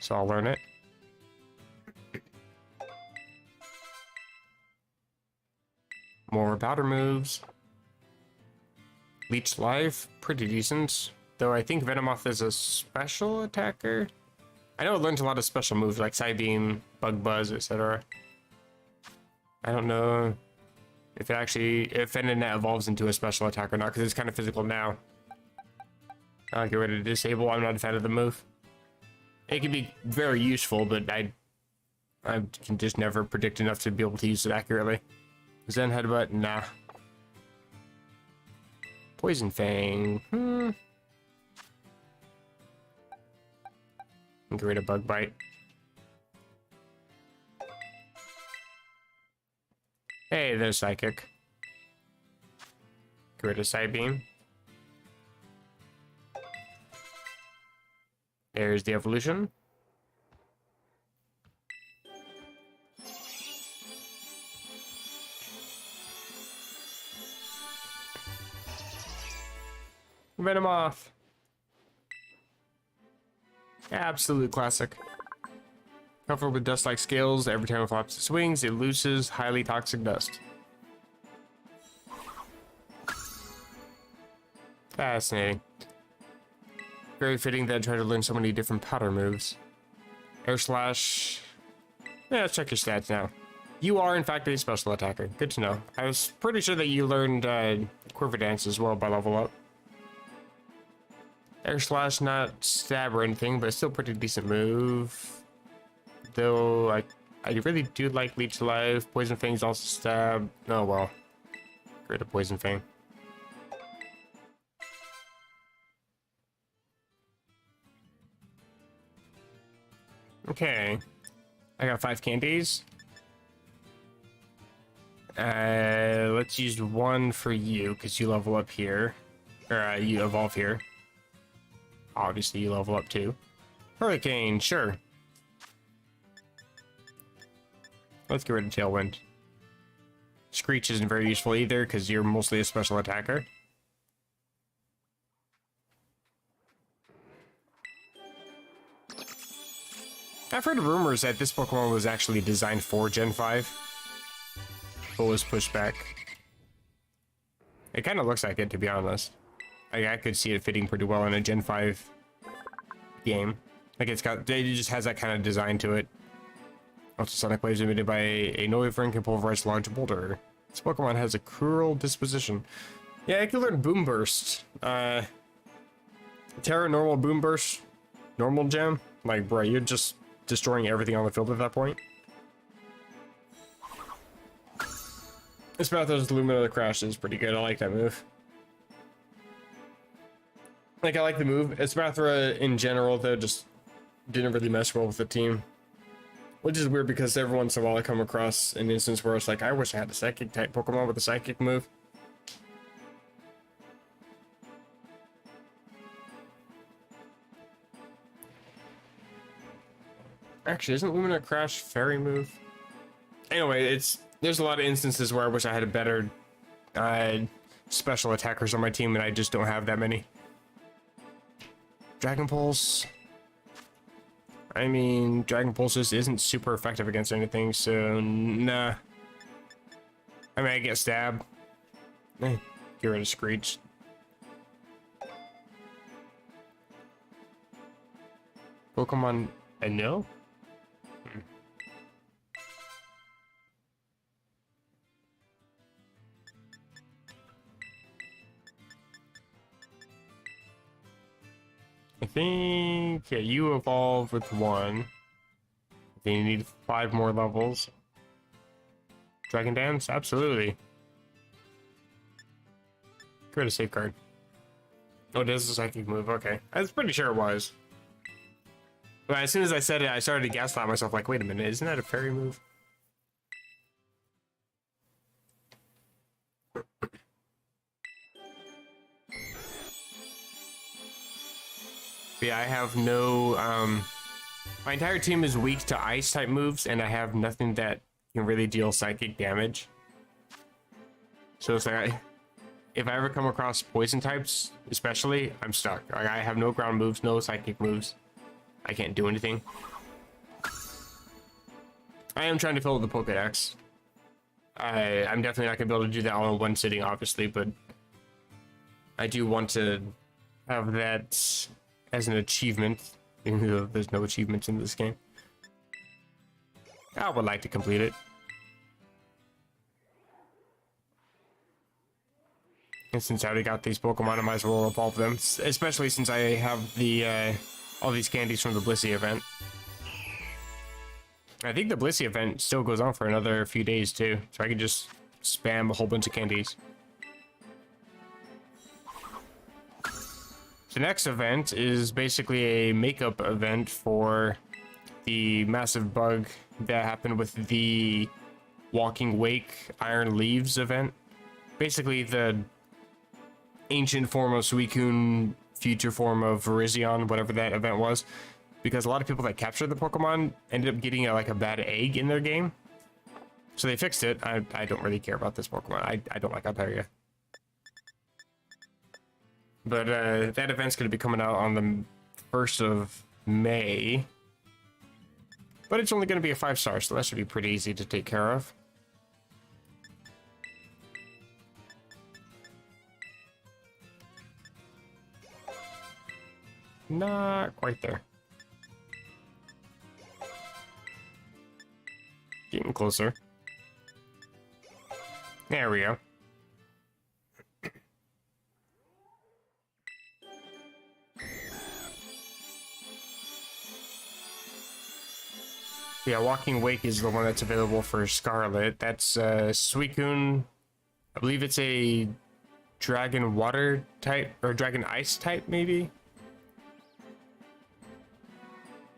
so I'll learn it. More powder moves. Leech Life, pretty decent. Though I think Venomoth is a special attacker. I know it learns a lot of special moves like Psybeam, Bug Buzz, etc. I don't know if it actually, if Venonat evolves into a special attack or not, because it's kind of physical now. I'll get rid of Disable. I'm not a fan of the move. It can be very useful, but I can just never predict enough to be able to use it accurately. Zen Headbutt, nah. Poison Fang, Get rid of Bug Bite. Hey, there's Psychic. Get rid of Psybeam. There's the evolution. Venomoth. Absolute classic. Covered with dust-like scales, every time it flaps its wings, it looses highly toxic dust. Fascinating. Very fitting that I tried to learn so many different powder moves. Air Slash. Yeah, let's check your stats now. You are, in fact, a special attacker. Good to know. I was pretty sure that you learned Quiver Dance as well by level up. Air Slash, not stab or anything, but still pretty decent move. Though, I really do like Leech Life. Poison Fang's also stab. Oh, well. Get rid of Poison Fang. Okay. I got 5 candies. Let's use one for you, because you level up here. Or, you evolve here. Obviously, you level up too. Hurricane, sure. Let's get rid of Tailwind. Screech isn't very useful either, because you're mostly a special attacker. I've heard rumors that this Pokemon was actually designed for Gen 5, but was pushed back. It kind of looks like it, to be honest. I could see it fitting pretty well in a Gen 5 game. Like it just has that kind of design to it. Ultrasonic waves emitted by a Noivern can pulverize large boulder. This Pokemon has a cruel disposition. Yeah, I could learn Boom Burst. Terra normal Boom Burst, normal gem. Like, bro, you're just destroying everything on the field at that point. This Spathos Lumina Crash is pretty good. I like that move. Like, I like the move. Espathra in general, though, just didn't really mesh well with the team. Which is weird because every once in a while I come across an instance where it's like, I wish I had a Psychic type Pokemon with a Psychic move. Actually, isn't Lumina Crash Fairy move? Anyway, there's a lot of instances where I wish I had a better special attackers on my team, and I just don't have that many. Dragon Pulse. I mean, Dragon Pulse just isn't super effective against anything, so nah. I mean, I get Stab. Get rid of Screech. Pokemon no? I think, yeah, you evolve with 1. Then you need 5 more levels. Dragon Dance? Absolutely. Create a safeguard. Oh, it is a psychic move. Okay. I was pretty sure it was. But as soon as I said it, I started to gaslight myself like, wait a minute, isn't that a fairy move? But yeah, I have no, my entire team is weak to ice type moves, and I have nothing that can really deal psychic damage. So it's like, if I ever come across poison types, especially, I'm stuck. Like, I have no ground moves, no psychic moves. I can't do anything. I am trying to fill up the Pokedex. I'm definitely not gonna be able to do that all in one sitting, obviously, but I do want to have that as an achievement, even though there's no achievements in this game. I would like to complete it. And since I already got these Pokemon, I might as well evolve them, especially since I have the all these candies from the Blissey event. I think the Blissey event still goes on for another few days too, so I can just spam a whole bunch of candies. The next event is basically a makeup event for the massive bug that happened with the Walking Wake Iron Leaves event. Basically the ancient form of Suicune, future form of Virizion, whatever that event was. Because a lot of people that captured the Pokemon ended up getting like a bad egg in their game. So they fixed it. I don't really care about this Pokemon. I don't like Altaria. But that event's going to be coming out on the 1st of May. But it's only going to be a 5-star, so that should be pretty easy to take care of. Not quite there. Getting closer. There we go. Yeah, Walking Wake is the one that's available for Scarlet. That's Suicune. I believe it's a Dragon Water type, or Dragon Ice type, maybe?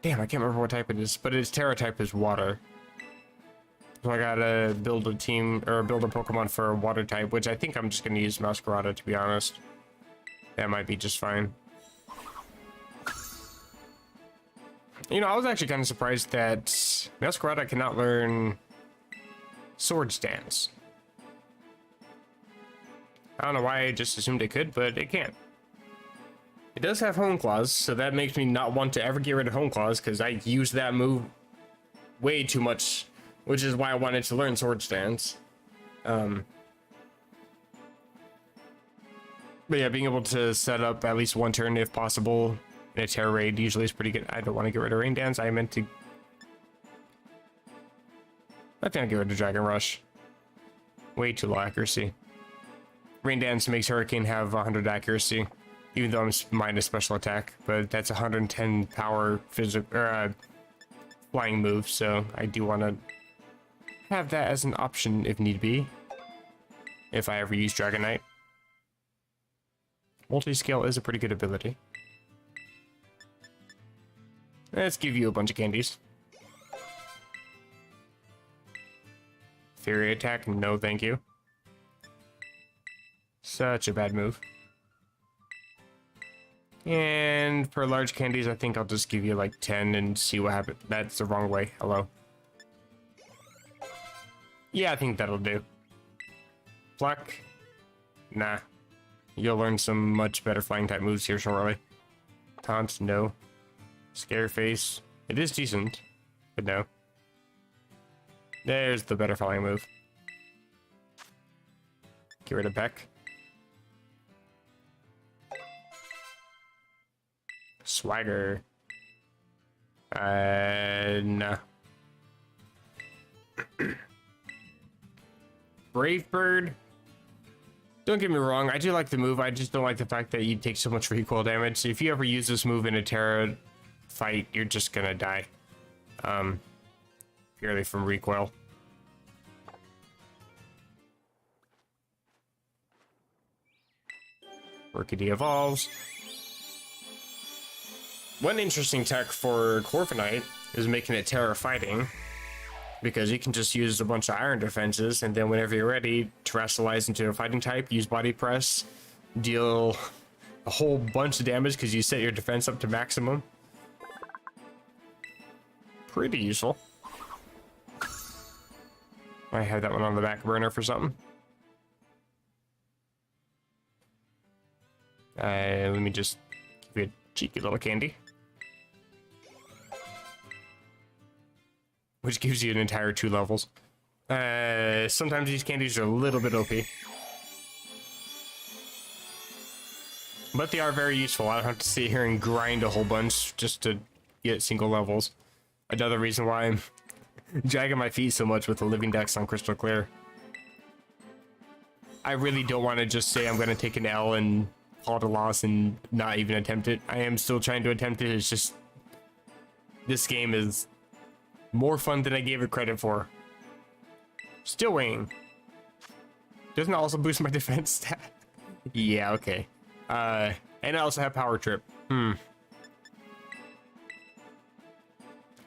Damn, I can't remember what type it is, but its Terra type is Water. So I gotta build a team, or build a Pokemon for a Water type, which I think I'm just gonna use Masquerada, to be honest. That might be just fine. You know, I was actually kind of surprised that Masquerada cannot learn Swords Dance. I don't know why I just assumed it could, but it can't. It does have Hone Claws, so that makes me not want to ever get rid of Hone Claws, because I use that move way too much, which is why I wanted to learn Swords Dance. But yeah, being able to set up at least one turn if possible in a Terra raid usually is pretty good. I don't want to get rid of Rain Dance. I meant to... I think I'll get rid of Dragon Rush. Way too low accuracy. Rain Dance makes Hurricane have 100 accuracy, even though I'm minus special attack, but that's 110 power physical flying move, so I do want to have that as an option if need be, if I ever use Dragonite. Multi-scale is a pretty good ability. Let's give you a bunch of candies. Fury attack, no thank you. Such a bad move. And for large candies, I think I'll just give you like 10 and see what happens. That's the wrong way. Hello. Yeah, I think that'll do. Pluck? Nah. You'll learn some much better flying type moves here shortly. Taunt? No. Scareface? It is decent, but no. There's the better flying move. Get rid of Peck. Swagger. Nah. Brave Bird. Don't get me wrong, I do like the move. I just don't like the fact that you take so much recoil damage. If you ever use this move in a Tera fight, you're just gonna die. Purely from recoil. Orchidea evolves. One interesting tech for Corviknight is making it Tera fighting, because you can just use a bunch of iron defenses, and then whenever you're ready, terrestrialize into a fighting type, use body press, deal a whole bunch of damage because you set your defense up to maximum. Pretty useful. I have that one on the back burner for something. Let me just give you a cheeky little candy. Which gives you an entire 2 levels. Sometimes these candies are a little bit OP. But they are very useful. I don't have to sit here and grind a whole bunch just to get single levels. Another reason why I'm dragging my feet so much with the living dex on Crystal Clear. I really don't want to just say I'm going to take an L and call it a loss and not even attempt it. I am still trying to attempt it. It's just... this game is more fun than I gave it credit for. Still waiting. Doesn't it also boost my defense stat? Yeah, okay. And I also have Power Trip.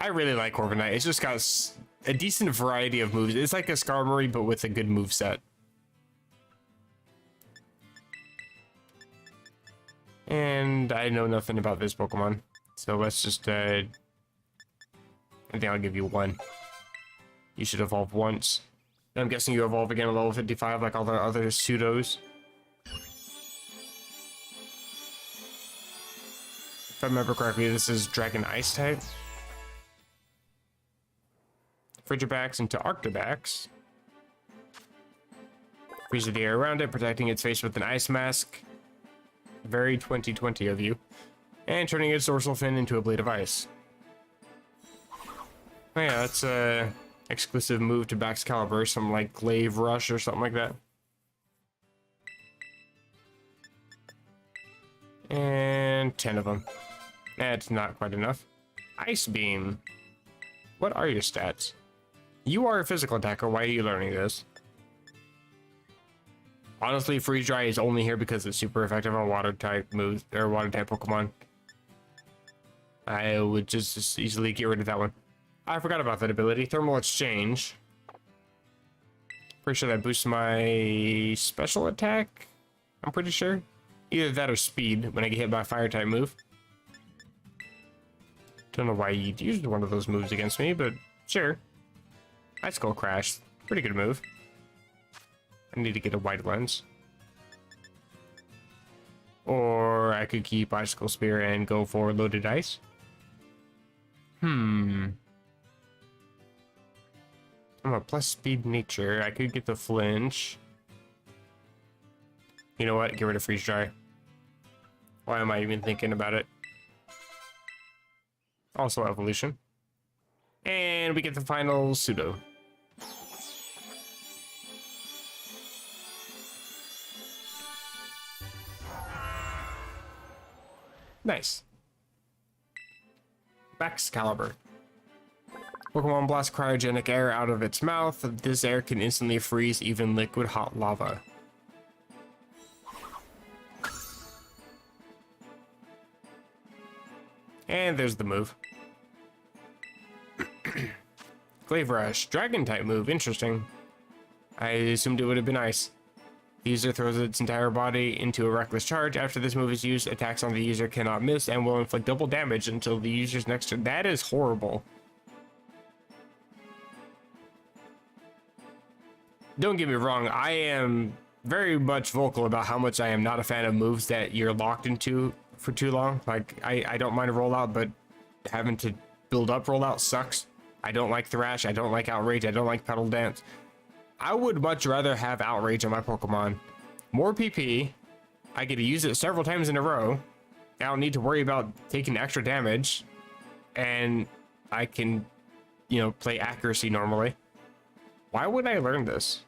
I really like Corviknight. It's just got a decent variety of moves. It's like a Skarmory, but with a good move set. And I know nothing about this Pokemon, so let's just I think I'll give you 1. You should evolve once. And I'm guessing you evolve again at level 55 like all the other pseudos. If I remember correctly, this is Dragon Ice type. Frigibax into Arctobax. Freezes the air around it, protecting its face with an ice mask. Very 2020 of you. And turning its dorsal fin into a blade of ice. Oh yeah, that's a exclusive move to Baxcalibur, something like Glaive Rush or something like that. And 10 of them. That's not quite enough. Ice Beam. What are your stats? You are a physical attacker. Why are you learning this? Honestly, Freeze Dry is only here because it's super effective on water type moves or water type Pokemon. I would just as easily get rid of that one. I forgot about that ability. Thermal Exchange. Pretty sure that boosts my special attack. I'm pretty sure. Either that or speed when I get hit by a fire type move. Don't know why you'd use one of those moves against me, but sure. Icicle Crash. Pretty good move. I need to get a white lens. Or I could keep Icicle Spear and go for Loaded Ice. I'm a plus speed nature. I could get the flinch. You know what? Get rid of Freeze Dry. Why am I even thinking about it? Also evolution. And we get the final pseudo. Nice. Baxcalibur. Pokemon blasts cryogenic air out of its mouth. This air can instantly freeze even liquid hot lava. And there's the move. Glaive Rush. Dragon type move. Interesting. I assumed it would have been ice. The user throws its entire body into a reckless charge. After this move is used, attacks on the user cannot miss and will inflict double damage until the user's next turn. That is horrible. Don't get me wrong, I am very much vocal about how much I am not a fan of moves that you're locked into for too long. Like, I don't mind a rollout, but having to build up rollout sucks. I don't like Thrash, I don't like Outrage, I don't like Petal Dance. I would much rather have Outrage on my Pokemon. More PP, I get to use it several times in a row. I don't need to worry about taking extra damage. And I can, you know, play accuracy normally. Why would I learn this?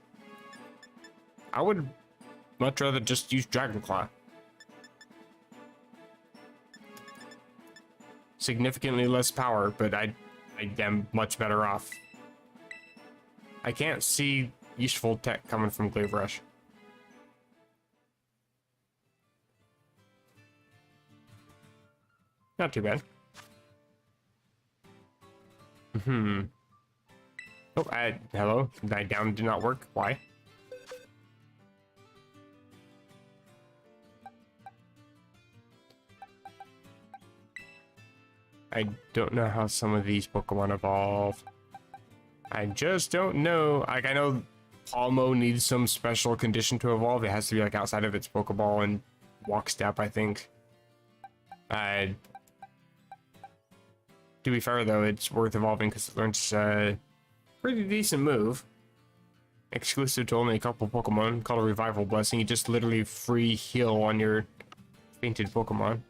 I would much rather just use Dragon Claw. Significantly less power, but I am much better off. I can't see useful tech coming from Glaive Rush. Not too bad. Oh, hello. My down did not work. Why? I don't know how some of these Pokemon evolve. I just don't know. Like, I know Palmo needs some special condition to evolve. It has to be like outside of its Pokeball and walk step, I think. To be fair though, it's worth evolving because it learns a pretty decent move. Exclusive to only a couple Pokemon, called a Revival Blessing. You just literally free heal on your fainted Pokemon.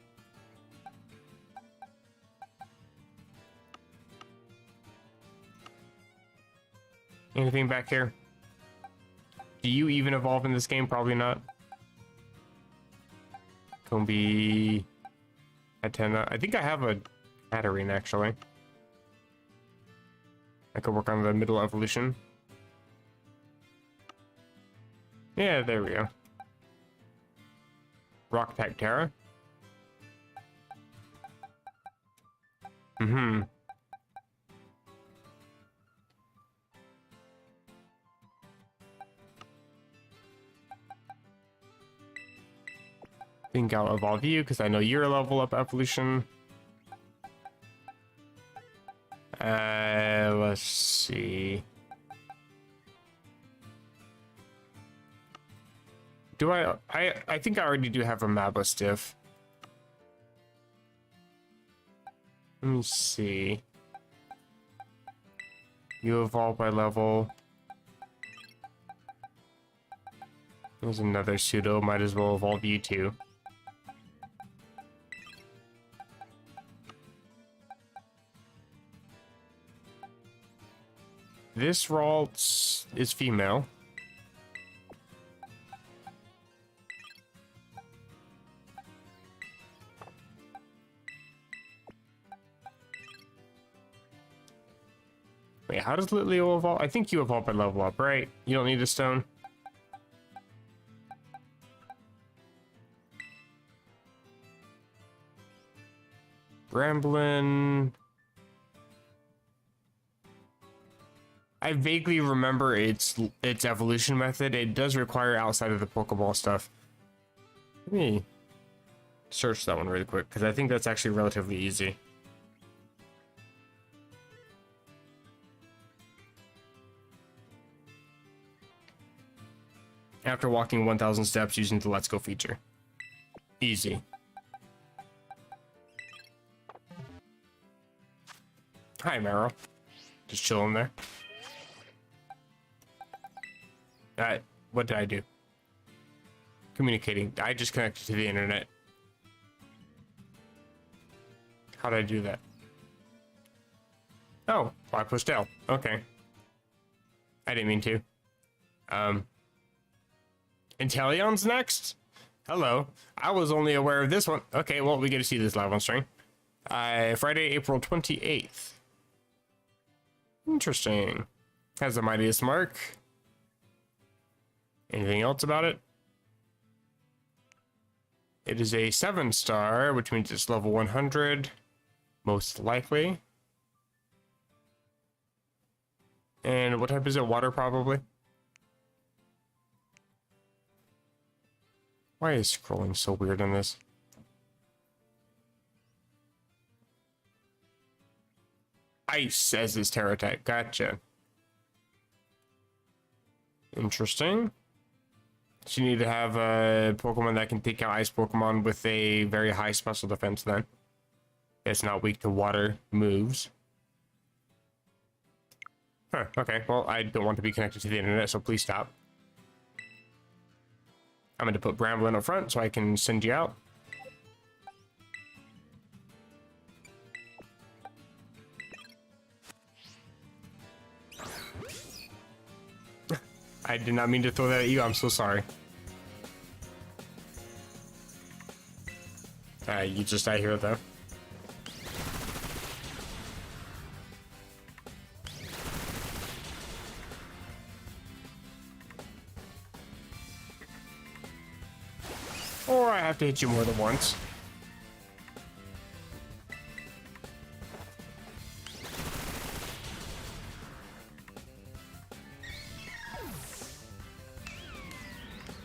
Anything back here? Do you even evolve in this game? Probably not. Combi, Antenna. I think I have a Hatterene actually. I could work on the middle evolution. Yeah, there we go. Rock type Terra. Think I'll evolve you because I know you're a level up evolution. Let's see. Do I think I already do have a Mabostiff. Let me see. You evolve by level. There's another pseudo, might as well evolve you too. This Ralts is female. Wait, how does Litleo evolve? I think you evolve by level up, right? You don't need a stone. Ramblin'. I vaguely remember its evolution method. It does require outside of the Pokeball stuff. Let me search that one really quick, because I think that's actually relatively easy. After walking 1,000 steps using the Let's Go feature. Easy. Hi, Meryl. Just chilling there. What did I do? Communicating. I just connected to the internet. How did I do that? Oh, I pushed L. Okay. I didn't mean to. Inteleon's next? Hello. I was only aware of this one. Okay, well, we get to see this live on stream. Friday, April 28th. Interesting. Has the mightiest mark. Anything else about it? It is a 7-star, which means it's level 100, most likely. And what type is it? Water, probably? Why is scrolling so weird on this? Ice as his Terra type. Gotcha. Interesting. So you need to have a Pokemon that can take out Ice Pokemon with a very high special defense then. It's not weak to water moves. Huh, okay. Well, I don't want to be connected to the internet, so please stop. I'm going to put Bramblin up front so I can send you out. I did not mean to throw that at you. I'm so sorry. You just die here though. Or I have to hit you more than once.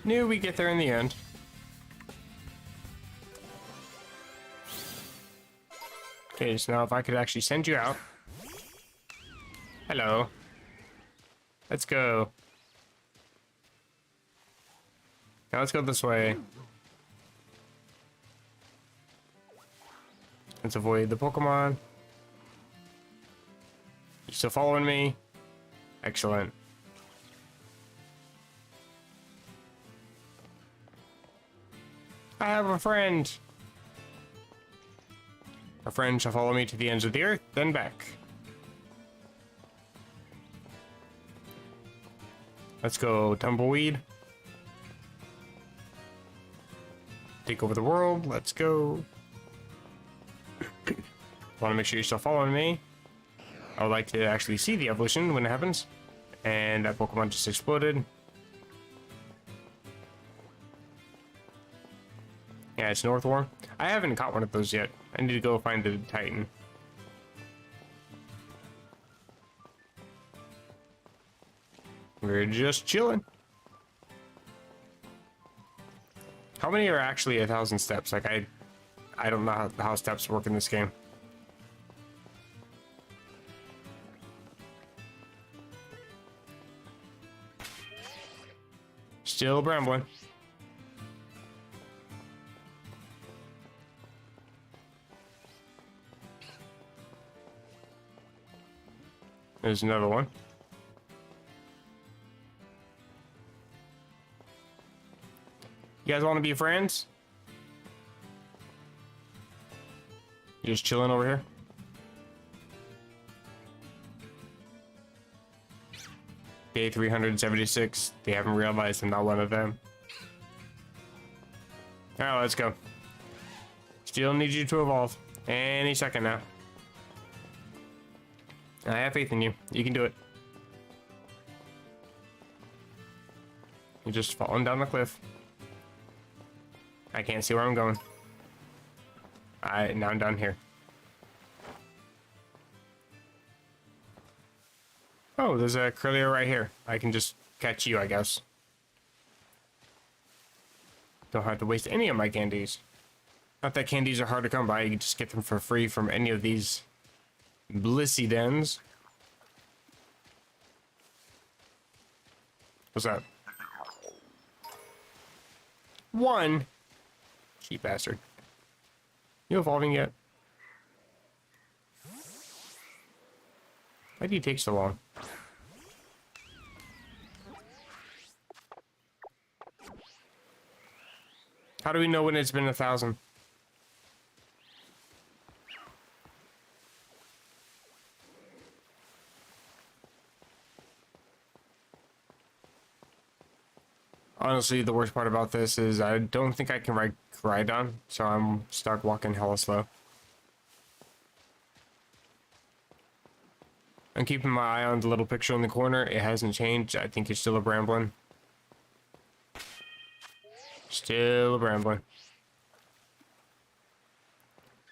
Knew we get there in the end. Okay, so now if I could actually send you out. Hello. Let's go. Now let's go this way. Let's avoid the Pokemon. You still following me? Excellent. I have a friend. A friend shall follow me to the ends of the earth, then back. Let's go, Tumbleweed. Take over the world. Let's go. Want to make sure you're still following me. I would like to actually see the evolution when it happens. And that Pokemon just exploded. Yeah, it's Northwar. I haven't caught one of those yet. I need to go find the Titan. We're just chilling. How many are actually 1,000 steps? Like, I don't know how steps work in this game. Still brambling. There's another one. You guys want to be friends? You just chilling over here? Day 376. They haven't realized I'm not one of them. Alright, let's go. Still need you to evolve. Any second now. I have faith in you. You can do it. You're just falling down the cliff. I can't see where I'm going. Now I'm down here. Oh, there's a Curlier right here. I can just catch you, I guess. Don't have to waste any of my candies. Not that candies are hard to come by. You can just get them for free from any of these blissy dens. What's that? One. Cheap bastard. You evolving yet? Why do you take so long? How do we know when it's been 1,000? Honestly, the worst part about this is I don't think I can ride on, so I'm stuck walking hella slow. I'm keeping my eye on the little picture in the corner. It hasn't changed. I think it's still a Bramblin. Still a Bramblin.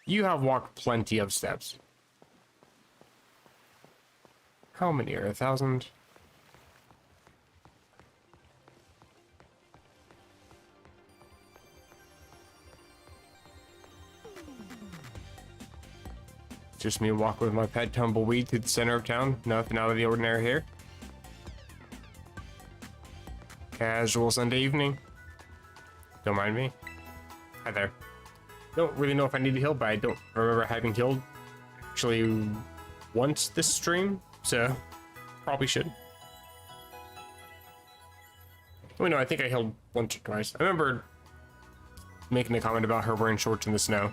You have walked plenty of steps. How many are 1,000? Just me walking with my pet Tumbleweed through the center of town. Nothing out of the ordinary here. Casual Sunday evening. Don't mind me. Hi there. Don't really know if I need to heal, but I don't remember having healed actually once this stream, so probably should. Oh no, I think I healed once or twice. I remember making a comment about her wearing shorts in the snow.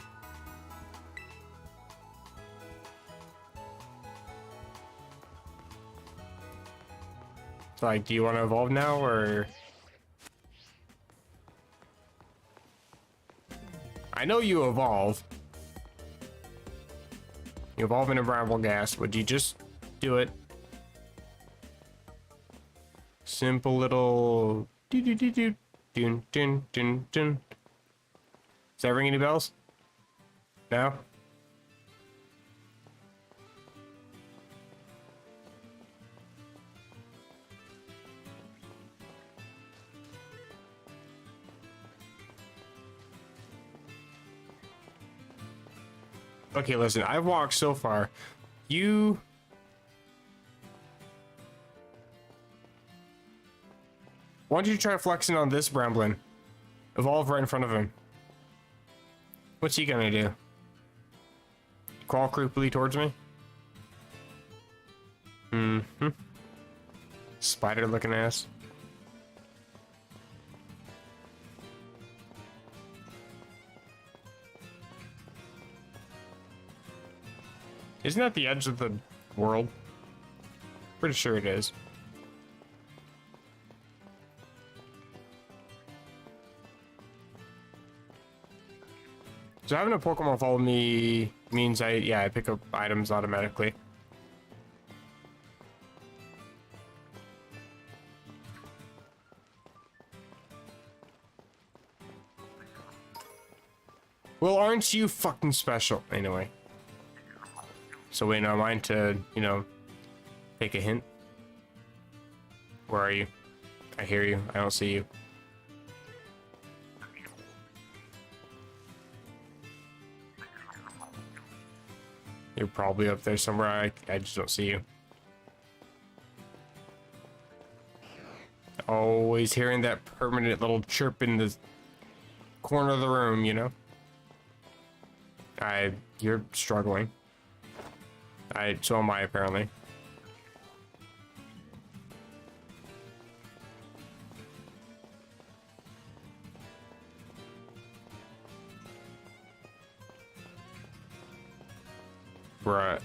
So, like, do you want to evolve now, or... I know you evolve. You evolve into bramble gas. Would you just do it? Simple little do do do do dun dun dun dun. Does that ring any bells? No? Okay, listen, I've walked so far. You... Why don't you try flexing on this Bramblin? Evolve right in front of him. What's he gonna do? Crawl creepily towards me? Mm-hmm. Spider looking ass. Isn't that the edge of the world? Pretty sure it is. So having a Pokemon follow me means I pick up items automatically. Well, aren't you fucking special? Anyway. So wait, no, mine to, you know, take a hint. Where are you? I hear you. I don't see you. You're probably up there somewhere. I just don't see you. Always hearing that permanent little chirp in the corner of the room, you know? You're struggling. So am I, apparently. Right.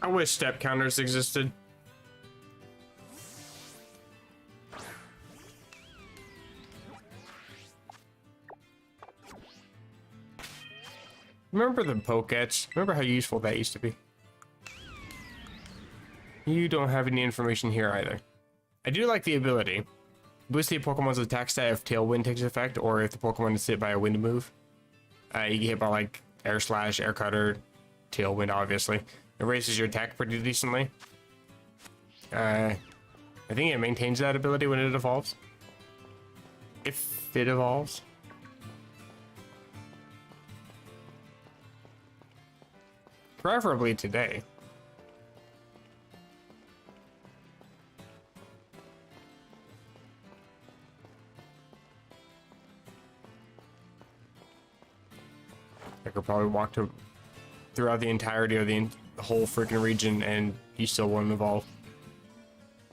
I wish step counters existed. Remember the Pokédex? Remember how useful that used to be? You don't have any information here either. I do like the ability. Boost the Pokemon's attack stat if Tailwind takes effect, or if the Pokemon is hit by a wind move. You get hit by like Air Slash, Air Cutter, Tailwind, obviously. It raises your attack pretty decently. I think it maintains that ability when it evolves. If it evolves. Preferably today. I could probably walk throughout the entirety of the whole freaking region and you still won't evolve.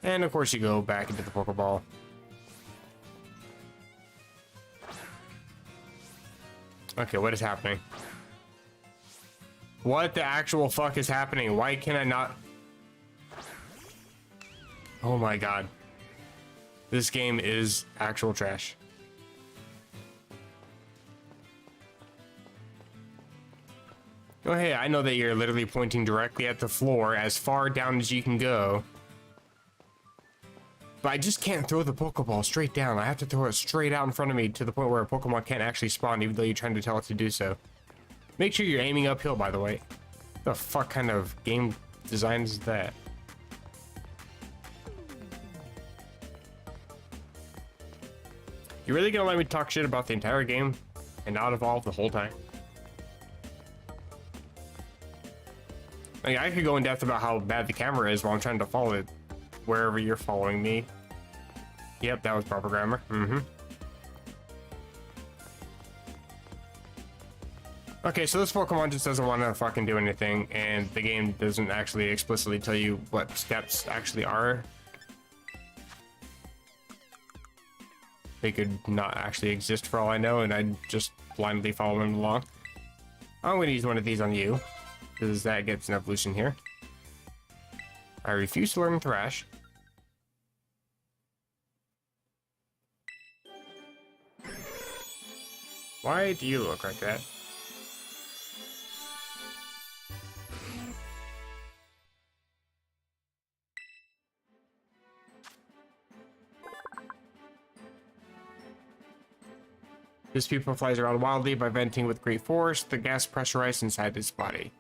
And of course you go back into the Pokeball. Okay, what is happening? What the actual fuck is happening? Why can I not? Oh my god. This game is actual trash. Oh hey, I know that you're literally pointing directly at the floor as far down as you can go. But I just can't throw the Pokeball straight down. I have to throw it straight out in front of me to the point where a Pokemon can't actually spawn even though you're trying to tell it to do so. Make sure you're aiming uphill, by the way. The fuck kind of game design is that? You really gonna let me talk shit about the entire game and not evolve the whole time? Like, I could go in depth about how bad the camera is while I'm trying to follow it wherever you're following me. Yep, that was proper grammar. Okay, so this Pokemon just doesn't want to fucking do anything, and the game doesn't actually explicitly tell you what steps actually are. They could not actually exist for all I know, and I'd just blindly follow them along. I'm gonna use one of these on you, because that gets an evolution here. I refuse to learn Thrash. Why do you look like that? This pupil flies around wildly by venting with great force, the gas pressurized inside its body.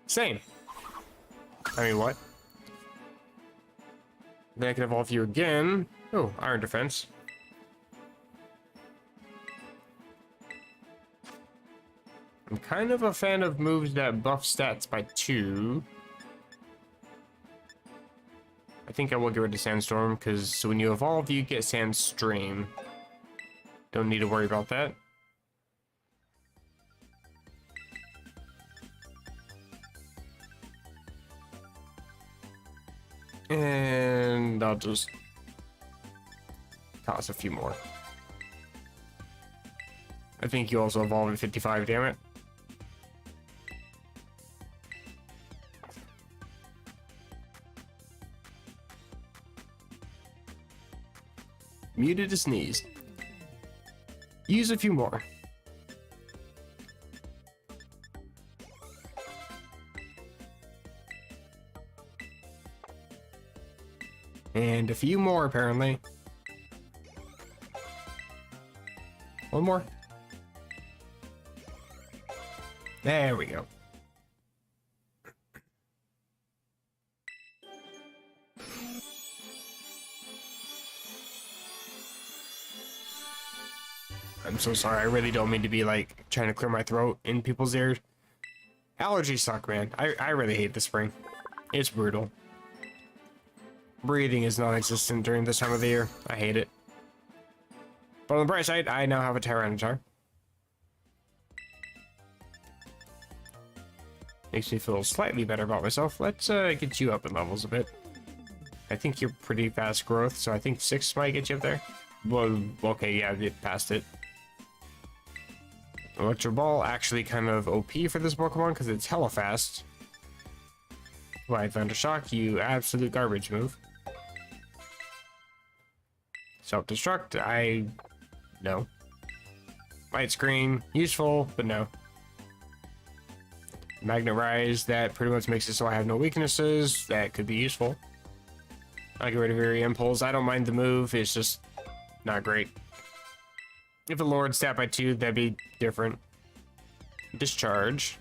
Same. I mean, what? Then I can evolve you again. Oh, iron defense. I'm kind of a fan of moves that buff stats by 2. I think I will get rid of Sandstorm, because when you evolve, you get Sandstream. Don't need to worry about that. And I'll just toss a few more. I think you also evolve at 55, damn it. Muted to sneeze. Use a few more. And a few more, apparently. One more. There we go. I'm so sorry. I really don't mean to be like trying to clear my throat in people's ears. Allergies suck, man. I really hate the spring. It's brutal. Breathing is non-existent during this time of the year. I hate it. But on the bright side, I now have a Tyranitar. Makes me feel slightly better about myself. Let's get you up in levels a bit. I think you're pretty fast growth, so I think 6 might get you up there. Well, okay, yeah, get past it. Electro Ball actually kind of OP for this Pokemon because it's hella fast. Why, Thundershock, you absolute garbage move. Self-destruct, no. Light Screen, useful, but no. Magnet Rise, that pretty much makes it so I have no weaknesses. That could be useful. I'll get rid of Eerie Impulse. I don't mind the move, it's just not great. If it lowered stat by 2, that'd be different. Discharge.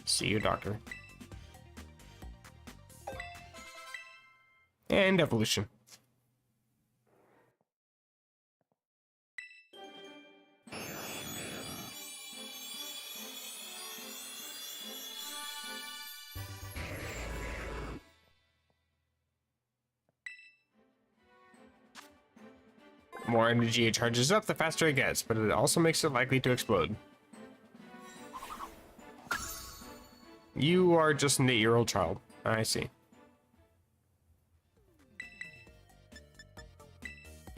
See you, doctor. And evolution. More energy it charges up, the faster it gets, but it also makes it likely to explode. You are just an 8-year-old child. I see.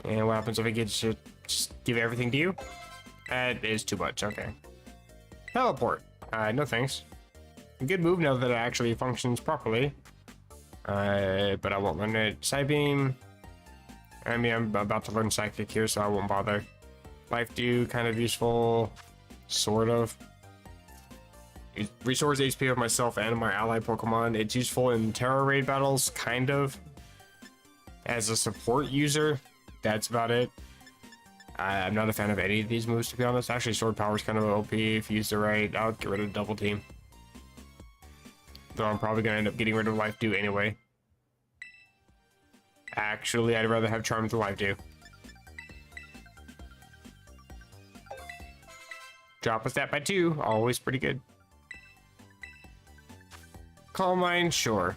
And what happens if I get to just give everything to you? That is too much, okay. Teleport. No thanks. A good move now that it actually functions properly. But I won't learn it. Psybeam. I mean, I'm about to learn Psychic here, so I won't bother. Life Dew, kind of useful. Sort of. It restores HP of myself and my ally Pokemon. It's useful in Terra Raid battles, kind of. As a support user, that's about it. I'm not a fan of any of these moves, to be honest. Actually, Sword Power is kind of OP if used it right. I'll get rid of Double Team. Though I'm probably going to end up getting rid of Life Dew anyway. Actually, I'd rather have Charm than Life Dew. Drop a stat by 2, always pretty good. Calm Mind, sure.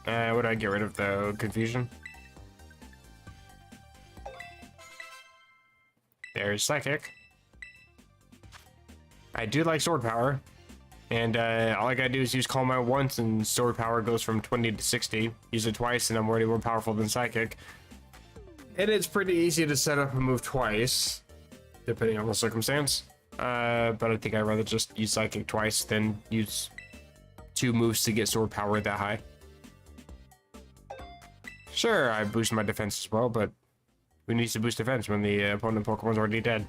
Would I get rid of the Confusion? There's Psychic. I do like Sword Power. And all I gotta do is use Calm Mind once and Sword Power goes from 20 to 60. Use it twice and I'm already more powerful than Psychic. And it's pretty easy to set up a move twice, depending on the circumstance. But I think I'd rather just use Psychic twice than use 2 moves to get Sword Power that high. Sure, I boosted my defense as well, but who needs to boost defense when the opponent Pokemon's already dead?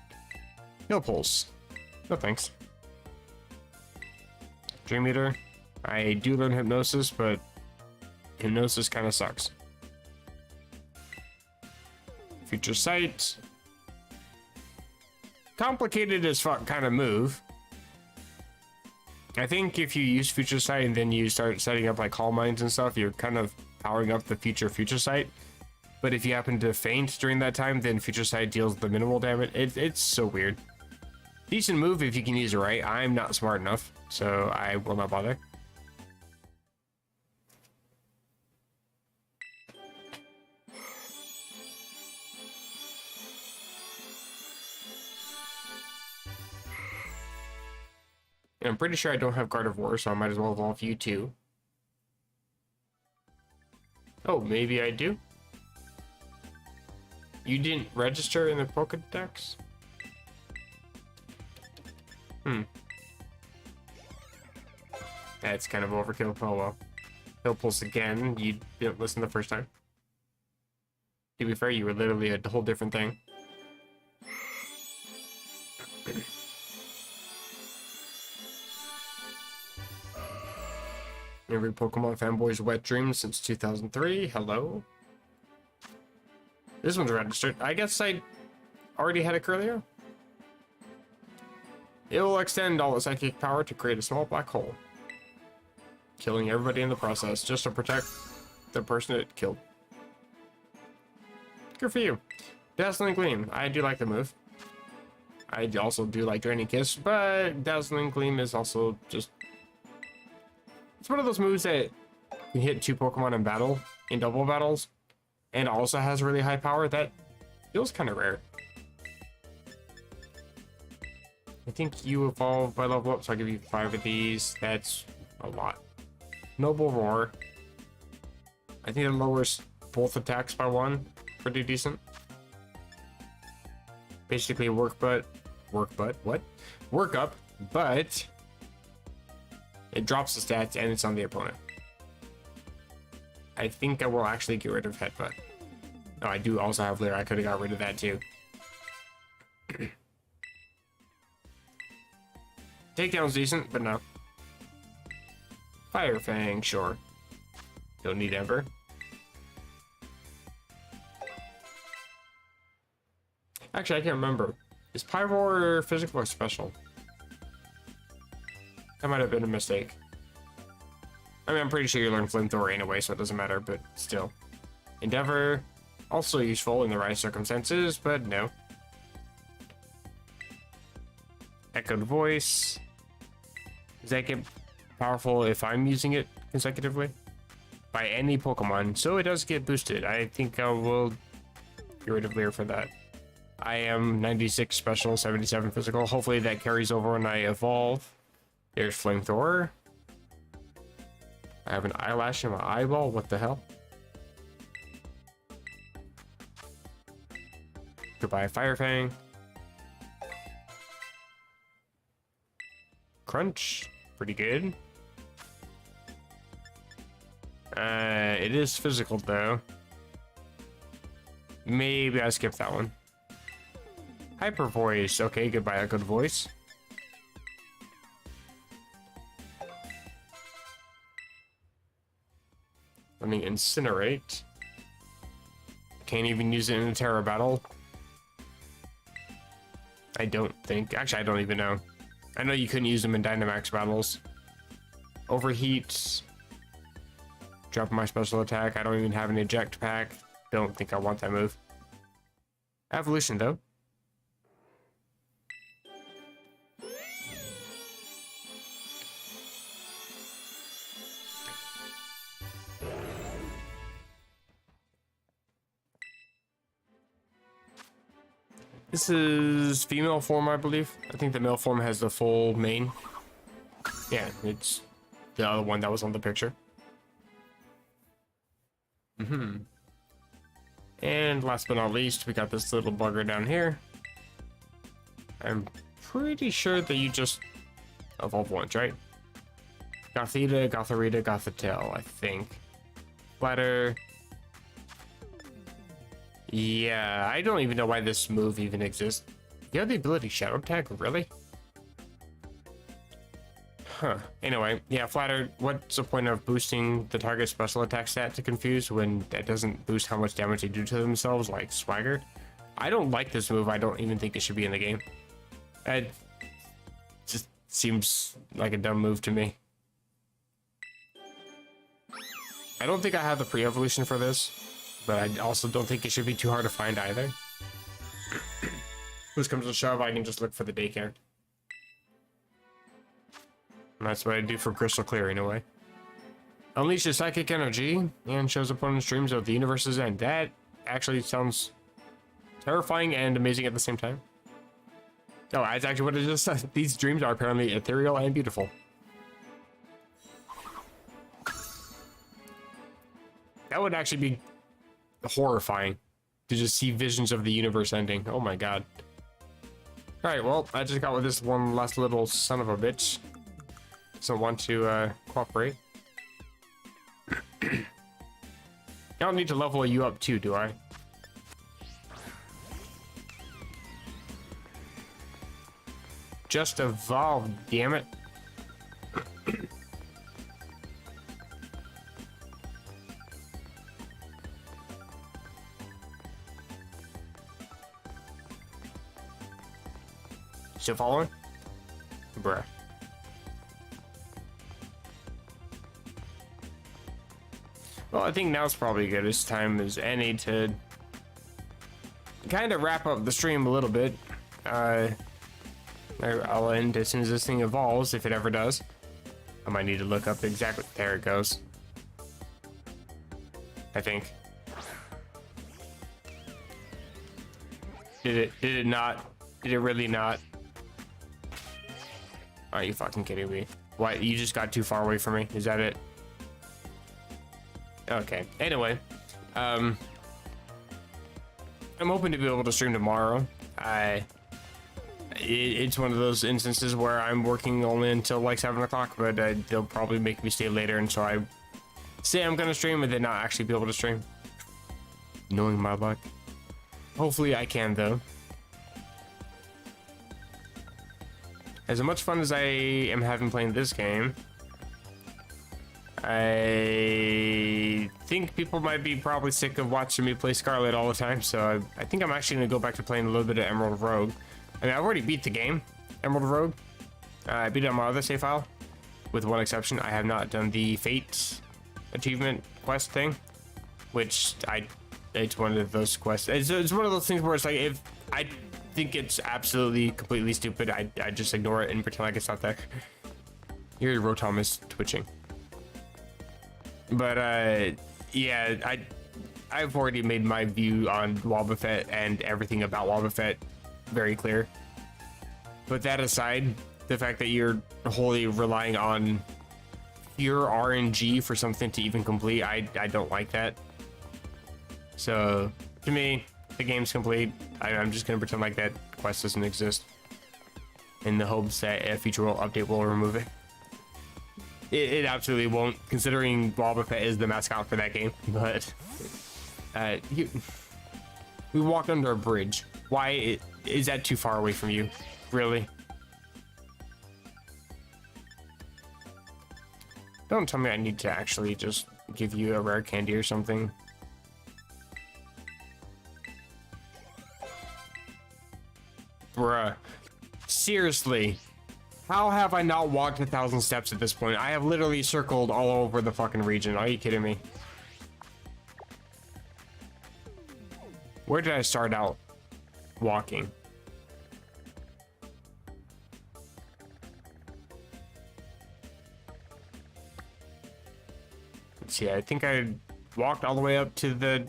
No pulse. No thanks. Dream Eater. I do learn Hypnosis, but Hypnosis kind of sucks. Future Sight. Complicated as fuck kind of move. I think if you use Future Sight and then you start setting up like Calm Minds and stuff, you're kind of powering up the Future Sight. But if you happen to faint during that time, then Future Sight deals the minimal damage. It's so weird. Decent move if you can use it right. I'm not smart enough, so I will not bother. And I'm pretty sure I don't have Guard of War, so I might as well evolve you too. Oh, maybe I do? You didn't register in the Pokédex? That's kind of overkill. Oh well. He'll pulse again. You didn't listen the first time. To be fair, you were literally a whole different thing. Every Pokemon fanboy's wet dream since 2003. Hello. This one's registered. I guess I already had a Curlier. It will extend all its psychic power to create a small black hole, killing everybody in the process just to protect the person it killed. Good for you. Dazzling Gleam. I do like the move. I also do like Draining Kiss, but Dazzling Gleam is also just... It's one of those moves that can hit 2 Pokemon in battle, in double battles, and also has really high power. That feels kind of rare. I think you evolve by level up, so I'll give you 5 of these. That's a lot. Noble Roar. I think it lowers both attacks by 1. Pretty decent. Basically work up, but it drops the stats and it's on the opponent. I think I will actually get rid of Headbutt. Oh, I do also have Leer. I could have got rid of that too. Takedown's decent, but no. Fire Fang, sure. Don't need Ember. Actually, I can't remember. Is Pyroar physical or special? That might have been a mistake. I mean, I'm pretty sure you learn Flamethrower anyway, so it doesn't matter, but still. Endeavor, also useful in the right circumstances, but no. Echoed Voice. Does that get powerful if I'm using it consecutively? By any Pokemon, so it does get boosted. I think I will get rid of Leer for that. I am 96 special, 77 physical. Hopefully that carries over when I evolve. There's Flamethrower. I have an eyelash in my eyeball. What the hell? Goodbye, Fire Fang. Crunch. Pretty good. It is physical though. Maybe I skip that one. Hyper Voice. Okay, goodbye, a good voice. Let me Incinerate. Can't even use it in a Terra battle. I don't think. Actually, I don't even know. I know you couldn't use them in Dynamax battles. Overheat. Drop my special attack. I don't even have an eject pack. Don't think I want that move. Evolution, though. This is female form, I believe. I think the male form has the full mane. Yeah, it's the other one that was on the picture. And last but not least, we got this little bugger down here. I'm pretty sure that you just evolve once, right? Gothita, Gotharita, Gothitelle, I think. Flatter. Yeah, I don't even know why this move even exists. You have the ability Shadow Tag, really? Huh. Anyway, yeah, Flatter, what's the point of boosting the target special attack stat to confuse when that doesn't boost how much damage they do to themselves, like Swagger? I don't like this move. I don't even think it should be in the game. It just seems like a dumb move to me. I don't think I have the pre-evolution for this, but I also don't think it should be too hard to find either. Push comes to shove, I can just look for the daycare. And that's what I do for Crystal Clear, in a way. Unleash your psychic energy and shows opponents dreams of the universe's end. That actually sounds terrifying and amazing at the same time. Oh, that's actually what it just says. These dreams are apparently ethereal and beautiful. That would actually be horrifying to just see visions of the universe ending. Oh my god. Alright, well, I just got with this one last little son of a bitch. Doesn't want to cooperate. I don't need to level you up too, do I? Just evolve, damn it. Still following? Bruh. Well, I think now's probably good as time as any to kind of wrap up the stream a little bit. I'll end as soon as this thing evolves, if it ever does. I might need to look up exactly. There it goes. I think. Did it not? Did it really not? Are you fucking kidding me? What? You just got too far away from me? Is that it? Okay. Anyway, I'm hoping to be able to stream tomorrow. It's one of those instances where I'm working only until like 7 o'clock, but they'll probably make me stay later, and so I say I'm gonna stream and then not actually be able to stream. Knowing my luck. Hopefully I can, though. As much fun as I am having playing this game, I think people might be probably sick of watching me play Scarlet all the time, so I think I'm actually going to go back to playing a little bit of Emerald Rogue. I mean, I've already beat the game, Emerald Rogue. I beat it on my other save file, with one exception. I have not done the Fate achievement quest thing, which it's one of those quests. It's one of those things where it's like, if I think it's absolutely completely stupid, I just ignore it and pretend like it's not there. Your Rotom is twitching. But yeah, I've already made my view on Wobbuffet and everything about Wobbuffet very clear. But that aside, the fact that you're wholly relying on pure RNG for something to even complete, I don't like that. So to me, the game's complete. I'm just gonna pretend like that quest doesn't exist, in the hopes that a future update will remove it. It absolutely won't, considering Wobbuffet is the mascot for that game. But we walked under a bridge. Why is that too far away from you? Really? Don't tell me I need to actually just give you a rare candy or something. Bruh. Seriously. How have I not walked 1,000 steps at this point? I have literally circled all over the fucking region. Are you kidding me? Where did I start out walking? Let's see, I think I walked all the way up to the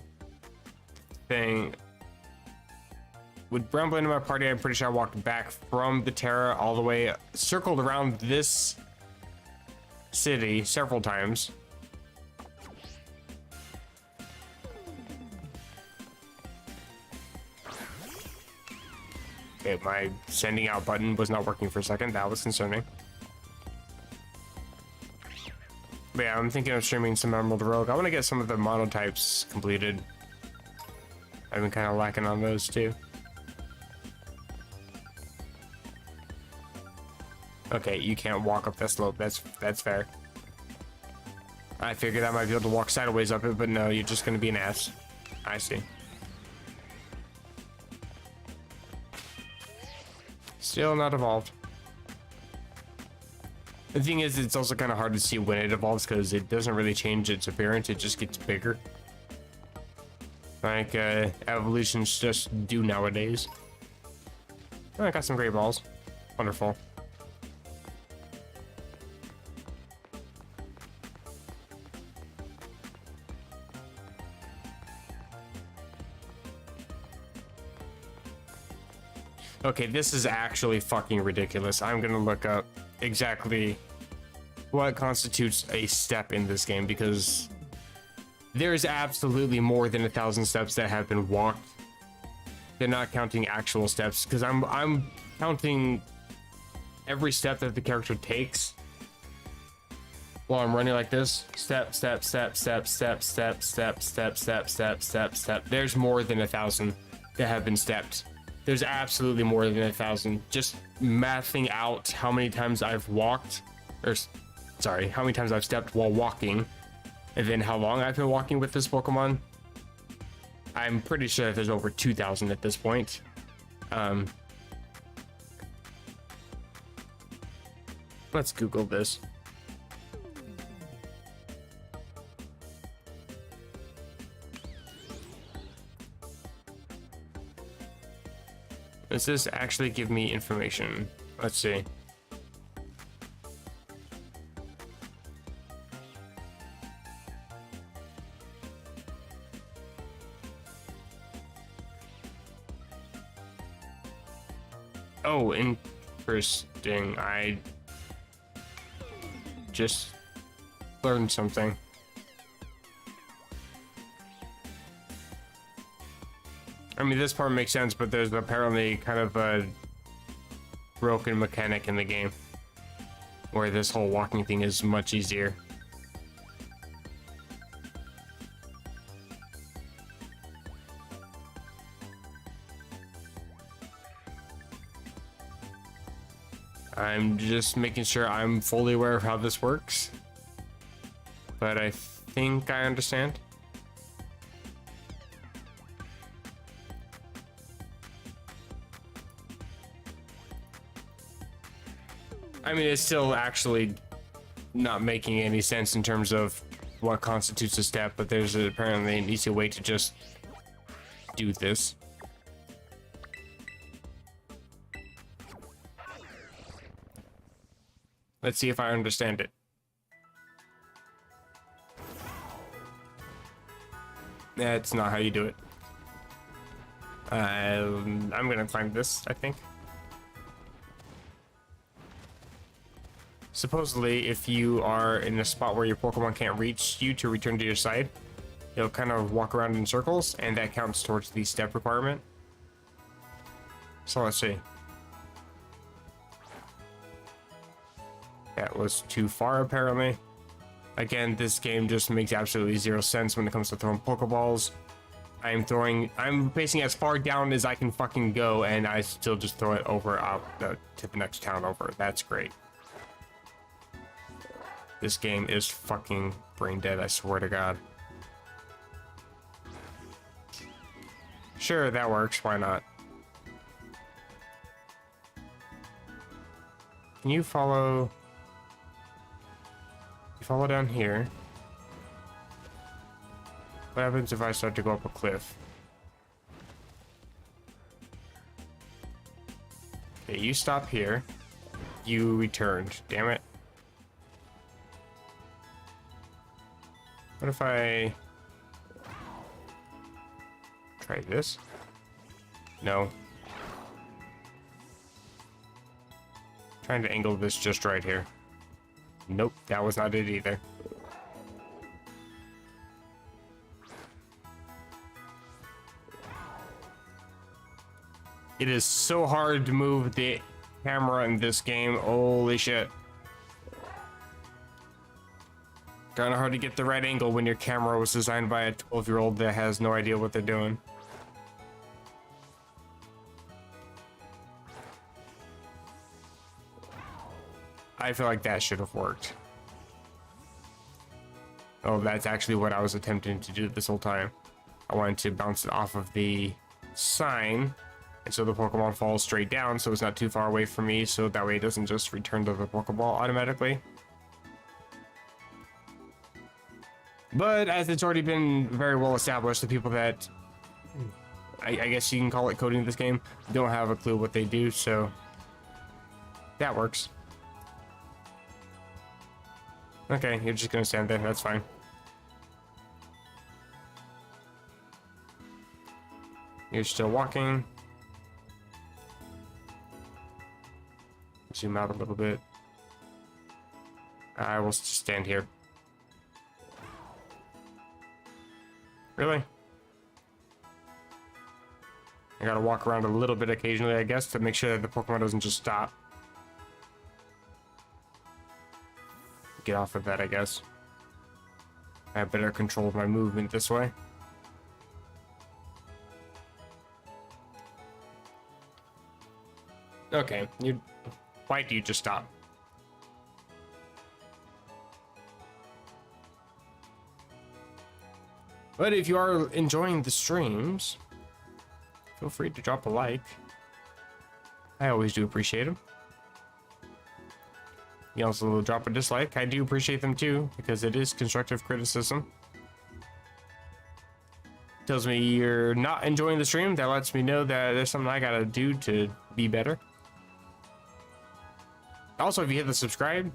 thing. With Bramble into my party, I'm pretty sure I walked back from the Terra all the way, circled around this city several times. Okay, my sending out button was not working for a second. That was concerning. But yeah, I'm thinking of streaming some Emerald Rogue. I want to get some of the monotypes completed. I've been kind of lacking on those too. Okay, you can't walk up that slope. That's fair. I figured I might be able to walk sideways up it, but no, you're just gonna be an ass. I see. Still not evolved. The thing is, it's also kind of hard to see when it evolves because it doesn't really change its appearance. It just gets bigger. Like evolutions just do nowadays. Oh, I got some great balls. Wonderful. Okay, this is actually fucking ridiculous. I'm gonna look up exactly what constitutes a step in this game because there's absolutely more than 1,000 steps that have been walked. They're not counting actual steps because I'm counting every step that the character takes while I'm running like this. Step, step, step, step, step, step, step, step, step, step, step, step. There's more than 1,000 that have been stepped. There's absolutely more than 1,000. Just mathing out how many times I've walked, or sorry, how many times I've stepped while walking, and then how long I've been walking with this Pokemon. I'm pretty sure that there's over 2,000 at this point. Let's Google this. Does this actually give me information? Let's see. Oh, interesting. I just learned something. I mean, this part makes sense, but there's apparently kind of a broken mechanic in the game where this whole walking thing is much easier. I'm just making sure I'm fully aware of how this works, but I think I understand. I mean, it's still actually not making any sense in terms of what constitutes a step, but there's apparently an easy way to just do this. Let's see if I understand it. That's not how you do it. I'm gonna climb this, I think. Supposedly, if you are in a spot where your Pokemon can't reach you to return to your side, you'll kind of walk around in circles, and that counts towards the step requirement. So let's see. That was too far, apparently. Again, this game just makes absolutely zero sense when it comes to throwing Pokeballs. I'm facing as far down as I can fucking go, and I still just throw it over to the next town over. That's great. This game is fucking brain dead, I swear to God. Sure, that works. Why not? Can you follow... You follow down here. What happens if I start to go up a cliff? Okay, you stop here. You returned. Damn it. What if I try this? No. Trying to angle this just right here. Nope, that was not it either. It is so hard to move the camera in this game. Holy shit. Kinda hard to get the right angle when your camera was designed by a 12-year-old that has no idea what they're doing. I feel like that should have worked. Oh, that's actually what I was attempting to do this whole time. I wanted to bounce it off of the sign, and so the Pokemon falls straight down, so it's not too far away from me, so that way it doesn't just return to the Pokeball automatically. But as it's already been very well established, the people that, I guess you can call it coding this game, don't have a clue what they do, so that works. Okay, you're just gonna stand there, that's fine. You're still walking. Zoom out a little bit. I will just stand here. Really? I gotta walk around a little bit occasionally, I guess, to make sure that the Pokemon doesn't just stop. Get off of that, I guess. I have better control of my movement this way. Okay, why do you just stop? But if you are enjoying the streams, feel free to drop a like. I always do appreciate them. You also drop a dislike. I do appreciate them too, because it is constructive criticism. Tells me you're not enjoying the stream. That lets me know that there's something I gotta do to be better. Also, if you hit the subscribe,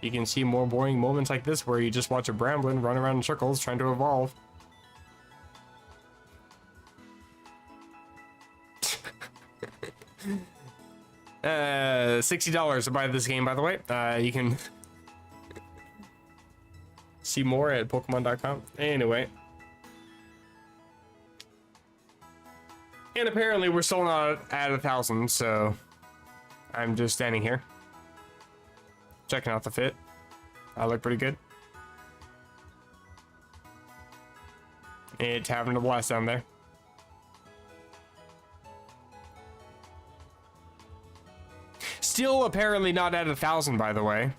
you can see more boring moments like this where you just watch a Bramblin run around in circles trying to evolve. $60 to buy this game, by the way. You can see more at Pokemon.com. Anyway. And apparently we're still not at 1,000, so I'm just standing here. Checking out the fit. I look pretty good. It's having a blast down there. Still apparently not at 1,000, by the way.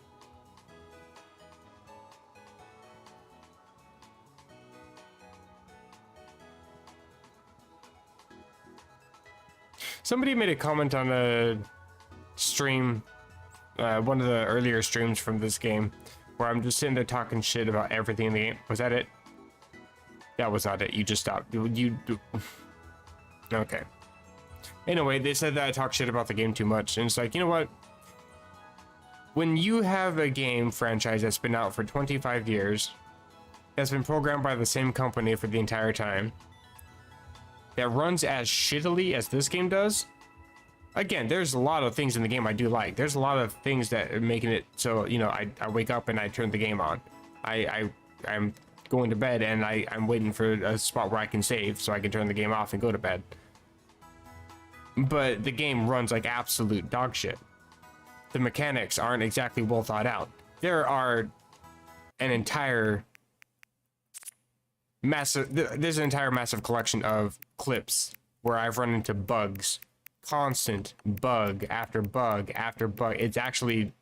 Somebody made a comment on a stream, one of the earlier streams from this game, where I'm just sitting there talking shit about everything in the game. Was that it? That was not it. You just stopped. Okay. Anyway, they said that I talk shit about the game too much, and it's like, you know what? When you have a game franchise that's been out for 25 years, that's been programmed by the same company for the entire time, that runs as shittily as this game does, again, there's a lot of things in the game I do like. There's a lot of things that are making it so, you know, I wake up and I turn the game on. I'm going to bed and I'm waiting for a spot where I can save so I can turn the game off and go to bed. But the game runs like absolute dog shit. The mechanics aren't exactly well thought out. There are an entire there's an entire massive collection of clips where I've run into bugs, constant bug after bug after bug. It's actually,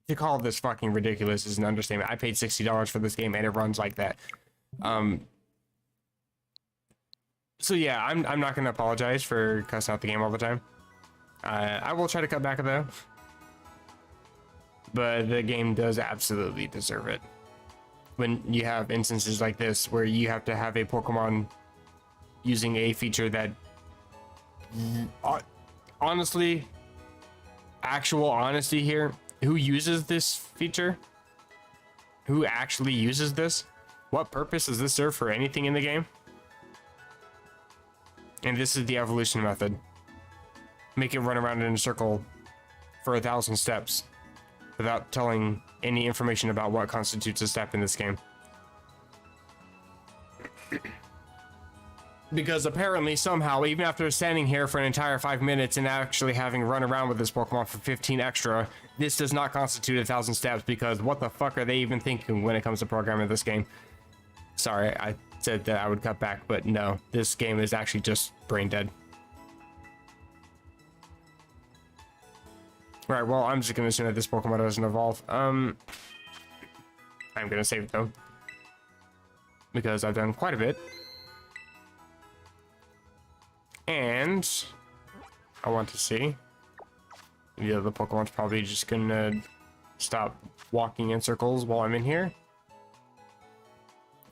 to call this fucking ridiculous is an understatement. I paid $60 for this game and it runs like that. So yeah, I'm not gonna apologize for cussing out the game all the time. I will try to cut back though, but the game does absolutely deserve it. When you have instances like this where you have to have a Pokemon using a feature that, honestly, actual honesty here, who uses this feature? Who actually uses this? What purpose does this serve for anything in the game? And this is the evolution method. Make it run around in a circle for 1,000 steps without telling any information about what constitutes a step in this game. Because apparently, somehow, even after standing here for an entire 5 minutes and actually having run around with this Pokemon for 15 extra, this does not constitute 1,000 steps, because what the fuck are they even thinking when it comes to programming this game? Sorry, I said that I would cut back, but no, this game is actually just brain dead. Right, well, I'm just gonna assume that this Pokemon doesn't evolve. I'm gonna save it though, because I've done quite a bit. And I want to see. The other Pokemon's probably just gonna stop walking in circles while I'm in here.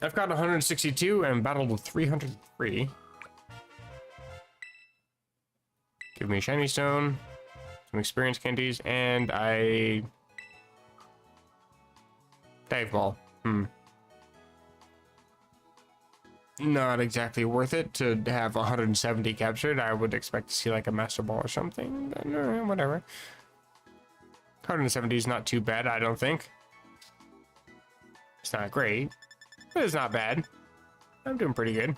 I've got 162 and battled 303. Give me a shiny stone, some experience candies, and I dive ball. Not exactly worth it to have 170 captured. I would expect to see like a master ball or something, but whatever. 170 is not too bad, I don't think. It's not great, but it's not bad. I'm doing pretty good.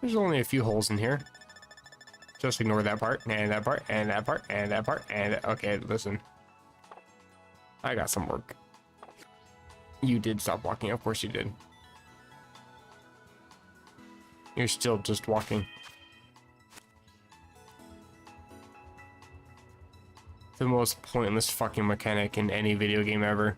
There's only a few holes in here. Just ignore that part, and that part, and that part, and that part, and... Okay, listen. I got some work. You did stop walking, of course you did. You're still just walking. The most pointless fucking mechanic in any video game ever.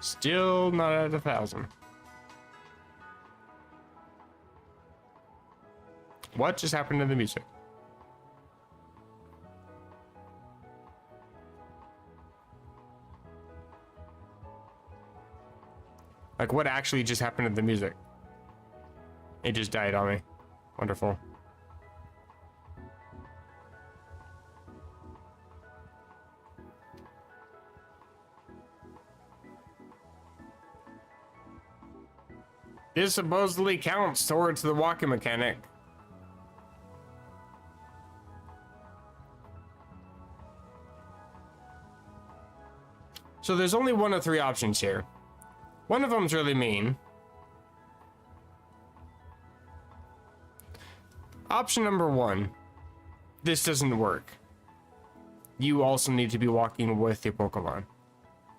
Still not at 1,000. What just happened to the music? Like, what actually just happened to the music? It just died on me. Wonderful. This supposedly counts towards the walking mechanic. So there's only one of three options here. One of them's really mean. Option number one, this doesn't work. You also need to be walking with your Pokemon,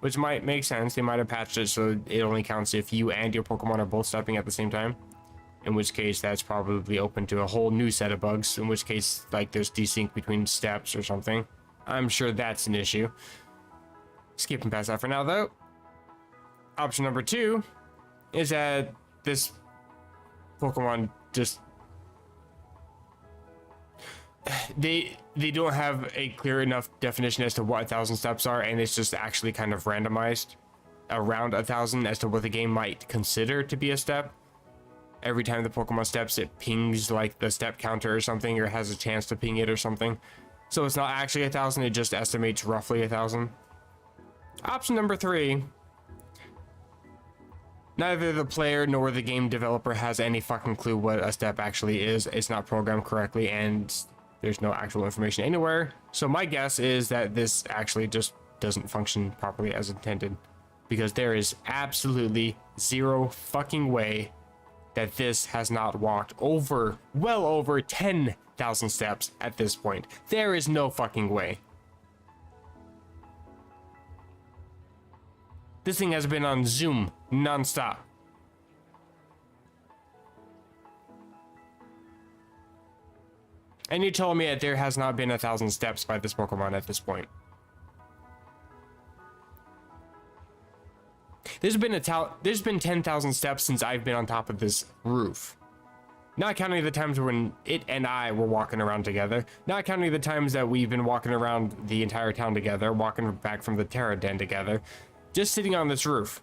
which might make sense. They might have patched it so it only counts if you and your Pokemon are both stepping at the same time. In which case, that's probably open to a whole new set of bugs. In which case, like, there's desync between steps or something. I'm sure that's an issue. Skipping past that for now, though. Option number two is that this Pokemon just... They don't have a clear enough definition as to what 1,000 steps are, and it's just actually kind of randomized around 1,000 as to what the game might consider to be a step. Every time the Pokemon steps, it pings like the step counter or something, or has a chance to ping it or something. So it's not actually 1,000, it just estimates roughly 1,000. Option number three, neither the player nor the game developer has any fucking clue what a step actually is. It's not programmed correctly, and there's no actual information anywhere. So my guess is that this actually just doesn't function properly as intended, because there is absolutely zero fucking way that this has not walked well over 10,000 steps at this point. There is no fucking way. This thing has been on Zoom non-stop. And you're telling me that there has not been 1,000 steps by this Pokemon at this point. There's been 10,000 steps since I've been on top of this roof. Not counting the times when it and I were walking around together. Not counting the times that we've been walking around the entire town together, walking back from the Tera Den together. Just sitting on this roof,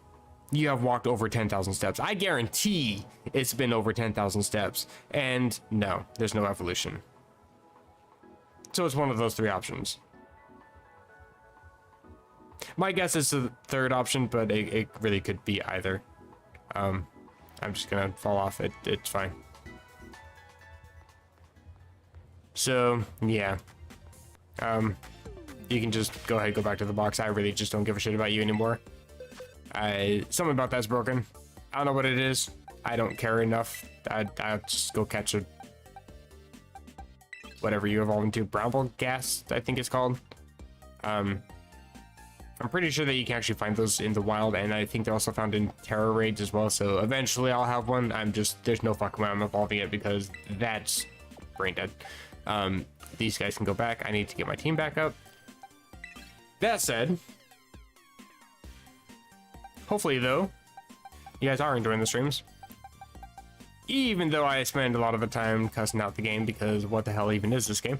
you have walked over 10,000 steps. I guarantee it's been over 10,000 steps. And no, there's no evolution. So it's one of those three options. My guess is the third option, but it really could be either. I'm just gonna fall off. It's fine. So, yeah. You can just go ahead, go back to the box. I really just don't give a shit about you anymore. Something about that's broken. I don't know what it is. I don't care enough. I'll just go catch a... whatever you evolve into. Brown ball gas, I think it's called. I'm pretty sure that you can actually find those in the wild, and I think they're also found in Terra raids as well. So eventually I'll have one. There's no fucking way I'm evolving it because that's brain dead. These guys can go back. I need to get my team back up. That said, hopefully though, you guys are enjoying the streams. Even though I spend a lot of the time cussing out the game because what the hell even is this game?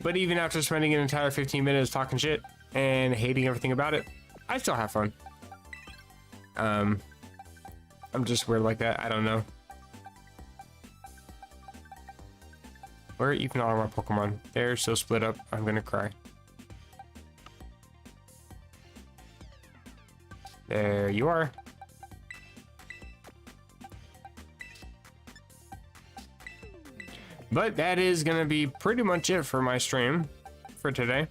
But even after spending an entire 15 minutes talking shit and hating everything about it, I still have fun. I'm just weird like that. I don't know. Where are even all of my Pokemon? They're so split up, I'm gonna cry. There you are. But that is gonna be pretty much it for my stream for today.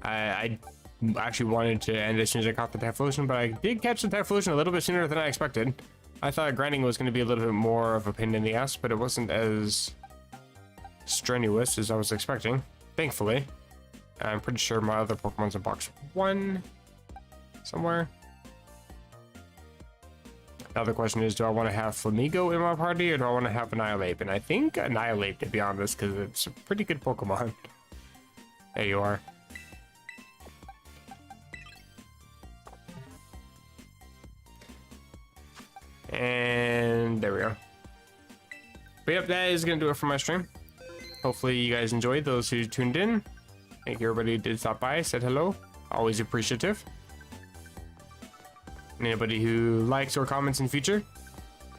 I actually wanted to end as soon as I caught the Typhlosion, but I did catch the Typhlosion a little bit sooner than I expected. I thought grinding was gonna be a little bit more of a pain in the ass, but it wasn't as strenuous as I was expecting, thankfully. I'm pretty sure my other Pokemon's in box 1 somewhere. Now the question is, do I want to have Flamigo in my party or do I want to have Annihilate? And I think Annihilate, to be honest, because it's a pretty good Pokemon. There you are. And there we go. But yep, that is going to do it for my stream. Hopefully you guys enjoyed, those who tuned in. Thank you everybody who did stop by, said hello. Always appreciative. And anybody who likes or comments in future,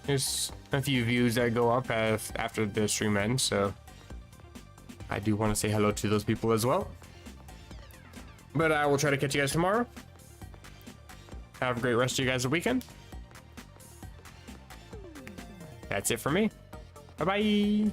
there's a few views that go up after the stream ends, so I do want to say hello to those people as well. But I will try to catch you guys tomorrow. Have a great rest of you guys' weekend. That's it for me. Bye-bye.